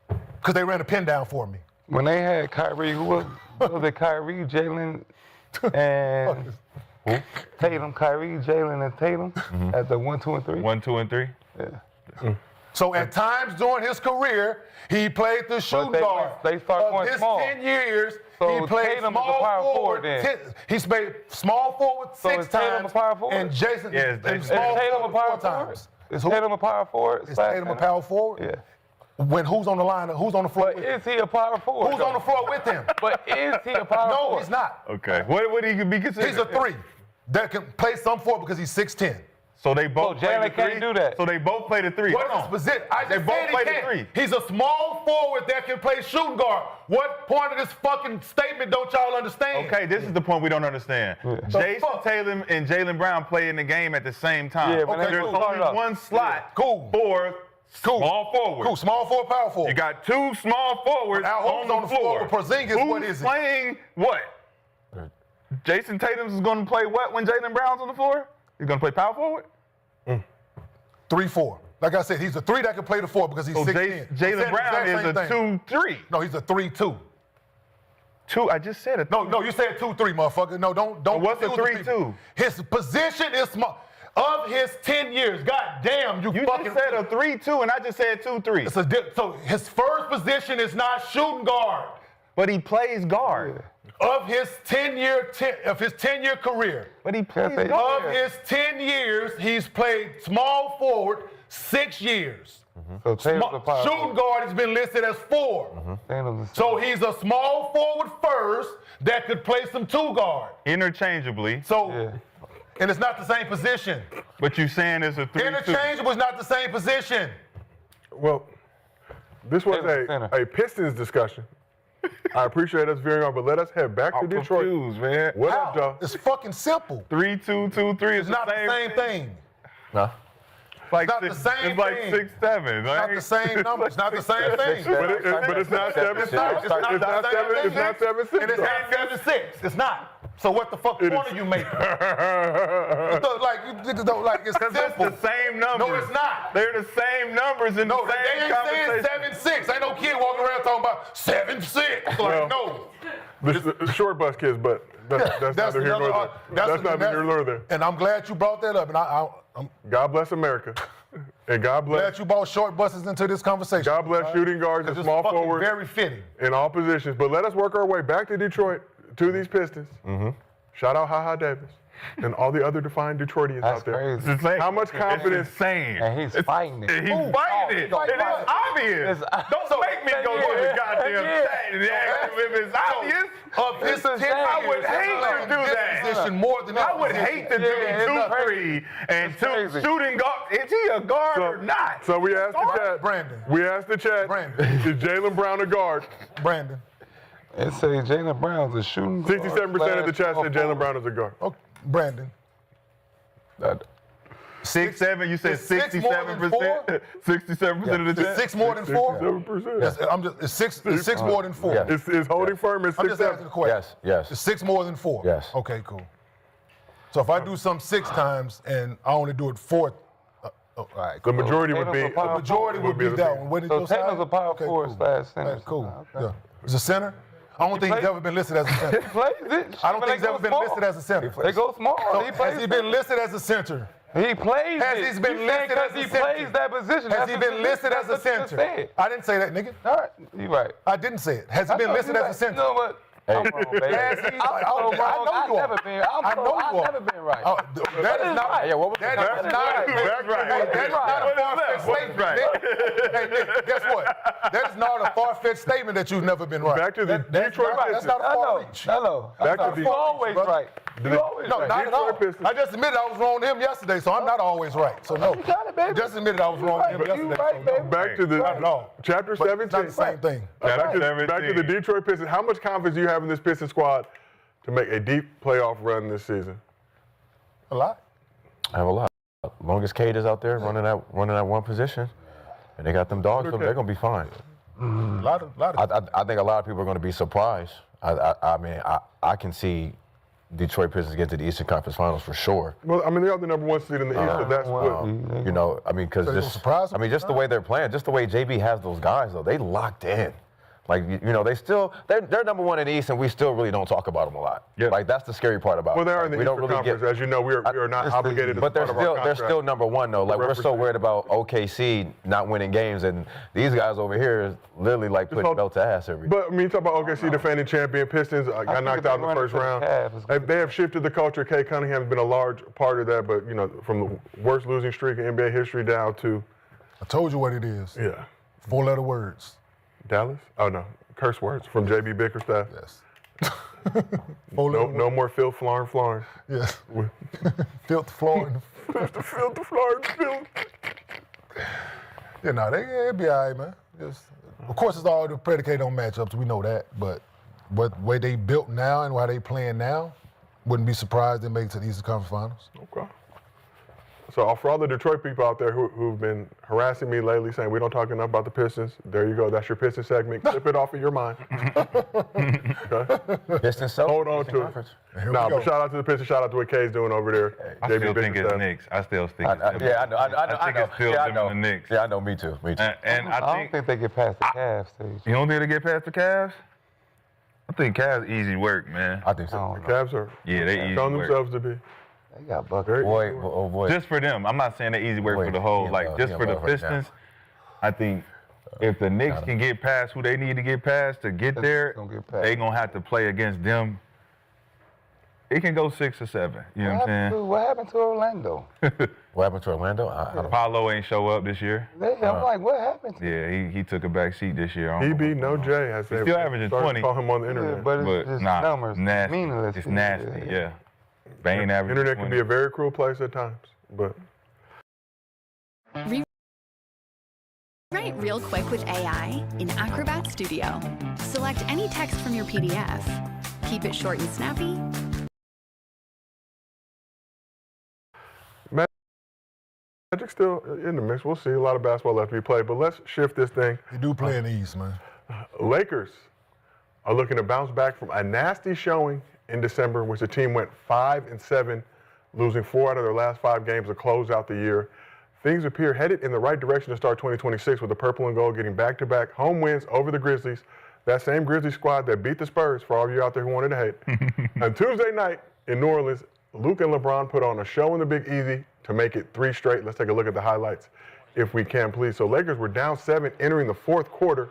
Because they ran a pin down for me. When they had Kyrie, who was it? Kyrie, Jalen, and Tatum. Kyrie, Jalen, and Tatum at the 1, 2, and 3. 1, 2, and 3. So at times during his career, he played the shooting they guard. start Of going his small. 10 years, So he played Tatum is a small power forward forward. then. He's played small forward So six is Tatum times. a power forward? And Jason Yes, and Jason. small Is Tatum a forward power 4 forward? times. Is Tatum a power forward? Is Tatum a power forward? Yeah. When who's on the line? Who's on the floor But with him? is he a power forward? Who's on the floor with him? But is he a power No, forward? he's not. Okay. What would he be considered? He's a 3 that can play some forward because he's 6'10". So they both play Jalen the three. can't do that. So they both play the three. What Hold is on. his position? I They just both said play he the can't. three. He's a small forward that can play shooting guard. What part of this fucking statement don't y'all understand? Okay, this is the point we don't understand. Jason fuck? Tatum and Jalen Brown play in the game at the same time. Yeah, but Okay, There's cool. only one slot Cool. for Cool. small forward. Cool. Small forward, power forward. You got two small forwards Al Horford's on the floor. with Porzingis. Who's What is it? playing what? Jason Tatum's is going to play what when Jalen Brown's on the floor? He's going to play power forward? 3-4. Like I said, he's a 3 that can play the 4 because he's So 6'10". Jalen Brown is a 2-3. No, he's a 3-2. Two, I just said it. No, you said 2-3, motherfucker. No, don't. what's a confuse the 3-2? people. His position is small. Of his 10 years, god damn, you fucking just said a 3-2, and I just said 2-3. So his first position is not shooting guard. But he plays guard. Of his 10-year career. But he plays they- guard. Of his 10 years, he's played small forward 6 years. So Tatum's a power Shooting forward. guard has been listed as 4. Tatum's a- So he's a small forward first that could play some 2 guard. Interchangeably. So, Yeah. and it's not the same position. But you saying it's a 3-2. Interchangeable is not the same position. Well, this was Taylor's center. a Pistons discussion. I appreciate us veering on, but let us head back to I'm Detroit. confused, man. What How? up, Joe? It's fucking simple. 3-2, 2-3 is It's not the same thing. Huh? Like not the same It's like thing. 6-7. It's not the same number. It's not the same thing. But it's not 7-6. It's not It's not the same 7. It's not thing. 7-6. And it's not 7-6. It's not. So what the fuck It point is. are you making? Like it's Because simple. it's the same numbers. No, it's not. They're the same numbers in No, the they same ain't conversation. saying 7-6. Ain't no kid walking around talking about 7-6. Like, Well, no. The short bus kids, but that's neither here nor there. That's neither here nor there. And I'm glad you brought that up. And I'm God bless America. And God bless glad you brought short buses into this conversation. God bless shooting guards and It's small fucking forwards very fitting. in all positions. But let us work our way back to Detroit, to these Pistons. Shout out HaHa Davis and all the other defined Detroitians That's out there. crazy. It's insane. How much confidence? It's insane. And he's fighting it. And he's fighting it. oh, And it's fighting. obvious. Don't make me go to the goddamn chat and ask him if it's obvious. Of his 10 I would years, hate he's to playing do this that. position more than I that would position. hate to do it's 2-3 and It's two crazy. shooting guard. Is he a guard or not? So we asked the chat. Brandon. We asked the chat. Brandon. Is Jalen Brown a guard? Brandon. It say Jalen Brown's a shooting guard 67% of the chat slash said Jalen Brown is a guard. Oh, Brandon. 6-7. You said Is 6 more than 67%. 67% of the Is chat. 6 more than 4? 7%. Yes, is 6 more than 4? Yeah. Is holding firm is I'm just asking 6-7. a question. Yes, yes. Is 6 more than 4? Yes. Okay, cool. So if I do something 6 times and I only do it 4, all right, The cool. majority would be. Tatum's a power Majority would be the that thing. one. Wouldn't it So go side? Tatum's a power Okay, forward cool. slash center. All right, cool. Okay. Yeah. He's a center? I don't think he's plays- ever been listed as a center. He plays it. I don't think he's They ever go been small. listed as a center. They go small. So He plays has he been listed as a center? He plays Has it. he been You listed saying as 'cause a he center? plays that position. Has That's he what been you- listed that's as a what you just center? said. I didn't say that, nigga. All right, you right. I didn't say it. Has he been listed as a center? No, but I'm wrong, baby. Has he? I'm so wrong. I know you are. I've never been. I know you I've are. never been right. Oh, that is not. right. Yeah, what was That the is conversation? not. Back right. Hey, that is not a What is far-fetched that? What is statement. right? Nick. Hey, Nick, guess what? That is not a far-fetched statement that you've never been right. Back to the That's Detroit not- That's not a I far know. reach. I know. Back to You the- always brother. right. You always No, right. not at all. Detroit Pistons. I just admitted I was wrong to him yesterday, so I'm not always right. So no. You got it, baby. I just admitted I was wrong to him You yesterday. right, so no. baby. Back to the Not at all. chapter But 17. it's not the same thing. Back to the 17. Detroit Pistons. How much confidence do you have in this Pistons squad to make a deep playoff run this season? A lot. I have a lot. Long as Cade is out there running that one position, and they got them dogs, so they're gonna be fine. A lot of. I think a lot of people are gonna be surprised. I mean, I can see Detroit Pistons get to the Eastern Conference Finals for sure. Well, I mean, they are the number 1 seed in the East, so that's what. You know, I mean, because So they gonna surprise them? just the way they're playing, just the way JB has those guys, though, they locked in. Like, you know, they're number 1 in the East, and we still really don't talk about them a lot. Yeah. Like, that's the scary part about Well, they are it. in the we don't Eastern really Conference. As you know, we are not obligated. But they're as part of our still contract. number 1 though. Like, we're so represent. worried about OKC not winning games, and these guys over here is literally like putting hold- belt to ass every day. But when you talk about OKC defending champion, Pistons got think knocked if they out in the run it first to the round. Cavs, it's They have shifted the culture. Kay Cunningham has been a large part of that, but you know, from the worst losing streak in NBA history down to I told you what it is. 4-letter words. Dallas. Oh no, curse words from JB Bickerstaff. Yes. 4-letter No more Phil Florence. Yes. Filth, floor, and the Florida field. You know, they'll be all right, man. Of course, it's all predicated on matchups. We know that. But way they built now and how they playing now, wouldn't be surprised they make it to the Eastern Conference Finals. Okay. So for all the Detroit people out there who've been harassing me lately saying we don't talk enough about the Pistons, there you go. That's your Pistons segment. Clip it off of your mind. Okay? Pistons, so Hold on to it. Nah, but shout out to the Pistons. Shout out to what K's doing over there. I still think it's Knicks. I still think it's them. Yeah, I know. It's still them and the Knicks. Yeah, I know. Me too. And I don't think they get past the Cavs stage. You don't think they get past the Cavs? I think Cavs easy work, man. I think so. The Cavs are they easy showing work. themselves to be. They got buckets. Boy. Just for them. I'm not saying they easy work for the whole. Just for the Pistons, I think if the Knicks can get past who they need to get past to get there, they gonna have to play against them. It can go 6 or 7. You know what I'm saying? What happened to Orlando? What happened to Orlando? Paulo ain't show up this year. I'm like, what happened to Yeah, he took a back seat this year. EB, no J. As they still averaging 20. Call him on the Yeah, internet. but it's just numbers. nasty. Meaningless. It's nasty, yeah. They ain't averaging Internet 20. can be a very cruel place at times, but. Write real quick with AI in Acrobat Studio. Select any text from your PDF. Keep it short and snappy. Magic's still in the mix. We'll see. A lot of basketball left to be played, but let's shift this thing. They do play in the East, man. Lakers are looking to bounce back from a nasty showing in December, in which the team went 5-7, losing 4 out of their last 5 games to close out the year. Things appear headed in the right direction to start 2026 with the purple and gold getting back-to-back home wins over the Grizzlies. That same Grizzlies squad that beat the Spurs, for all of you out there who wanted to hate. On Tuesday night in New Orleans, Luka and LeBron put on a show in the Big Easy to make it 3 straight. Let's take a look at the highlights if we can, please. So Lakers were down 7 entering the 4th quarter,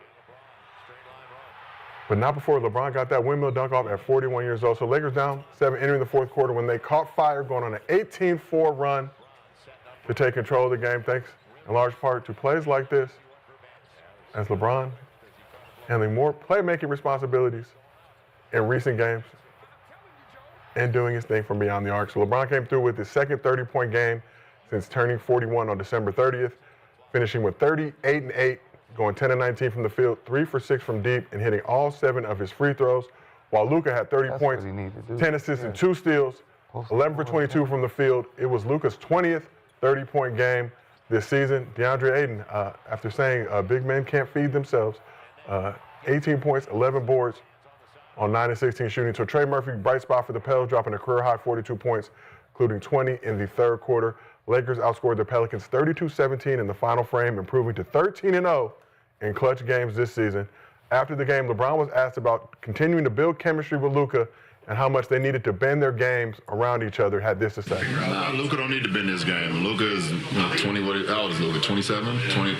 but not before LeBron got that windmill dunk off at 41 years old. So Lakers down 7 entering the 4th quarter when they caught fire, going on an 18-4 run to take control of the game, thanks in large part to plays like this, as LeBron handling more playmaking responsibilities in recent games and doing his thing from beyond the arc. So LeBron came through with his second 30-point game since turning 41 on December 30th, finishing with 38 and 8, going 10 and 19 from the field, 3 for 6 from deep, and hitting all 7 of his free throws, while Luka had 30 points, 10 assists, and 2 steals, 11 for 22 from the field. It was Luka's 20th 30-point game this season. DeAndre Ayton, after saying big men can't feed themselves, 18 points, 11 boards on 9 and 16 shooting. So Trey Murphy, bright spot for the Pels, dropping a career-high 42 points, including 20 in the 3rd quarter. Lakers outscored the Pelicans 32-17 in the final frame, improving to 13-0 in clutch games this season. After the game, LeBron was asked about continuing to build chemistry with Luka and how much they needed to bend their games around each other. Had this to say. Luka don't need to bend his game. Luka is 20. How old is Luka? 27. 20.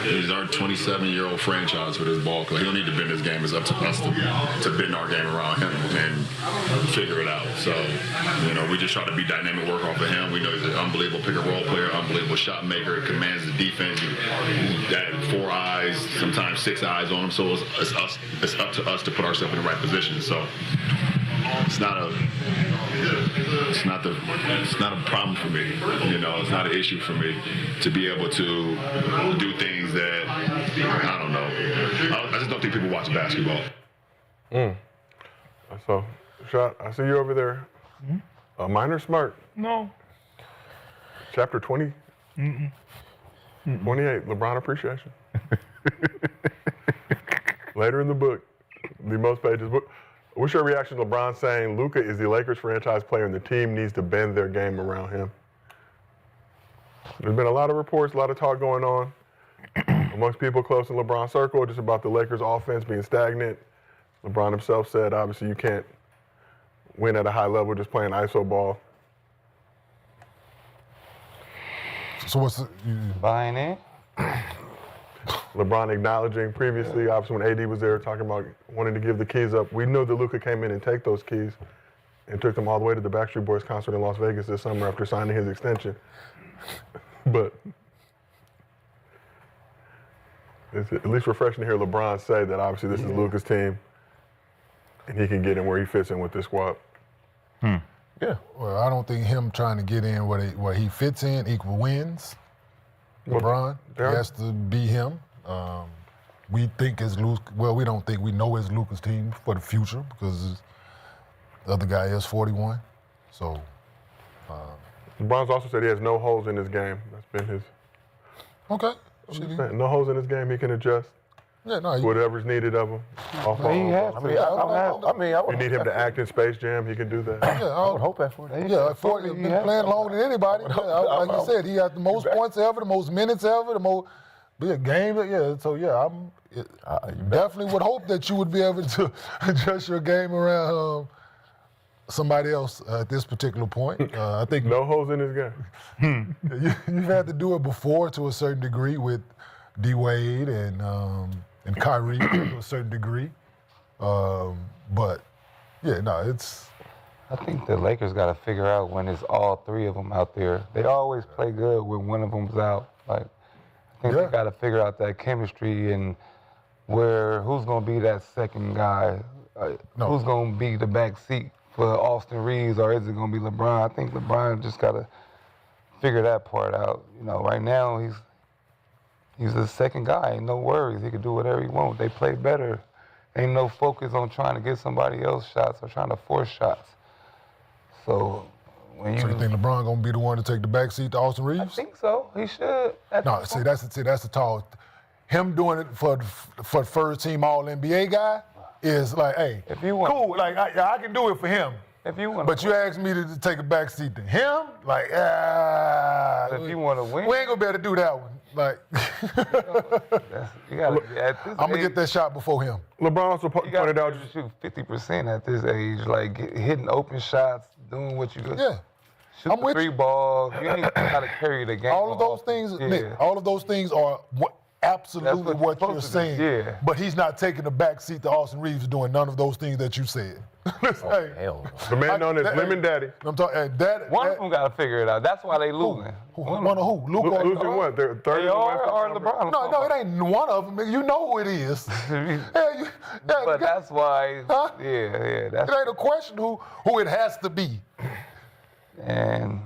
He's our 27-year-old franchise with his ball club. He don't need to bend his game. It's up to us to bend our game around him and figure it out. So, we just try to be dynamic, work off of him. We know he's an unbelievable pick-and-roll player, unbelievable shot maker. He commands the defense. He had 4 eyes, sometimes 6 eyes on him. So it's up to us to put ourselves in the right position. So. It's not a problem for me. It's not an issue for me to be able to do things that I don't know. I just don't think people watch basketball. So, Shot, I see you over there. Minor Smart. No. Chapter 20. 28. LeBron appreciation. Later in the book, the most pages book. What's your reaction to LeBron saying Luka is the Lakers franchise player and the team needs to bend their game around him? There's been a lot of reports, a lot of talk going on amongst people close in LeBron's circle just about the Lakers offense being stagnant. LeBron himself said, obviously, you can't win at a high level just playing ISO ball. So what's buying in? LeBron acknowledging previously, obviously when AD was there, talking about wanting to give the keys up. We know that Luka came in and take those keys and took them all the way to the Backstreet Boys concert in Las Vegas this summer after signing his extension. But it's at least refreshing to hear LeBron say that obviously this is Luka's team and he can get in where he fits in with this squad. Yeah. Well, I don't think him trying to get in where he fits in equal wins. LeBron, he has to be him. We think as Luke. Well, we don't think. We know as Luka's team for the future because the other guy is 41. So. LeBron's also said he has no holes in his game. That's been his. Okay. No holes in his game. He can adjust. Yeah, no. Whatever's needed of him. You need him to act in Space Jam. He can do that. Yeah, I would hope that's what it is. Yeah, been playing longer than anybody. Yeah, like you said, he had the most points ever, the most minutes ever, the most game. Yeah, so yeah, definitely would hope that you would be able to adjust your game around somebody else at this particular point. I think no holes in his game. You've had to do it before to a certain degree with D Wade and Kyrie to a certain degree. But yeah, no, it's. I think the Lakers got to figure out when it's all three of them out there. They always play good when one of them's out. Like, I think they got to figure out that chemistry and who's going to be that second guy. Who's going to be the back seat for Austin Reeves, or is it going to be LeBron? I think LeBron just got to figure that part out. You know, right now he's the second guy. Ain't no worries. He can do whatever he wants. They play better. Ain't no focus on trying to get somebody else shots or trying to force shots. So when So you think LeBron gonna be the one to take the back seat to Austin Reeves? I think so. He should. That's the tall. Him doing it for the first team All NBA guy is like, hey, if you want, cool. Like I can do it for him. If you want, but you asked me to take a back seat to him, like, if you want to win, we ain't gonna be able to do that one. Like, you gotta, at this I'm gonna get that shot before him. LeBron also pointed out you shoot 50% at this age, like hitting open shots, doing what you do. Yeah. Shoot the three balls. You ain't gotta carry the game. All of those things, Nick, all of those things are absolutely what you're saying. Yeah. But he's not taking the back seat to Austin Reeves doing none of those things that you said. Hell. The man known as Lemon Daddy. I'm talking. One of them got to figure it out. That's why they losing. One of who? Luka? Losing what? They're third or LeBron. No, it ain't one of them. You know who it is. But that's why. Huh? Yeah. It ain't a question who it has to be. And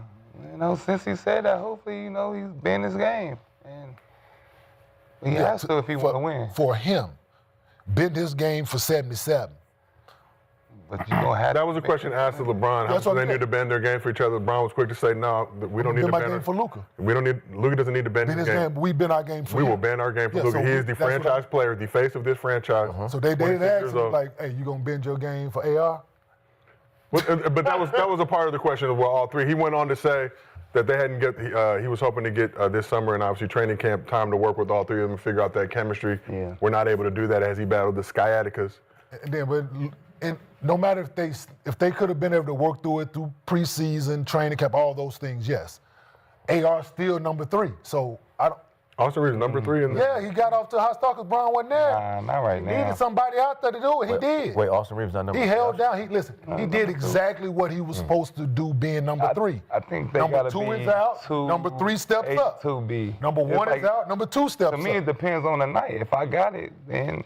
since he said that, hopefully, he's been his game. And he has to if he want to win. For him, bend his game for 77. But you gonna have that was a question asked of LeBron. How they need to bend their game for each other. LeBron was quick to say, no, we don't need to bend our game for Luka. Luka doesn't need to bend his game. We bend our game for him. We will bend our game for Luka. He is the franchise player, the face of this franchise. So they asked him, like, hey, you gonna bend your game for AR? But that was a part of the question of all three. He went on to say that they hadn't he was hoping to get this summer and obviously training camp time to work with all three of them and figure out that chemistry. Yeah. We're not able to do that as he battled the sciaticas. And no matter if they could have been able to work through it through preseason, training camp, all those things, yes. AR still number 3. So I don't. Austin Reeves number 3 in the. Yeah, he got off to a hot start because Brown wasn't there. Nah, not right now. He needed somebody out there to do it. He did. Wait, Austin Reeves not number 3. He held down. He did exactly what he was supposed to do, being number 3. I think they number gotta 2 be is out. Number 3 steps up. 2B. Number 1 is out. Number 2 steps up. To me, it depends on the night. If I got it, then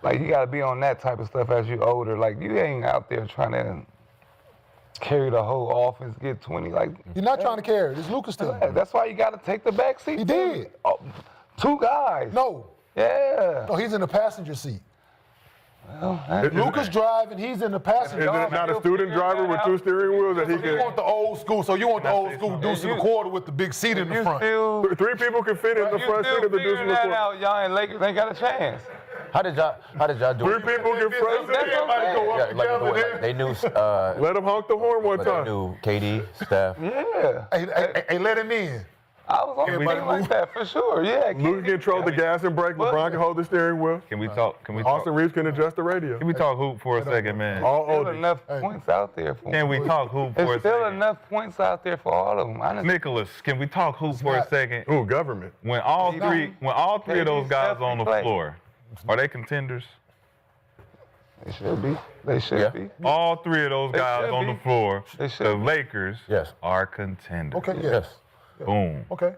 you got to be on that type of stuff as you older. Like, you ain't out there trying to carry the whole offense, get 20. Like, you're not trying to carry it. It's Luka still. That's why you got to take the back seat. He did. 2 guys. No. Yeah. No, he's in the passenger seat. Well, Lucas driving, he's in the passenger. Is it not a student driver with 2 steering wheels that he can? You want the old school, so you want the old school Deuce in the quarter with the big seat in the front. 3 people can fit in the front seat of the Deuce in the quarter. Y'all and Lakers ain't got a chance. How did y'all do 3 it? people can front seat. They knew. Let him honk the horn one time. They knew KD, Steph. Yeah. Hey, let him in. I was on the thing like that for sure. Yeah. Luka can control the gas and brake. LeBron can hold the steering wheel. Can we talk? Austin Reeves can adjust the radio. Can we talk hoop for a second, man? All There's enough points out there for Can we talk hoop for a There's still second? enough points out there for all of them. Honestly. Nicholas, can we talk hoop for a second? Ooh, government. When all three of those guys are on the floor, are they contenders? They should be. They should be. All 3 of those guys should on be. the floor, They should the be. Lakers are contenders. Okay, Yes. Boom. Okay.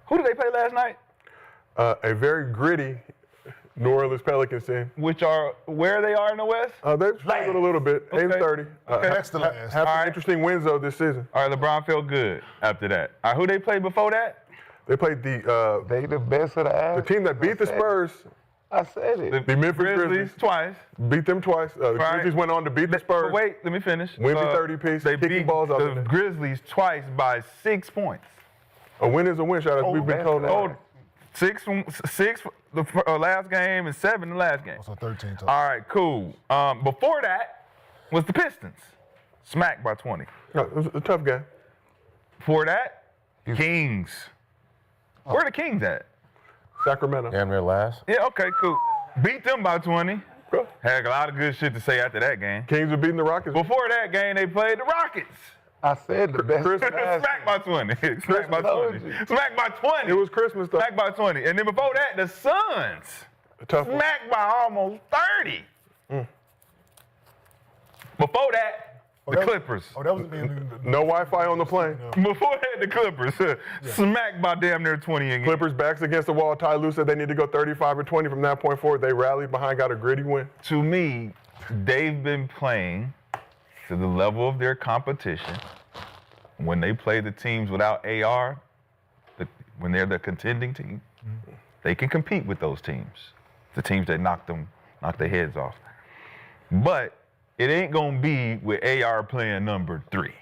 Who did they play last night? A very gritty New Orleans Pelicans team. which are where they are in the West. They've struggled a little bit. 8-30. Next to last. Have some All right. interesting wins though this season. All right, LeBron felt good after that. All right, who they played before that? They played the They the best of the average. team that beat the Spurs. I said it. The Memphis Grizzlies. twice. Beat them twice. The Right. Grizzlies went on to beat the Spurs. But wait, let me finish. Wemby 30 piece, They kicking beat balls out the in there. Grizzlies twice by 6 points. A win is a win, shout out. We've been that's told right. that. Six the last game and 7 the last game. So 13 total. All right, cool. Before that was the Pistons, smacked by 20. No, it was a tough game. Before that, Kings. Where are the Kings at? Sacramento. Damn near last. Yeah, okay, cool. Beat them by 20. Good. Had a lot of good shit to say after that game. Kings were beating the Rockets. Before that game, they played the Rockets. I said the best. Chris- of the average. Smacked by 20. Smacked by told 20. you. Smacked by 20. It was Christmas though. Smacked by 20. And then before that, the Suns. A tough one. Smacked by almost 30. Before that, the Clippers. Oh, that was No Wi-Fi on the plane. Before that, the Clippers. Smacked by damn near 20 again. Clippers backs against the wall. Ty Lue said they need to go 35 or 20 from that point forward. They rallied behind, got a gritty win. To me, they've been playing to the level of their competition. When they play the teams without AR, when they're the contending team, they can compete with those teams, the teams that knock their heads off. But it ain't gonna be with AR playing number 3.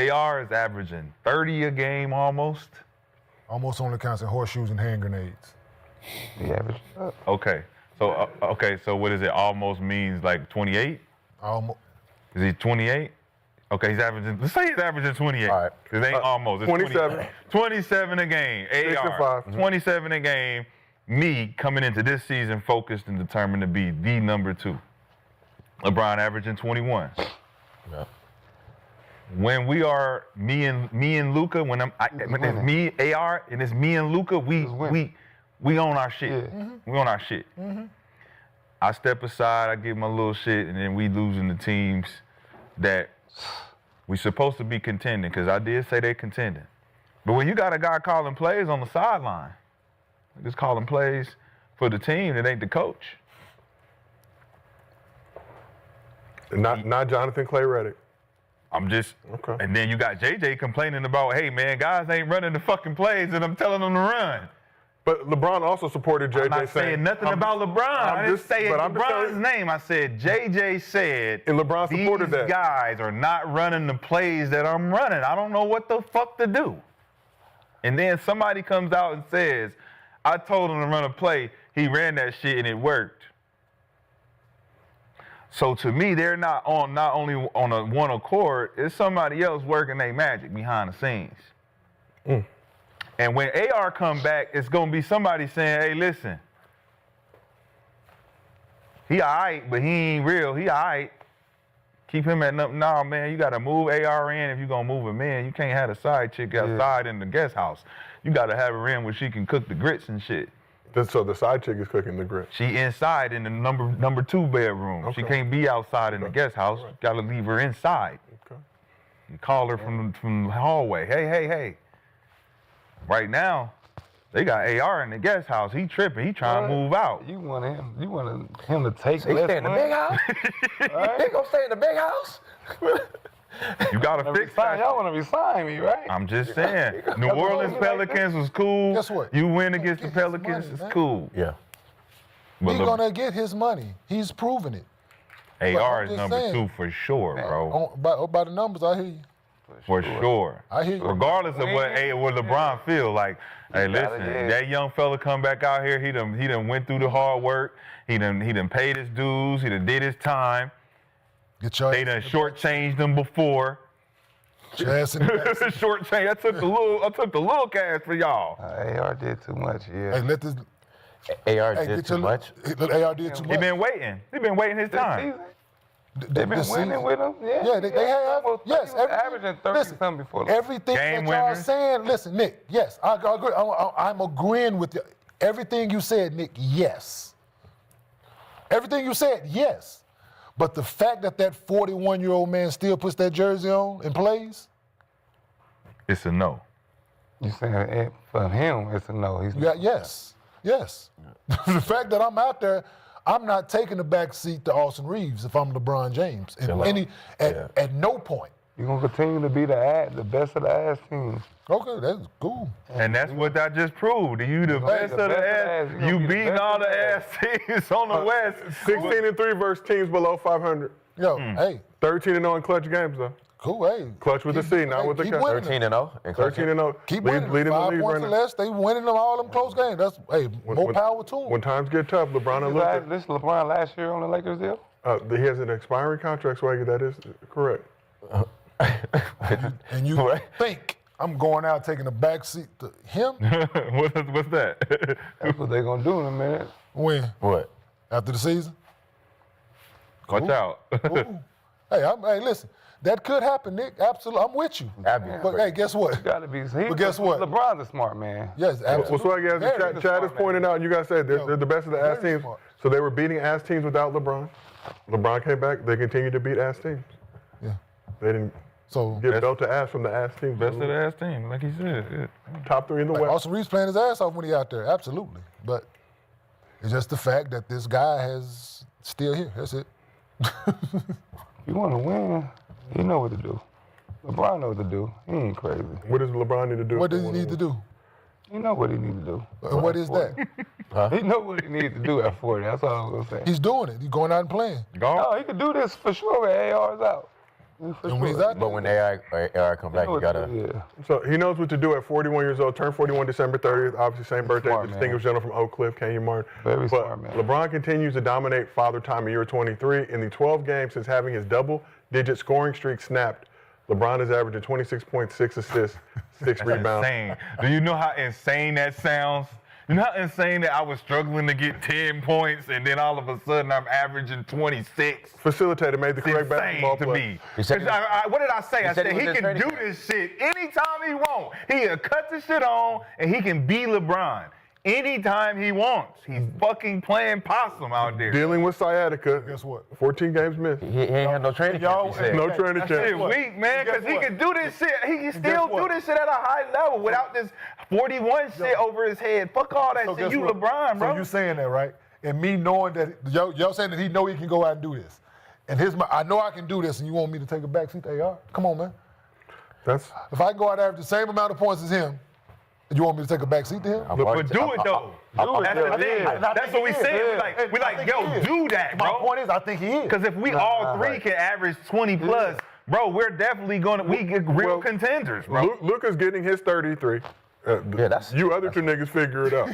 AR is averaging 30 a game almost. almost only counts in horseshoes and hand grenades. The average. Okay, so what is it? Almost means like 28? Almost. Is he 28? Okay, he's averaging. Let's say he's averaging 28. All right. It ain't almost. It's 27. 27 a game. 6 and AR. 5. 27 a game. Me coming into this season focused and determined to be the number 2. LeBron averaging 21. Yeah. When we are me and Luka, when it's me AR and it's me and Luka, we own our shit. Yeah. We own our shit. I step aside, I give my little shit, and then we losing the teams that we supposed to be contending, because I did say they contending. But when you got a guy calling plays on the sideline, just calling plays for the team, it ain't the coach. Not Jonathan Clay Reddick. I'm just, Okay. and then you got JJ complaining about, hey man, guys ain't running the fucking plays and I'm telling them to run. But LeBron also supported JJ I'm not saying nothing about LeBron. I didn't say LeBron's name. I said JJ said, And LeBron supported these that. guys are not running the plays that I'm running. I don't know what the fuck to do. And then somebody comes out and says, I told him to run a play. He ran that shit and it worked. So to me, they're not only on a one accord, it's somebody else working their magic behind the scenes. And when AR come back, it's gonna be somebody saying, hey, listen, he all right, but he ain't real, he all right. Keep him at nothing. No, man, you gotta move AR in if you're gonna move him in. You can't have a side chick outside in the guest house. You gotta have her in where she can cook the grits and shit. So the side chick is cooking the grits. She inside in the number 2 bedroom. She can't be outside in the guest house. You gotta leave her inside. Okay. You call her from the hallway. Hey. Right now, they got AR in the guest house. He tripping. He trying to move out. You want him to take They less stay in the money? big house? They gonna stay in the big house? You gotta fix that. Y'all want to resign me, right? I'm just saying. New Orleans Pelicans was cool. Guess what? You win against the Get his Pelicans, money, it's man. cool. Yeah. But He's gonna get his money. He's proven it. AR I'm is just number saying. 2 for sure, bro. By the numbers, I hear you. For sure. I hear you. Regardless of what LeBron feel like, hey, listen, that young fella come back out here, he done went through the hard work, he done paid his dues, he done did his time. They done shortchanged him before. Shortchange. I took the little cash for y'all. AR did too much, yeah. Hey, let this. AR did too much. AR did too much. He been waiting. He been waiting his time. They've been winning with him. Yeah, they have. Yes, averaging 30-something before. Everything Game that y'all winners. saying, listen, Nick, yes, I agree. I'm agreeing with you. Everything you said, Nick, yes. Everything you said, yes. But the fact that 41-year-old man still puts that jersey on and plays, It's a no. You saying for him, it's a no. He's yeah, yes. Yes. The fact that I'm out there, I'm not taking the back seat to Austin Reeves if I'm LeBron James. At no point. You're going to continue to be the best of the ass teams. Okay, that's cool. And that's what I just proved. You the best of the ass. You beating all the ass teams on the West. 16-3 versus teams below 500. Yo, hey. 13-0 in clutch games, though. Cool, hey. Clutch with the C, not with the K. 13-0. 13-0. Keep winning. Leading the 5 league points right or now. less, they winning them all them close games. That's, more power to them. When times get tough, LeBron and Luka. This LeBron last year on the Lakers deal? He has an expiring contract, Swaggy. That is correct. And you think I'm going out taking the back seat to him? What's that? That's what they're going to do in a minute. When? What? After the season? Watch out. Ooh. Hey, listen. That could happen, Nick. Absolutely. I'm with you. But hey, guess what? Got to be. But guess what? LeBron's a smart man. Yes, absolutely. Well, Swaggy, as Chad is pointing out, and you guys said they're the best of the ass very teams. smart. So they were beating ass teams without LeBron. LeBron came back. They continued to beat ass teams. Yeah. They didn't get belt to ass from the ass teams. Best of the ass team, like he said. Yeah. Top 3 in the Like West. Austin Reeves playing his ass off when he out there. Absolutely. But it's just the fact that this guy has still here. That's it. You want to win, you know what to do. LeBron knows what to do. He ain't crazy. What does LeBron need to do? What does he need to do? He know what he need to do. And what is that? He know what he needs to do at 40. That's all I'm going to say. He's doing it. He's going out and playing. No, he can do this for sure with AR's out. And when he's out But when AI come back, you gotta. So he knows what to do at 41 years old. Turned 41 December 30th. Obviously, same birthday. Smart The man. distinguished gentleman from Oak Cliff, Kenyon Martin. Very but smart man. LeBron continues to dominate Father Time in year 23. In the 12 games since having his double-digit scoring streak snapped, LeBron is averaging 26.6 assists, 6 rebounds. Insane. Do you know how insane that sounds? You know how insane that I was struggling to get 10 points and then all of a sudden I'm averaging 26? Facilitator made the correct Insane basketball to play. me. He said 'Cause what did I say? I said said he he was in can training do camp. this shit anytime he wants. He'll cut the shit on and he can be LeBron anytime he wants. He's fucking playing possum out there. Dealing with sciatica. Guess what? 14 games missed. He ain't had no training camp. He said. No training Shit camp. weak, man, because he what? can do this shit. He can still what? do this shit at a high level without this 41 shit over his head. Fuck all that So shit. guess You what? LeBron, bro. So you saying that, right? And me knowing that, y'all saying that he know he can go out and do this. And I know I can do this, and you want me to take a back seat to AR? Come on, man. That's If I go out there with the same amount of points as him, you want me to take a back seat to him? But do it though. That's the thing. That's what we saying. We like, yo, do that, My bro. point is, I think he is. Because if we all three can average 20 plus, bro, we're definitely we get real contenders, bro. Luka's getting his 33. You other two niggas figure it out.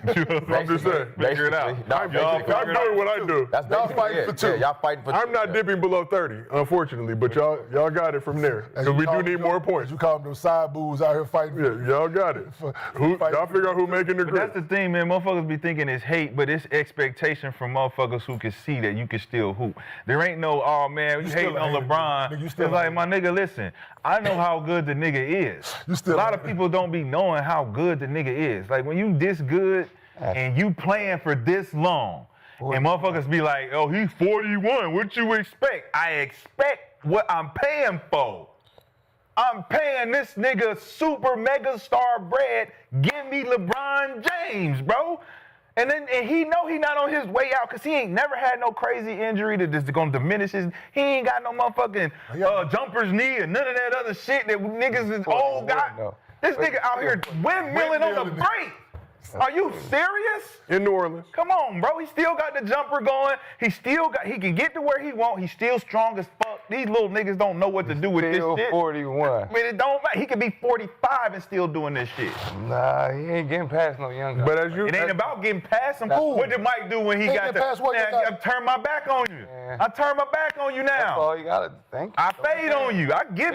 I'm just saying. Figure it out. I'm doing what I do. That's Y'all basically fighting it. for two. Yeah, y'all fighting for two. I'm not dipping below 30, unfortunately, but y'all got it from there. Because we do need more points. You call them those side boos out here fighting. Yeah, y'all got it. Y'all figure out who making the But that's grip. the thing, man. Motherfuckers be thinking it's hate, but it's expectation from motherfuckers who can see that you can still hoop. There ain't no, oh man, you still hating a on hater. LeBron. Nigga, you It's still a like, hater. my nigga, listen, I know how good the nigga is. You still a lot a of hater. people don't be knowing how good the nigga is. Like when you this good and you playing for this long, and motherfuckers be like, oh, he's 41. What you expect? I expect what I'm paying for. I'm paying this nigga super mega star bread. Give me LeBron James, bro. And he know he not on his way out because he ain't never had no crazy injury that is gonna diminish his. He ain't got no motherfucking jumper's knee or none of that other shit that niggas is old got. no. This nigga out here windmilling on the break. Are you serious? In New Orleans. Come on, bro. He still got the jumper going. He can get to where he want. He's still strong as fuck. These little niggas don't know what to do with this Still shit. 41. I mean, it don't matter. He could be 45 and still doing this shit. Nah, he ain't getting past no young guy. But as you, It ain't about getting past him. Who? What did Mike do when he Ain't got getting past what Man, you got? I turned my back on you. Yeah. I turned my back on you That's now. all you gotta think. I fade on you. I get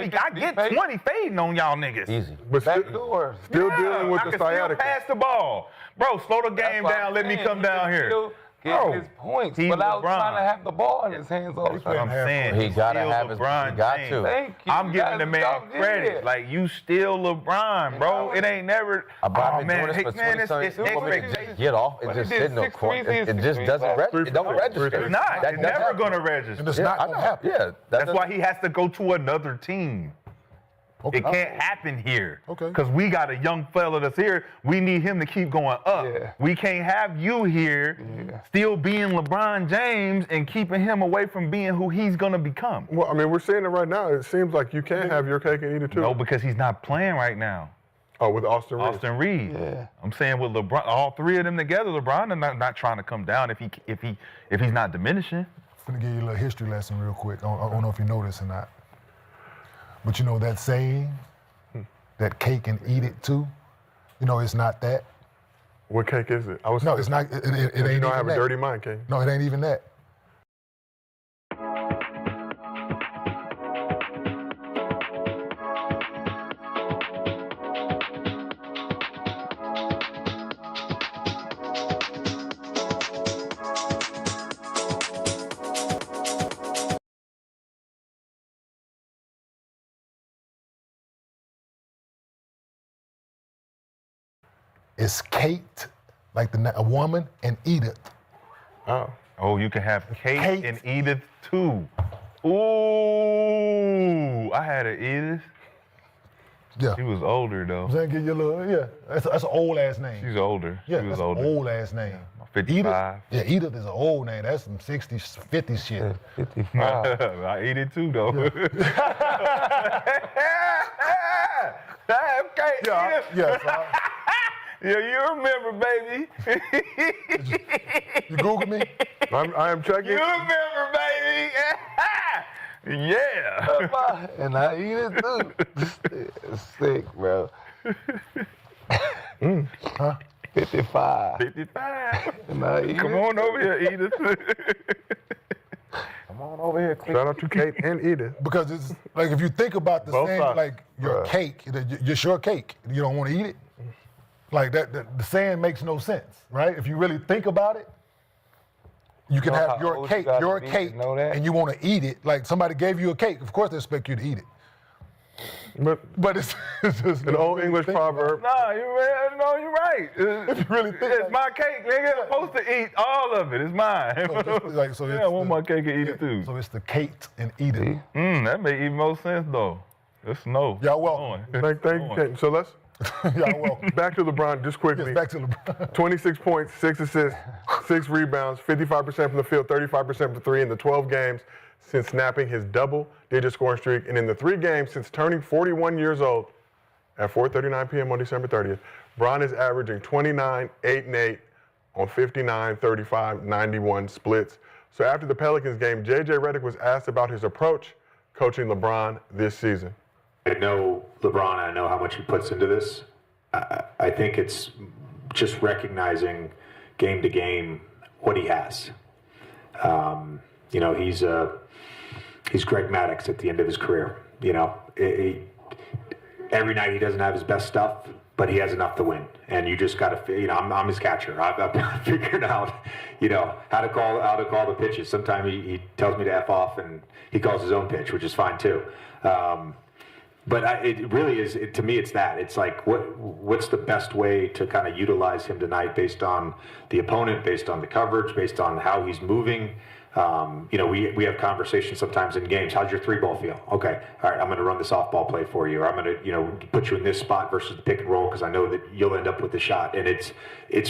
Fade. 20 fading on y'all niggas. Easy. but Back still, door. still dealing with I the can still sciatica. pass the ball. Bro, slow the game down. Let me come down here. Get Bro, his points he's without LeBron. trying to have the ball in his hands all the That's what I'm time. saying. He He's gotta still have his- LeBron he got James. to. Thank you. I'm You giving guys the man don't get credit. it. Like, you still LeBron, bro. It ain't never. I've been man, doing this for 20 it's expectation. Get off and But he just did sit in the 6 court. threes, It just doesn't register. It don't register. It's not. That It's doesn't never happen. going to And register. it's Yeah, not I going know. to happen. Yeah, That's why he has to go to another team. Okay. It can't happen here. Okay. Because we got a young fella that's here. We need him to keep going up. Yeah. We can't have you here still being LeBron James and keeping him away from being who he's going to become. Well, I mean, we're seeing it right now. It seems like you can't have your cake and eat it too. No, because he's not playing right now. Oh, with Austin Reeves. Austin Reeves. Yeah. I'm saying with LeBron, all three of them together, LeBron is not trying to come down if he's not diminishing. I'm gonna give you a little history lesson real quick. I don't know if you know this or not. But you know that saying, that cake and eat it too? You know, it's not that. What cake is it? No, it's not. It ain't You even know I have that. a dirty mind, King. No, it ain't even that. It's caked like a woman and eateth. Oh. Oh, you can have Kate Kate. and Edith too. Ooh, I had an Edith. Yeah. She was older though. I'm saying, get your little, yeah. That's an old ass name. She's older. Yeah, she was that's older. an old ass name. 55. Edith, yeah, Edith is an old name. That's some 60s, 50s shit. 55. I eat it too though. Okay, Yeah, Edith. yeah. So Yeah, you remember, baby. you Google me? I am checking. You remember, baby. Yeah. And I eat it too. It's sick, bro. 55. 55. And I eat Come it. on over here, Edith. Come on over here, quick. Shout out to Kate and Edith. Because it's like if you think about the Both saying, sides. like your cake, your short cake, you don't want to eat it. Like that, the saying makes no sense, right? If you really think about it, you can know have how your old cake, you gotta your be to cake, know that? and you want to eat it. Like somebody gave you a cake, of course they expect you to eat it. But it's just An old English proverb. No, you're right. If you really think It's my cake, nigga. I'm supposed to eat all of it. It's mine. So Yeah, I want my cake and eat it too. So it's the cake and eat it. That make even more sense though. It's no. Y'all welcome. Thank you, Kate. So let's Y'all welcome. back to LeBron just quickly. Yes, back to LeBron. 26 points, 6 assists, 6 rebounds, 55% from the field, 35% from the three in the 12 games since snapping his double-digit scoring streak, and in the 3 games since turning 41 years old at 4:39 p.m. on December 30th. Bron is averaging 29, 8, and 8 on 59, 35, 91 splits. So after the Pelicans game, J.J. Redick was asked about his approach coaching LeBron this season. I know LeBron, I know how much he puts into this. I think it's just recognizing game to game what he has. You know, he's Greg Maddux at the end of his career. You know, every night he doesn't have his best stuff, but he has enough to win. And you just got to, you know, I'm his catcher. I've figured out, you know, how to call the pitches. Sometimes he tells me to F off, and he calls his own pitch, which is fine too. But it really is, to me, it's that. It's like, what's the best way to kind of utilize him tonight based on the opponent, based on the coverage, based on how he's moving. You know, we have conversations sometimes in games. How's your 3-ball feel? Okay, all right, I'm going to run the softball play for you, or I'm going to, you know, put you in this spot versus the pick and roll because I know that you'll end up with the shot. And it's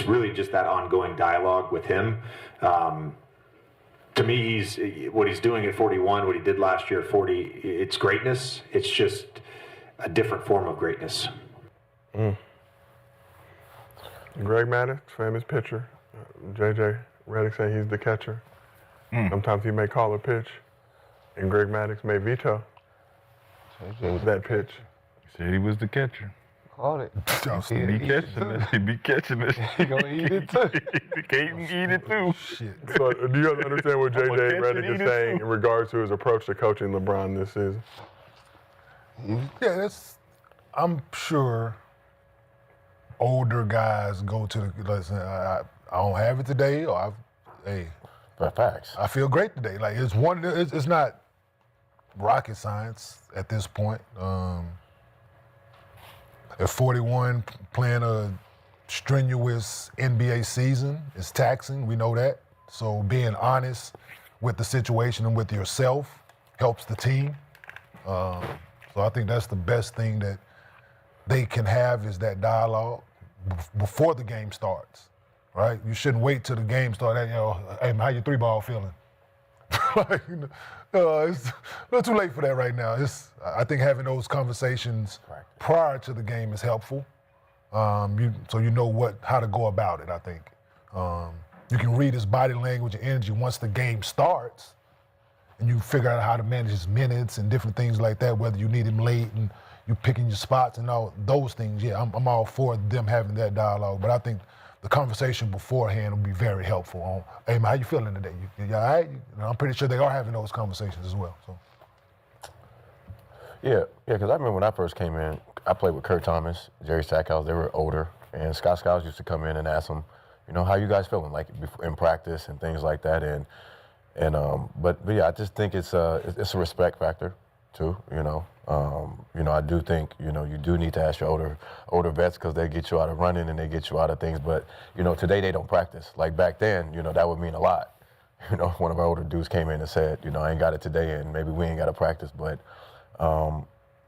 really just that ongoing dialogue with him. To me, what he's doing at 41, what he did last year at 40, it's greatness. It's just a different form of greatness. Greg Maddux, famous pitcher. J.J. Redick saying he's the catcher. Sometimes he may call a pitch, and Greg Maddux may veto that pitch. He said he was the catcher. Called it. He be catching this. He be catching this. He gonna eat it too. He can't eat it too. Shit. So do you guys understand what I'ma J.J. catch it, Redick eat is it saying too. in regards to his approach to coaching LeBron this season? Yeah, I'm sure older guys go to the, listen, I don't have it today, or Facts. I feel great today. Like it's not rocket science at this point. At 41, playing a strenuous NBA season is taxing. We know that. So being honest with the situation and with yourself helps the team. So I think that's the best thing that they can have is that dialogue before the game starts, right? You shouldn't wait till the game starts. You know, hey, man, how your 3-ball feeling? Like, you know, it's a little too late for that right now. I think having those conversations prior to the game is helpful. So you know how to go about it, I think. You can read his body language and energy once the game starts, and you figure out how to manage his minutes and different things like that, whether you need him late and you picking your spots and all those things. Yeah, I'm all for them having that dialogue, but I think the conversation beforehand will be very helpful on, hey, man, how you feeling today? You all right? I'm pretty sure they are having those conversations as well. So. Yeah, because I remember when I first came in, I played with Kurt Thomas, Jerry Stackhouse. They were older, and Scott Skiles used to come in and ask them, you know, how you guys feeling, like in practice and things like that. But yeah, I just think it's a respect factor too. You know, I do think you do need to ask your older vets because they get you out of running and they get you out of things. But today they don't practice. Like back then, that would mean a lot. One of our older dudes came in and said, I ain't got it today, and maybe we ain't got to practice. But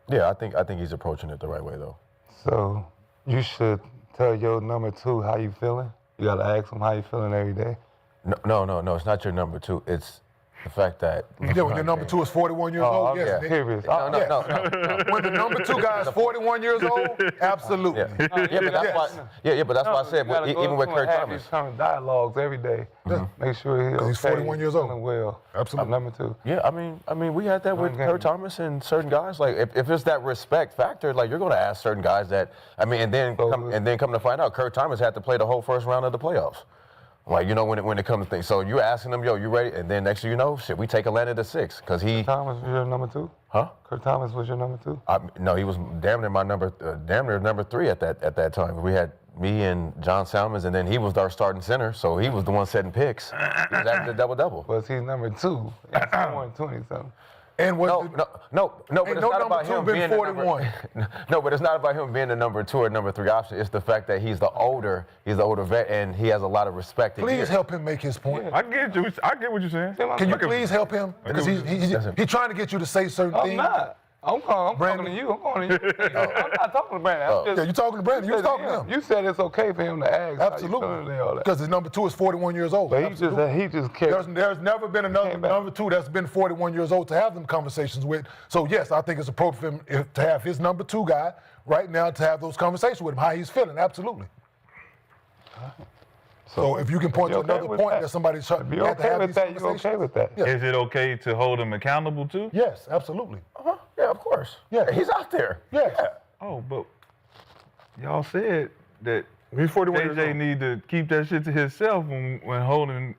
yeah, I think he's approaching it the right way though. So you should tell your number 2 how you feeling. You gotta ask him how you feeling every day. No, it's not your number 2. It's the fact that yeah, when your number 2 is 41 years old, yes. yes. Period. No. When the number 2 guy is 41 years old, absolutely. Yeah, but that's why I said even with Kurt Thomas. These kind of dialogues every day. Make sure he's 41 years old. Feeling well. Absolutely. Number 2. Yeah, I mean, we had that with Kurt Thomas and certain guys. Like, if it's that respect factor, like you're going to ask certain guys that. And then come to find out, Kurt Thomas had to play the whole first round of the playoffs. Like, when it comes to things. So you're asking them, yo, you ready? And then next thing you know, shit, we take Atlanta to 6 because he. Kurt Thomas was your number 2? Huh? Kurt Thomas was your number 2? No, he was damn near number 3 at that time. We had me and John Salmons, and then he was our starting center, so he was the one setting picks. He was after the double-double. Was he number 2? He's 20-something. And no, but it's not about him being 41. No, but it's not about him being the number 2 or number 3 option. It's the fact that he's the older vet, and he has a lot of respect. Please help him make his point. I get you. I get what you're saying. Can you please help him? Because he's trying to get you to say certain things. I'm not. I'm talking to you. I'm calling you. I'm not talking to Brandon. Yeah, you're talking to Brandon. You was talking to him. You said it's okay for him to ask. Absolutely. Because his number 2 is 41 years old. But he just kept. There's never been another number 2 that's been 41 years old to have them conversations with. So yes, I think it's appropriate for him to have his number 2 guy right now to have those conversations with him, how he's feeling. Absolutely. So if you can point to another point that somebody's trying to have these conversations. You okay with that? Yeah. Is it okay to hold him accountable too? Yes, absolutely. Yeah, of course. Yeah. He's out there. Yeah. Oh, but y'all said that he's 41 years JJ old. need to keep that shit to himself when holding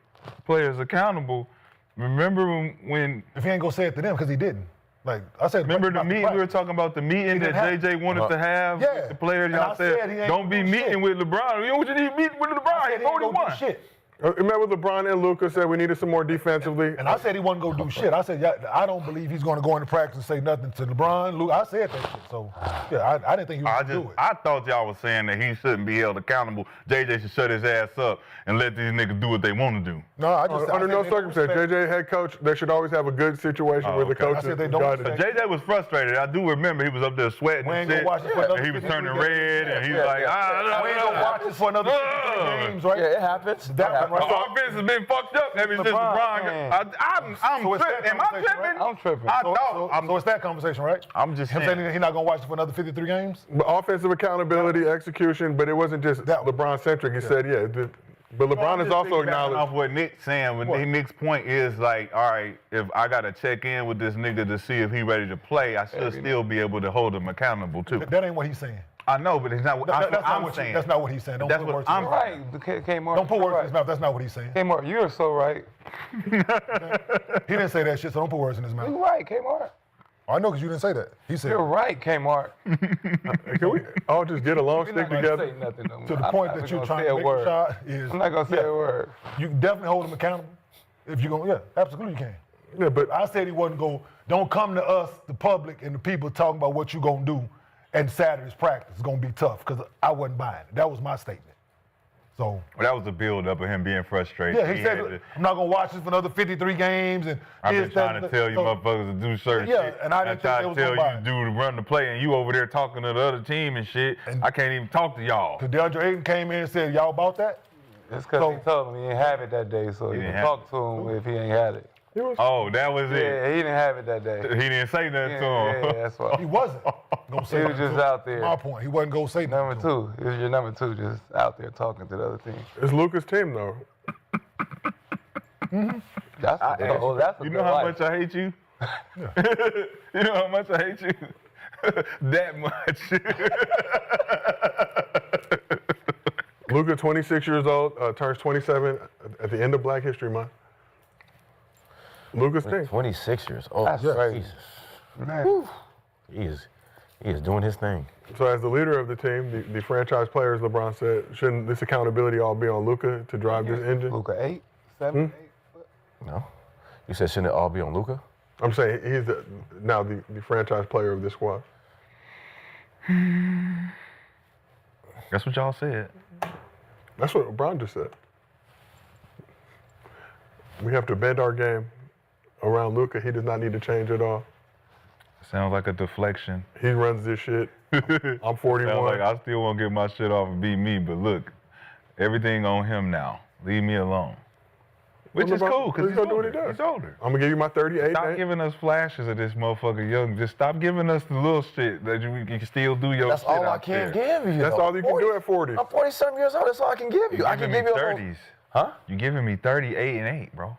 players accountable. Remember when if he ain't gonna say it to them because he didn't. Like I said, remember the meeting we were talking about, the meeting that JJ wanted to have with the players. Y'all said don't be meeting with LeBron. You know what you need meeting with LeBron? He's 41. Remember LeBron and Luka said we needed some more defensively. And I said he wasn't going to do shit. I said, I don't believe he's going to go into practice and say nothing to LeBron. Luka, I said that shit. So, yeah, I didn't think he was going to do it. I thought y'all was saying that he shouldn't be held accountable. JJ should shut his ass up and let these niggas do what they want to do. No, I just under no circumstance, JJ head coach, they should always have a good situation where the coach is guided. JJ was frustrated. I do remember he was up there sweating and shit. He was turning red and he was like, we ain't going to watch this for another 53 games, right? Yeah, it happens. That one, right? The offense has been fucked up ever since LeBron. I'm tripping. Am I tripping? I'm tripping. So it's that conversation, right? I'm just saying he's not going to watch it for another 53 games? But offensive accountability, execution, but it wasn't just LeBron-centric. He said, but LeBron is also acknowledged. Off what Nick's saying, Nick's point is like, all right, if I got to check in with this nigga to see if he ready to play, I should still be able to hold him accountable too. That ain't what he's saying. I know, but it's not what I'm saying. That's not what he's saying. Don't put words in his mouth. Right, Kmart. Don't put words in his mouth. That's not what he's saying. Kmart, you're so right. He didn't say that shit, so don't put words in his mouth. You're right, Kmart. I know because you didn't say that. He said. You're right, Kmart. Can we all just get along, stick together? Say nothing no more. To the point that you're trying to make a shot is. I'm not gonna say a word. You can definitely hold him accountable. If you're gonna, absolutely you can. Yeah, but I said he wasn't don't come to us, the public, and the people talking about what you gonna do and Saturday's practice is gonna be tough because I wasn't buying it. That was my statement. So Well, that was a build up of him being frustrated. yeah, he said, had to- I'm not gonna watch this for another 53 games. And I've been this, that, trying to and tell you so- motherfuckers to do certain Yeah, shit. and I didn't tried think to they was tell gonna you to run the play, and you over there talking to the other team and shit. And- I can't even talk to y'all. Cause DeAndre Ayton came in and said, y'all bought that? It's because So- he told him he didn't have it that day, so you didn't can have talk to him if he ain't had it. Oh, that was it. Yeah, he didn't have it that day. He didn't say nothing to Yeah, him. yeah, that's why. He wasn't gonna say He was nothing just to him. out there. My point, he wasn't gonna say Number nothing to him. 2. It was your number 2 just out there talking to the other team. It's Luka's team, though. That's that's a You good know how life. much I hate you? You know how much I hate you? That much. Luka, 26 years old, turns 27 at the end of Black History Month. Luka's team. 26 years old. That's crazy. Jesus. Man. He is doing his thing. So as the leader of the team, the franchise players, LeBron said, shouldn't this accountability all be on Luka to drive this engine? Luka 8, 7, 8. No? You said shouldn't it all be on Luka? I'm saying he's now the franchise player of this squad. That's what y'all said. That's what LeBron just said. We have to bend our game around Luka. He does not need to change at all. Sounds like a deflection. He runs this shit. I'm 41. Sounds like I still want to get my shit off and be me, but look, everything on him now. Leave me alone. Which Well, is LeBron- cool, because he's he's gonna do what older. he does. He's older. I'm gonna give you my 38. Stop man. giving us flashes of this motherfucker young. Just stop giving us the little shit that you can still do your That's shit all I out can there. give you. That's though. all you can do at 40. I'm 47 years old. That's all I can give you. You're I can giving give me you a whole- 30s. Huh? You're giving me 38 and 8, bro.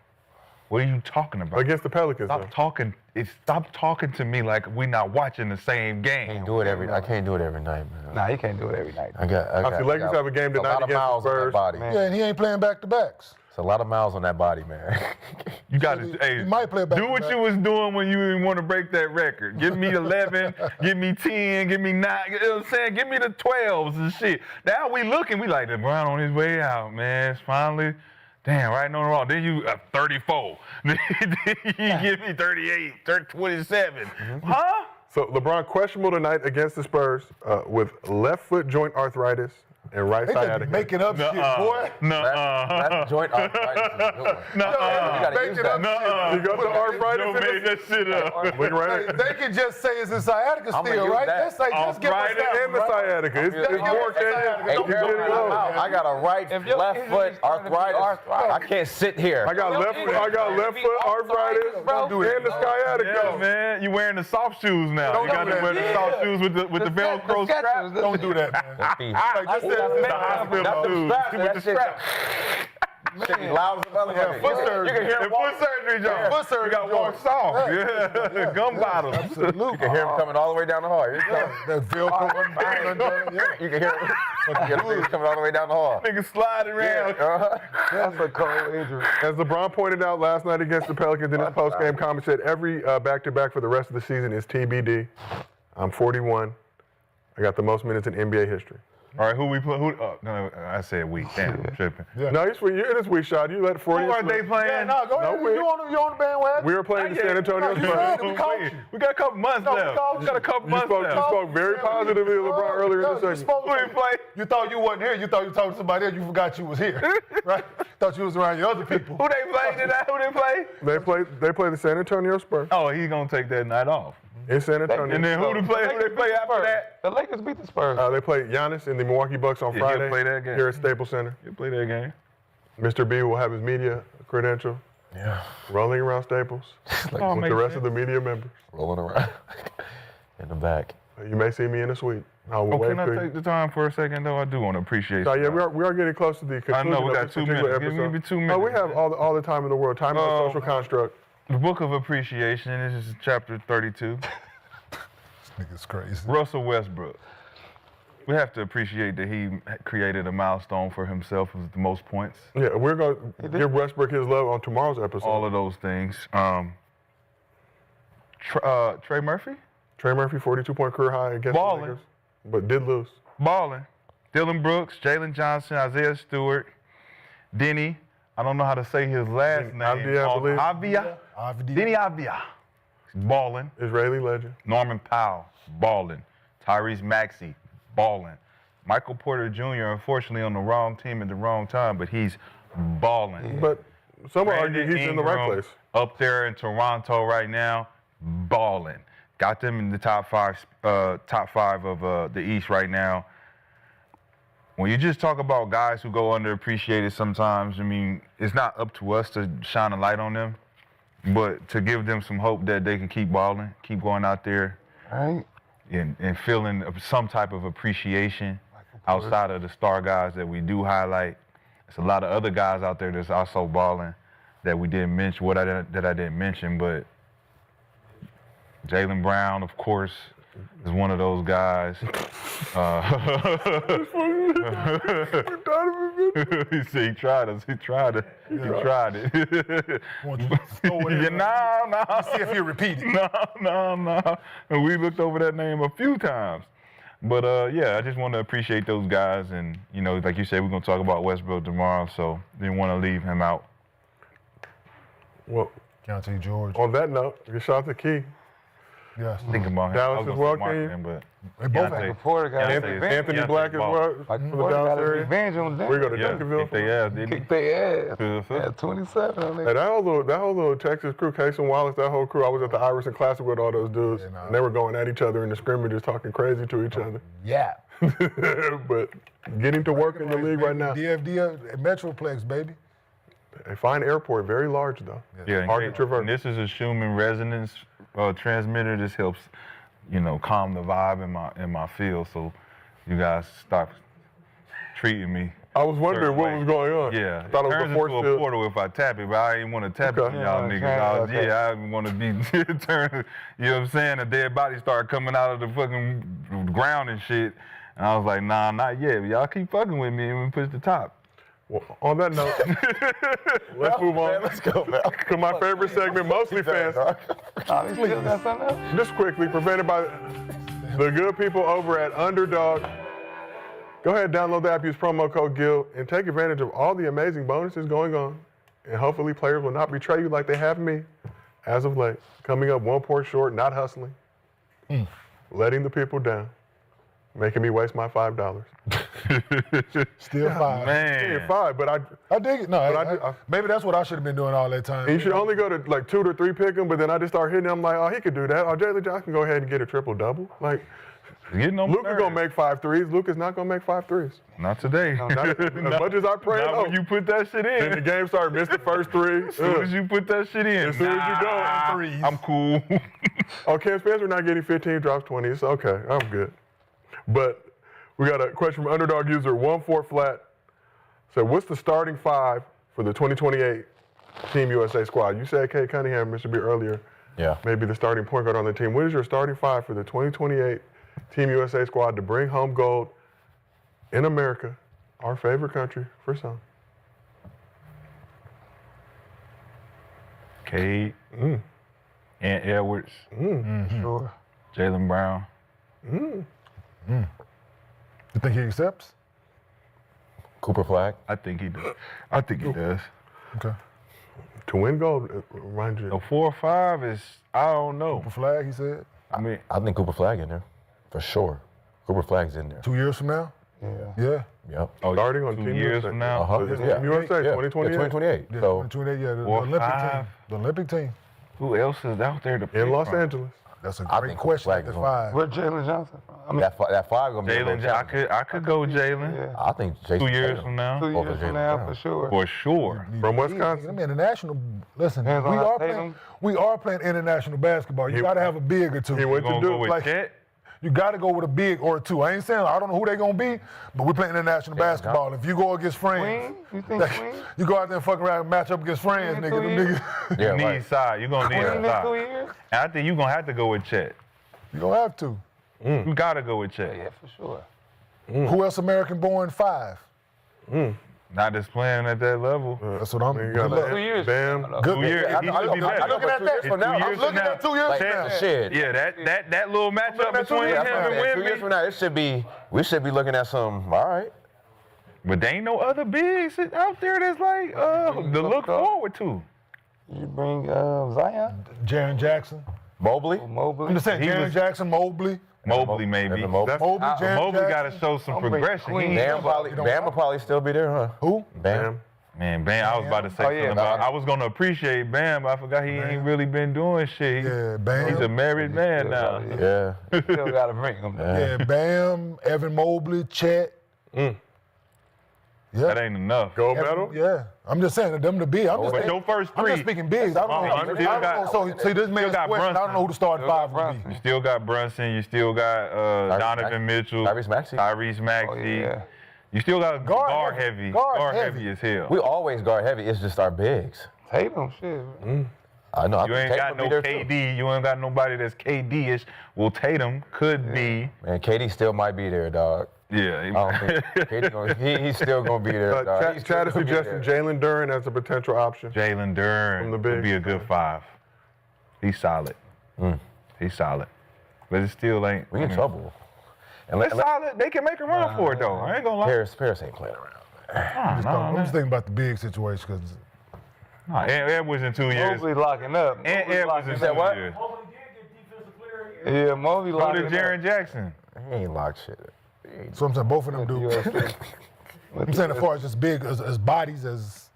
What are you talking about? Against the Pelicans. Stop though. talking. Stop talking to me like we're not watching the same game. I can't do it every night, man. Nah, he can't do it every night. I got the Lakers have a game tonight lot of against the miles on that Spurs. body. Man. Yeah, and he ain't playing back-to-backs. It's a lot of miles on that body, man. You got to, He hey, might play back do to what back. you was doing when you didn't want to break that record. Give me 11, give me 10, give me 9, you know what I'm saying? Give me the 12s and shit. Now we looking, we like, LeBron on his way out, man. It's finally, damn, right, no wrong. Then you 34. Then you give me 38, 27. Huh? So LeBron questionable tonight against the Spurs with left foot joint arthritis and right They just be sciatica. making up shit, boy. That joint arthritis is a good one. You gotta use Making up that. You got the arthritis Joe in made the that shit up. Look right Hey, at they can just say it's a sciatica I'ma still, use right? that. Just say, just give us arthritis that and one, the right? sciatica. It's Yeah, more sciatica. Hey, Don't can. get it wrong. I got a right your left injury's foot starting to be arthritis. I can't sit here. I got left foot arthritis Don't do that, and the bro. sciatica. Yeah, man. You wearing the soft shoes now. Don't You got do to that. wear the soft shoes with the Velcro strap. Don't do that, man. Just Just said it's the hospital shoes with the strap. Shit be loud as a motherfucker. foot surgery. You can hear And him walk. foot surgery, John. Foot surgery, You got to walk John. soft. Yeah. Gum bottoms. You can hear him coming all the way down the hall. Here he comes. That Velcro undone, yeah. You can hear him. You can hear him coming all the way down the hall. Nigga sliding around. That's a cold injury. As LeBron pointed out last night against the Pelicans in his post-game comment, said every back-to-back for the rest of the season is TBD. I'm 41. I got the most minutes in NBA history. All right, who we play? No, I said we. Damn, I'm tripping. No, it's for you. It is weak shot. You let 40. Who are they playing? Yeah, no, go ahead. No, You on the bandwagon? We are playing the San Antonio No, you Spurs. said it. We called you. We got a couple months No, we left. called We got a couple You months spoke, left. you spoke very positively of LeBron earlier in the No, you segment. spoke- Who didn't play? You thought you wasn't here. You thought you were talking to somebody else. You forgot you was here, right? Thought you was around your other people. Who they play tonight? Who they play? They play the San Antonio Spurs Oh, he's gonna take that night off. in San Antonio. And then who they play after that? The Lakers beat the Spurs. They play Giannis and the Milwaukee Bucks on Yeah, he'll Friday play that game. here at Staples Center. He'll play that game. Mr. B will have his media credential Yeah. rolling around Staples Oh, with makes the rest of sense. the media members. Rolling around in the back. You may see me in the suite. I will Oh, wave can I to you. take the time for a second though? I do want to appreciate. So, yeah, you. we are getting close to the conclusion know, we of got this 2 particular minutes. Give episode. me 2 Oh, we minutes. have all the time in the world. Time is a social construct. The Book of Appreciation. This is chapter 32. This nigga's crazy. Russell Westbrook. We have to appreciate that he created a milestone for himself with the most points. Yeah, we're going to give Westbrook his love on tomorrow's episode. All of those things. Trey Murphy, Trey Murphy, 42-point career high against Ballin'. the Lakers, but did lose. balling. Dylan Brooks, Jalen Johnson, Isaiah Stewart, Denny. I don't know how to say his last name. Avdia, I believe. Avdia. Avdia. Denny Avdia. Balling. Israeli legend. Norman Powell, balling. Tyrese Maxey, balling. Michael Porter Jr. unfortunately on the wrong team at the wrong time, but he's balling. But some would argue he's in the right place. Up there in Toronto right now, balling. Got them in the top five of the East right now. When you just talk about guys who go underappreciated sometimes, I mean, it's not up to us to shine a light on them, but to give them some hope that they can keep balling, keep going out there, Right. and feeling some type of appreciation outside of the star guys that we do highlight. There's a lot of other guys out there that's also balling that we didn't mention, that I didn't mention, but Jaylen Brown, of course, is one of those guys. He said he tried us. He tried it. He tried it. No. See if you repeat it. No. And we looked over that name a few times. But yeah, I just want to appreciate those guys. And, you know, like you said, we're going to talk about Westbrook tomorrow, so didn't want to leave him out. Well, Keontae George. on that note, shout out to Key. Yes. Think about him. Dallas I was as gonna well, say Mark King. then, but They both Keontae- have Porter got Keontae- revenge. Anthony Keontae Black as ball. well Like, for the Porter Dallas got area. revenge on them. We go to Yeah, Duncanville. kicked their ass, didn't he? Kicked their ass. To the At 27 on Hey, that. that whole little Texas crew, Casey Wallace, that whole crew, I was at the Iverson Classic with all those dudes, Yeah, nah. and they were going at each other in the scrimmages, talking crazy to each other. Yeah. But getting to work in the league right now. DFD Metroplex, baby. A fine airport, very large though. Yeah, and Hard to traverse. and this is a Schumann resonance transmitter. This helps, you know, calm the vibe in my field. So you guys stop treating me. I was wondering what was going on. Yeah, I thought it was turns a force into a field. portal if I tap it, but I ain't want to tap it Okay. to y'all Yeah, niggas. okay. I want to be turning. You know what I'm saying? A dead body started coming out of the fucking ground and shit. And I was like, nah, not yet. But y'all keep fucking with me and we push the top. Well, on that note, let's move on. Let's go, man. To my favorite segment, mostly fans. Oh, you still got something else? Just quickly, presented by the good people over at Underdog. Go ahead, download the app, use promo code GIL, and take advantage of all the amazing bonuses going on. And hopefully players will not betray you like they have me as of late. Coming up one point short, not hustling, letting the people down, making me waste my $5. Still five. Man. Yeah, $5, but I dig it. No, But maybe that's what I should have been doing all that time. you should only go to like 2 to 3 pick 'em, but then I just start hitting him like, oh, he could do that. Oh, Jalen Johnson can go ahead and get a triple-double. Like, Getting on my Luka's gonna nerves. make 5 threes. Luka's not gonna make 5 threes. Not today. Not as much as I pray and Not when hope. you put that shit Then the in. game started, missed the first 3. As soon as you put that shit in. As soon as you go, threes. I'm cool. Oh, Cam Spencer not getting 15, drops 20. It's okay. I'm good. But we got a question from Underdog user 14flat. So, what's the starting 5 for the 2028 Team USA squad? You said Kate Cunningham, Mr. B, earlier. Yeah. Maybe the starting point guard on the team. What is your starting 5 for the 2028 Team USA squad to bring home gold in America, our favorite country for some? Cade, Ant Edwards, Sure. Jaylen Brown. You think he accepts? Cooper Flag. I think he does. I think he does. Okay. To win gold, remind you. The 4 or 5 is, I don't know. Cooper Flag, he said. I mean, I think Cooper Flag in there, for sure. Cooper Flag's in there. 2 years from now? Yeah. Yeah. Yep. Starting on 2 Team years USA. from now. Uh-huh. Team Yeah. USA, Yeah. 2028. Yeah, 2028. Yeah, So 28, yeah, the 4 or Olympic 5. team. The Olympic team. Who else is out there to pick In Los from? Angeles. That's a I great think question Flag at is the on. 5. Where Jalen Johnson from? I mean, that 5 gonna be a Jalen, little I could go Jalen. yeah. I think Jason 2 years Tatum. from now. 2 Over years from Jalen now, Brown. for sure. For sure. From Wisconsin. I mean, international. Listen, Depends on we how are Tatum- playing international basketball. You got to have a big or two. He went You to gonna go Duke. with like- Chet? You got to go with a big or two. I ain't saying I don't know who they gonna be, but we're playing international basketball. If you go against friends, Queen? You think Queen? you go out there and fuck around and match up against friends, Queen in nigga. 2 Them years? niggas, Yeah, You need right. side. You're going to need Queen a in 2 side. years? And I think you're going to have to go with Chet. you don't have to. You got to go with Chet. Yeah, for sure. Who else American born 5? Not just playing at that level. That's what I'm. You Good got luck. 2 years. Bam. Good. 2 years. I He know- should be I know- better. I'm looking at that for now. It's 2 I'm years looking from at 2 years Like, from now. shit. Yeah, that little matchup looking at 2 between years him from now. and 2 years Wemby. from now, we should be looking at some. All right. But there ain't no other bigs out there that's like to look forward to. You bring Zion? Jaren Jackson. Mobley. Mobley? I'm just saying, He Jaren was- Jackson, Mobley. Mobley maybe. Evan Mobley. Mobley, Jaren Mobley got Jackson. to show some I'm bring progression. Queen. Bam will probably still be there, huh? Who? Bam. Man, Bam, I was about to say Oh, yeah, something about. Bam. I was gonna appreciate Bam, but I forgot he ain't really been doing shit. Yeah, Bam. He's a married man now. Yeah. Still got to bring him. Yeah, Bam, Evan Mobley, Chet. Yeah. That ain't enough. Gold medal? Yeah, I'm just saying them to be. I'm just But saying, your first I'm three, just speaking bigs. I don't know. you still got- So see, this man's got question. I don't know who the starting five would be. you still got Brunson, you still got Donovan Mitchell, Tyrese Maxey. Tyrese Maxey. Oh, yeah. You still got Guard guard heavy. heavy. Guard Guard heavy. heavy as hell. We always guard heavy. It's just our bigs. Tatum, shit. I know. I You think ain't Tatum got will no be there, too. KD. You ain't got nobody that's KD-ish. Well, Tatum could be. Man, KD still might be there, dog. Yeah. I don't think he's still gonna be there, dog. He's still Chad is gonna be suggesting there. Jalen Duren as a potential option. Jalen Duren From the would be a bigs. good 5. He's solid. He's solid. But it still ain't. We in trouble. And It's solid. They can make a run for it, though. I ain't gonna lie. Paris ain't playing around. I'm just thinking about the big situation because Edwards in 2 years. Mobley locking up. And Mobley Edwards in locking 2 up. what? years. Yeah, Mobley So locking did Jaren Jackson. He ain't locked shit. so I'm saying both of them do. up. I'm saying as far as just big as bodies as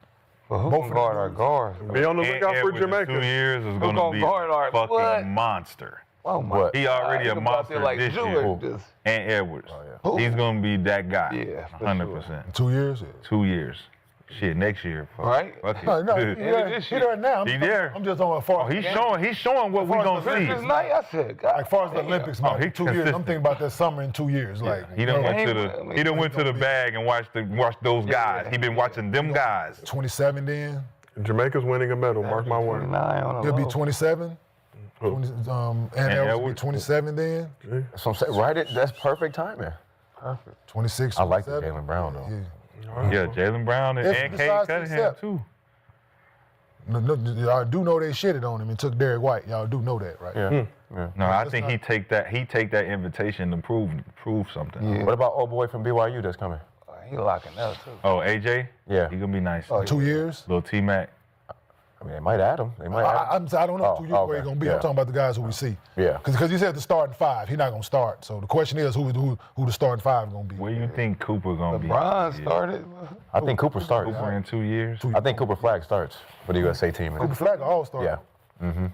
But who Both can of guard them our guards? Be on the And lookout for Edwards in 2 Jamaica. years is going gonna to be guard our- a fucking what? monster. Oh my What? He already God, a he about monster to like this Jewish, year. just- And Edwards. yeah. He's going to be that guy. Yeah, for 100%. 2 years. 2 years. Shit, next year. Fuck. Right? Fuck it. No, he there now. He there. I'm just on as far Oh, as he's showing what we far as gonna the see. This night, I said, God. as far as the Olympics, Oh, man, he 2 years. I'm consistent. thinking about that summer in 2 years. Like He done went to I mean, the he done went to the bag and watched those guys. He been watching them guys. 27 then. Jamaica's winning a medal, mark my words. 29 on the He'll be low. 27. 20, and Edwards will be Edwards. 27 then. That's what I'm saying. Right? That's perfect timing. 26. I like the 27. Jalen Brown though. Yeah. Yeah, Jalen Brown and If Cade he decides to Cunningham accept. too. No, y'all do know they shitted on him and took Derek White. Y'all do know that, right? Yeah. No, I think he take that invitation to prove something. Yeah. What about old boy from BYU that's coming? He locking up, too. Oh, AJ? Yeah. He gonna be nice. 2 years. Little T-Mac. I mean, they might add him. They might add him. I don't know 2 years where okay. he's gonna be. Yeah. I'm talking about the guys who we see. Yeah. Because you said the starting 5, he's not gonna start. So the question is who the starting 5 gonna be. Where you think Cooper gonna be? LeBron started. I think Cooper starts. Cooper in 2 years. I think Cooper Flag starts for the USA team. Cooper Flag all star. Yeah. Mm-hmm.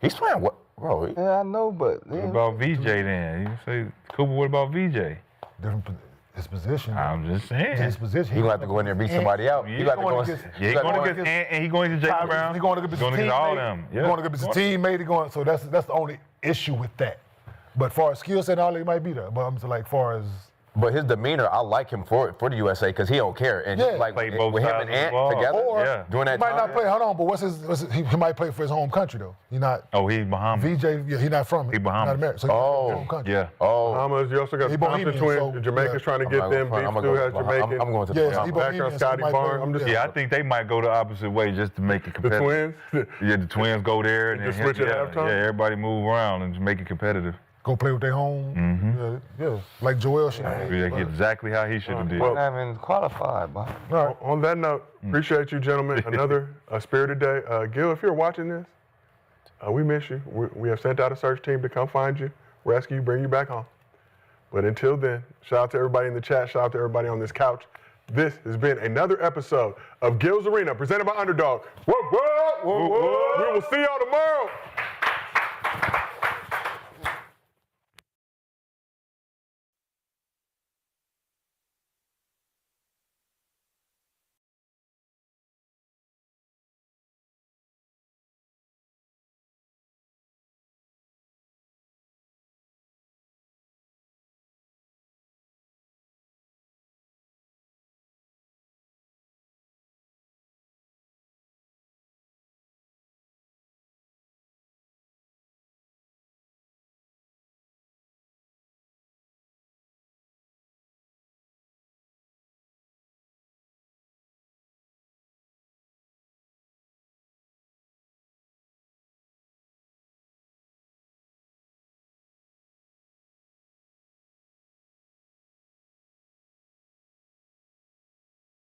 He's playing what, bro? Yeah, I know, but. What about VJ then? You say Cooper? What about VJ? Different his position. I'm just saying. His position. He gonna have to go in there and beat somebody out. Yeah, He got to going go. against- Yeah, he going against and he going against Jalen Brown. He going against his teammate. all them. He going against his teammate. He going. So that's the only issue with that. But far as skill set, and all he might be there. But I'm saying like far as But his demeanor, I like him for the USA because he don't care. And Yeah. like Play both with him sides and of the Ant ball. together or Yeah. during he that might time. not play. Hold on, but he might play for his home country though. He not Oh, he's Bahamas. VJ. Yeah, he not from it. He Bahamas. Not American. So he Oh, from his home country. Yeah. Oh, Bahamas, you also got He the Thompson Bohemian, twins. so, Jamaica's yeah. trying to get them. Beef Stew has Jamaican. I'm going to Yeah, the so he Bahamas. Background Bohemian, so Scotty he might Barnes. play I'm with just Yeah, I think they might go the opposite way just to make it the competitive. twins. Yeah, the twins go there and Just then switch at yeah, halftime? yeah, everybody move around and just make it competitive. Go play with their home. Yeah, like Joel should. Yeah, exactly how he should have did. Well, Not even qualified, but. All right. On that note, appreciate you, gentlemen. Another spirited day. Gil, if you're watching this, we miss you. We have sent out a search team to come find you, rescue you, bring you back home. But until then, shout out to everybody in the chat. Shout out to everybody on this couch. This has been another episode of Gil's Arena, presented by Underdog. Whoa, whoa, whoa, whoa. We will see y'all tomorrow.